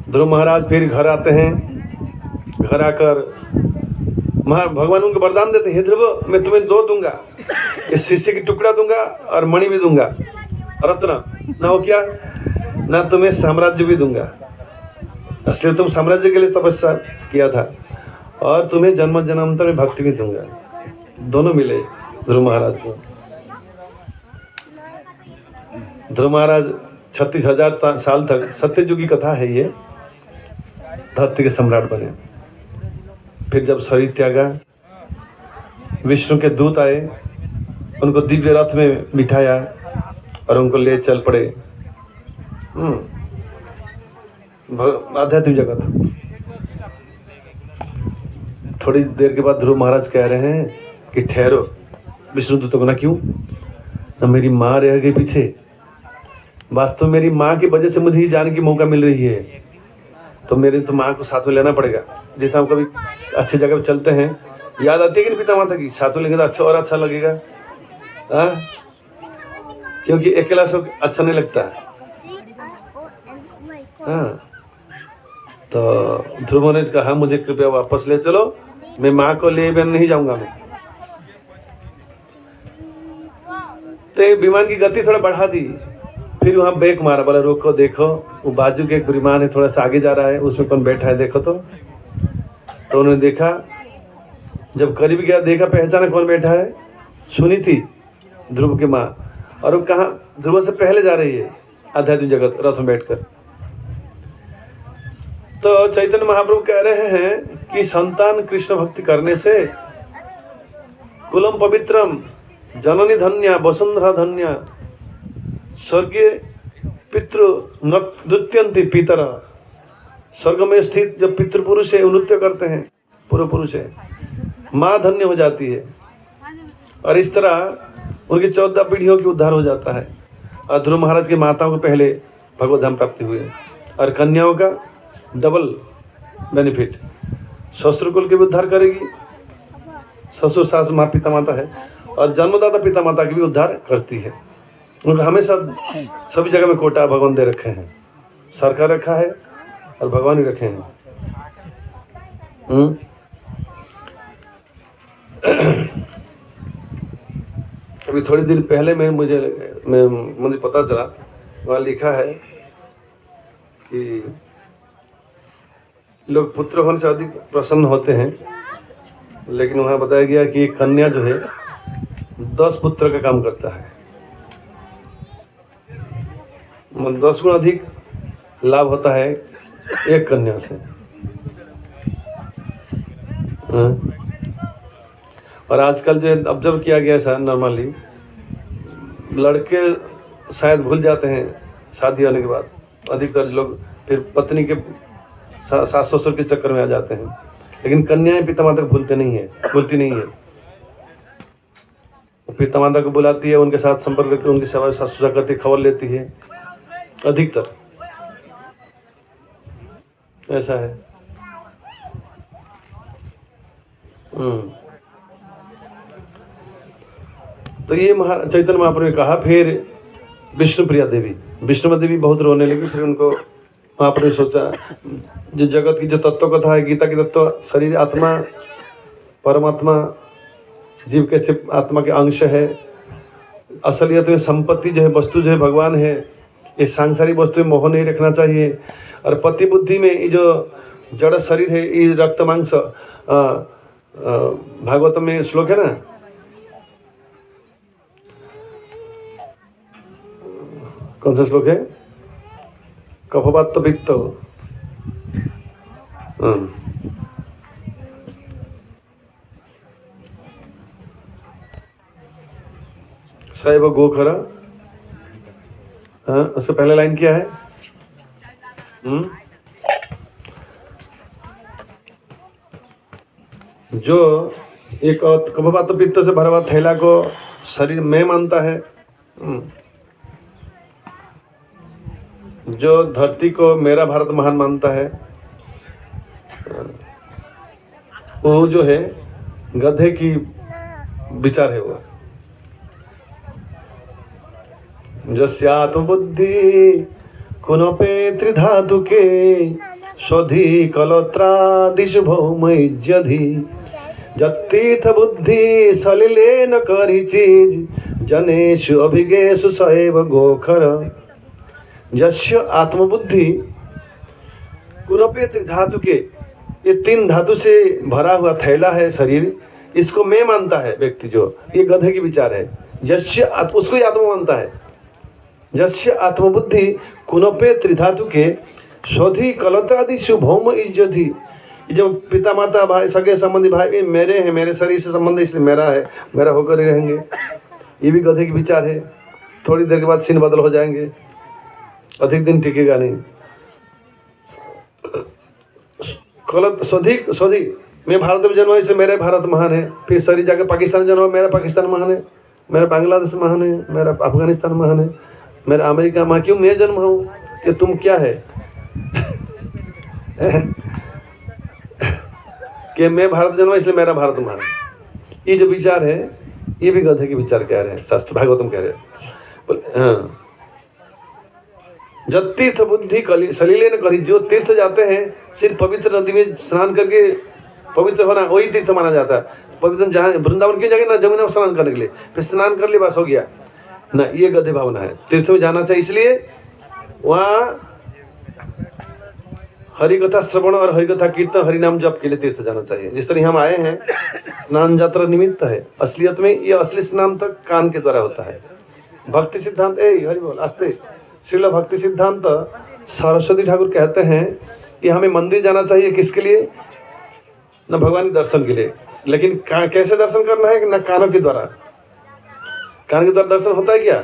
ध्रुव महाराज फिर घर आते हैं, घर आकर भगवान उनको वरदान देते हैं, हे ध्रुव मैं तुम्हें 2 दूंगा, इस शीशे की टुकड़ा दूंगा और मणि भी दूंगा, रत्न ना हो क्या, ना तुम्हें साम्राज्य भी दूंगा, इसलिए तुम साम्राज्य के लिए तपस्या किया था, और तुम्हें जन्म जन्मांतर में भक्ति भी दूंगा। दोनों मिले ध्रुव महाराज को। ध्रुव महाराज 36,000 साल तक, सत्ययुग की कथा है ये, धरती के सम्राट बने। फिर जब शरीर त्यागा, विष्णु के दूत आए, उनको दिव्य रथ में बिठाया और उनको ले चल पड़े आध्यात्मिक जगत। थोड़ी देर के बाद ध्रुव महाराज कह रहे हैं कि ठहरो, विष्णु दूतों को ना, क्यों ना, मेरी माँ रह गई पीछे, वास्तव मेरी माँ की वजह से मुझे ही जाने की मौका मिल रही है, तो मेरे तो माँ को साथ में लेना पड़ेगा। जैसे हम कभी अच्छी जगह पे चलते हैं, याद आती है कि पिता माता की, साथ में लेंगे तो अच्छा और अच्छा लगेगा, क्योंकि अकेला से अच्छा नहीं लगता। तो ध्रुव ने कहा मुझे कृपया वापस ले चलो, मैं माँ को ले नहीं जाऊंगा मैं। तो विमान की गति थोड़ा बढ़ा दी, फिर वहाँ ब्रेक मारा, बोला रोको, देखो वो बाजू के एक विमान है, थोड़ा सा आगे जा रहा है, उसमें कौन बैठा है देखो। तो उन्होंने देखा, जब करीब गया देखा, पहचाना कौन बैठा है, सुनी थी ध्रुव की माँ, और वो कहाँ, ध्रुव से पहले जा रही है आध्यात्मिक जगत रथ में बैठकर। तो चैतन्य महाप्रभु कह रहे हैं कि संतान कृष्ण भक्ति करने से कुलम पवित्रम जननी धन्या वसुंधरा धन्या स्वर्गीय पितृ नृत्यंती पितर, स्वर्ग में स्थित जो पितृपुरुष है नृत्य करते हैं, पूर्व पुरुष है, माँ धन्य हो जाती है, और इस तरह उनकी 14 पीढ़ियों की उद्धार हो जाता है। और ध्रुव महाराज की माताओं को पहले भगवत धाम प्राप्ति हुई है, और कन्याओं का डबल बेनिफिट, ससुर कुल के भी उद्धार करेगी, ससुर सास माँ पिता माता है, और जन्मदाता पिता माता की भी उद्धार करती है। उनको हमेशा सभी जगह में कोटा भगवान दे रखे हैं, सरकार रखा है और भगवान भी रखे हैं। अभी थोड़ी देर पहले मुझे पता चला, वहाँ लिखा है कि लोग पुत्र होने से अधिक प्रसन्न होते हैं, लेकिन वहाँ बताया गया कि एक कन्या जो है 10 पुत्र का काम करता है, 10 गुना अधिक लाभ होता है एक कन्या से। और आजकल जो है ऑब्जर्व किया गया है नॉर्मली, लड़के शायद भूल जाते हैं शादी होने के बाद, अधिकतर लोग फिर पत्नी के सास ससुर के चक्कर में आ जाते हैं, लेकिन कन्याएं पिता माता को भूलती नहीं है। पिता माता को बुलाती है, उनके साथ संपर्क करके उनकी सेवा सासुजा करती, खबर लेती है, अधिकतर ऐसा है। तो ये चैतन्य महाप्रभु ने कहा। फिर विष्णुप्रिया देवी, विष्णुप्रिया देवी बहुत रोने लगी। फिर उनको महाप्रभु ने सोचा, जो जगत की जो तत्व कथा है, गीता की तत्व, शरीर आत्मा परमात्मा, जीव कैसे आत्मा के अंश है, असलियत में संपत्ति जो है, वस्तु जो है भगवान है, ये सांसारिक वस्तु में मोह नहीं रखना चाहिए। और पति बुद्धि में ये जो जड़ शरीर है, ये रक्त मांस, भागवत में श्लोक है ना, कौन सा श्लोक है? कफवात पित्त, सैव गोखर। हाँ, उससे पहले लाइन क्या है? जो एक कफवात पित्त से भरा हुआ थैला को शरीर में मानता है, जो धरती को मेरा भारत महान मानता है, वो जो है गधे की विचार है। वो जस्यात्म बुद्धि कुनपे त्रिधातु के स्वधि कलत्रादिशु भौमैज्यधि जतीर्थ बुद्धि सलिले न करी चीज जनेषु अभिगेषु सएव गोखर। यस्य आत्मबुद्धि कुनपे त्रिधातु के, ये 3 धातु से भरा हुआ थैला है शरीर, इसको मैं मानता है व्यक्ति, जो ये गधे की विचार है। यस्य उसको ही आत्मा मानता है। यस्य आत्मबुद्धि कुनपे त्रिधातु के स्वधि कलत्रादिषु भौम इज्जति, जो पिता माता भाई सगे संबंधी भाई मेरे हैं, मेरे शरीर से संबंध, इसलिए मेरा है, मेरा होकर ही रहेंगे, ये भी गधे की विचार है। थोड़ी देर के बाद सीन बदल हो जाएंगे, अधिक दिन टिकेगा नहीं। स्वधि मैं भारत में जन्म हुआ, इसलिए मेरे भारत महान है। फिर शरीर जाके पाकिस्तान जन्म हुआ, मेरा पाकिस्तान महान है, मेरा बांग्लादेश महान है, मेरा अफगानिस्तान महान है, मेरा अमेरिका महान। क्यों मैं जन्म हूँ कि तुम क्या है कि मैं भारत जन्म इसलिए मेरा भारत महान। ये जो विचार है, ये भी गधे के विचार कह रहे हैं, शास्त्र भागवतम कह रहे हैं। हाँ, जब तीर्थ बुद्धि सलीले न करी, जो तीर्थ जाते हैं सिर्फ पवित्र नदी में स्नान करके पवित्र होना, वही तीर्थ माना जाता है। पवित्र जहाँ वृंदावन क्यों जाएंगे ना, जमुना में स्नान करने के लिए, फिर स्नान कर लिए बस हो गया ना, ये गधे भावना है। तीर्थ में जाना चाहिए, इसलिए वहाँ हरि कथा श्रवण और हरि कथा कीर्तन, हरि नाम जप के लिए तीर्थ जाना चाहिए। जिस तरह हम आए हैं, स्नान यात्रा निमित्त है, असलियत में ये असली स्नान तक कान के द्वारा होता है। भक्ति सिद्धांत हरि बोल आस्ते, श्रील भक्ति सिद्धांत सरस्वती ठाकुर कहते हैं कि हमें मंदिर जाना चाहिए, किसके लिए? न भगवान के दर्शन के लिए, लेकिन कैसे दर्शन करना है? न कानों के द्वारा। कान के द्वारा दर्शन होता है क्या?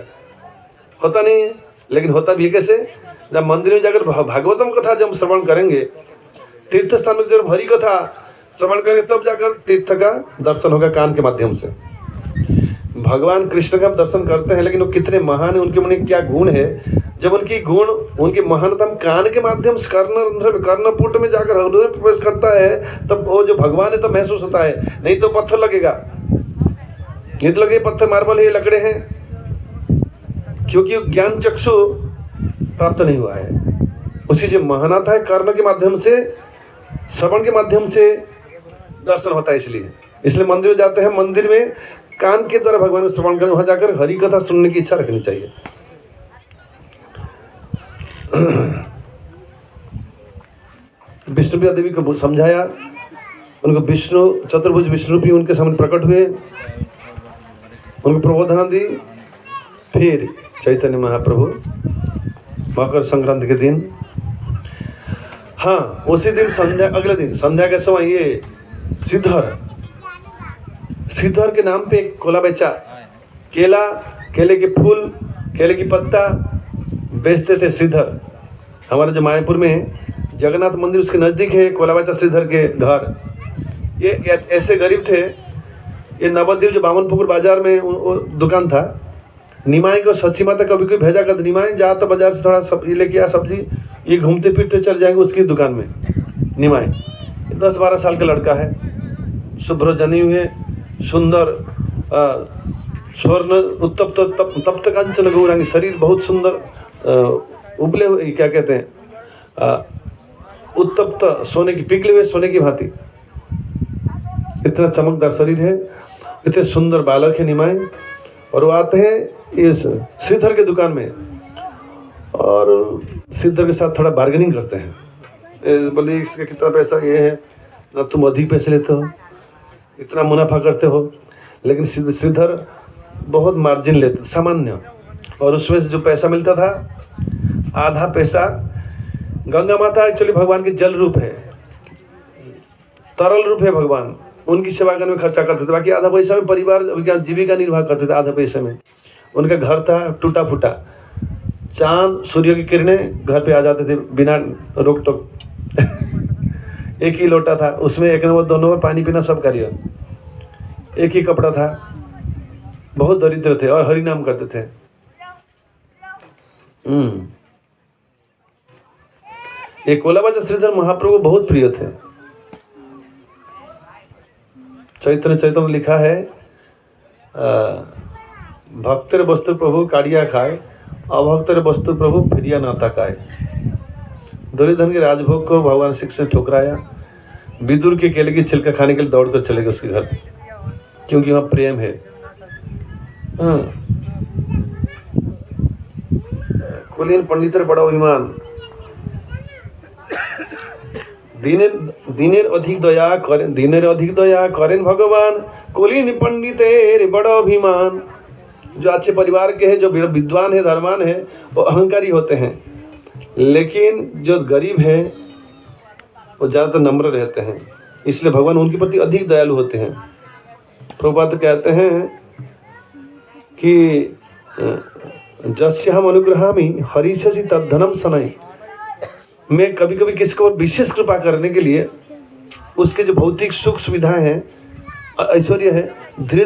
होता नहीं है, लेकिन होता भी कैसे? जब मंदिर में जाकर भागवतम कथा जब श्रवण करेंगे, तीर्थ स्थान में जब हरि कथा श्रवण करेंगे, तब जाकर तीर्थ का दर्शन होगा कान के माध्यम से। भगवान कृष्ण का दर्शन करते हैं, लेकिन वो कितने महान है, उनके मन क्या गुण है, जब उनकी गुण, उनकी महानता हम कान के माध्यम से कर्णपुट में जाकर हृदय में प्रवेश करता है, तब वो जो भगवान है तब महसूस होता है। नहीं तो पत्थर लगेगा, नहीं तो लगे पत्थर मार्बल है, लकड़े हैं, क्योंकि ज्ञान चक्षु प्राप्त नहीं हुआ है। उसी जो महानता है कर्ण के माध्यम से, श्रवण के माध्यम से दर्शन होता है। इसलिए मंदिर जाते हैं, मंदिर में कान के द्वारा भगवान को श्रवण करें, वहां जाकर हरि कथा सुनने की इच्छा रखनी चाहिए। विष्णुप्रिया देवी को समझाया, उनको विष्णु चतुर्भुज विष्णु भी उनके सामने प्रकट हुए, उनको प्रबोधना दी। फिर चैतन्य महाप्रभु मकर संक्रांति के दिन, हाँ उसी दिन संध्या, अगले दिन संध्या के समय ये श्रीधर के नाम पे एक कोला बेचा, केले के फूल, केले की पत्ता बेचते थे श्रीधर। हमारे जो मायापुर में जगन्नाथ मंदिर उसके नज़दीक है कोला बेचा श्रीधर के घर। ये ऐसे गरीब थे, ये नवद्वीप जो बामनपुकुर बाजार में वो दुकान था। निमाई को सच्ची माता कभी कोई भेजा करते, निमाई जा तो बाजार से थोड़ा सब ये लेके आ सब्जी, ये घूमते फिरते चल जाएंगे उसकी दुकान में। निमाई 10-12 साल का लड़का है, शुभ्र जनी हुए सुंदर स्वर्ण उत्तप्त तप्त कांचन गौरांगी, शरीर बहुत सुंदर उबले हुए, क्या कहते हैं, उत्तप्त सोने की, पिघले हुए सोने की भांति, इतना चमकदार शरीर है, इतने सुंदर बालक है निमाय। और वो आते हैं इस श्रीधर के दुकान में और श्रीधर के साथ थोड़ा बार्गेनिंग करते हैं, बोले इसका कितना पैसा ये है ना, तुम अधिक पैसे लेते हो, इतना मुनाफा करते हो। लेकिन श्रीधर बहुत मार्जिन लेते, सामान्य, और उसमें से जो पैसा मिलता था आधा पैसा, गंगा माता एक्चुअली भगवान के जल रूप है, तरल रूप है भगवान, उनकी सेवा करने में खर्चा करते थे। बाकी आधा पैसा में परिवार जीविका निर्वाह करते थे, आधा पैसे में उनका घर था टूटा फूटा, चांद सूर्य की किरणें घर पे आ जाते थे बिना रोक टोक एक ही लोटा था, उसमें एक नंबर 2 नंबर पानी पीना सब कार्य, एक ही कपड़ा था, बहुत दरिद्र थे और हरि नाम करते थे। एक कोलाबाचा श्रीधर महाप्रभु बहुत प्रिय थे। चैतन्य चैतन्य में लिखा है, भक्तेर वस्तु प्रभु काढ़िया खाए, अभक्तेर वस्तु प्रभु फिरिया ना ताकाए। दुर्योधन के राजभोग को भगवान श्री कृष्ण ने ठुकराया, विदुर के केले की छिलका खाने के लिए दौड़कर चले गए उसके घर, क्योंकि वहाँ प्रेम है। कुलीन पंडितेर बड़ा अभिमान, दिनेर अधिक दया करें भगवान, कुलीन पंडितेर बड़ा अभिमान। जो अच्छे परिवार के हैं, जो विद्वान है, धर्मान है, वो अहंकारी होते हैं, लेकिन जो गरीब है वो ज़्यादातर नम्र रहते हैं, इसलिए भगवान उनके प्रति अधिक दयालु होते हैं। प्रभुपाद कहते हैं कि जस्य हम अनुग्रहामि हरिषसि तद्धनम सनई। मैं कभी कभी किसी को विशेष कृपा करने के लिए उसके जो भौतिक सुख सुविधाएं हैं, ऐश्वर्य है, धीरे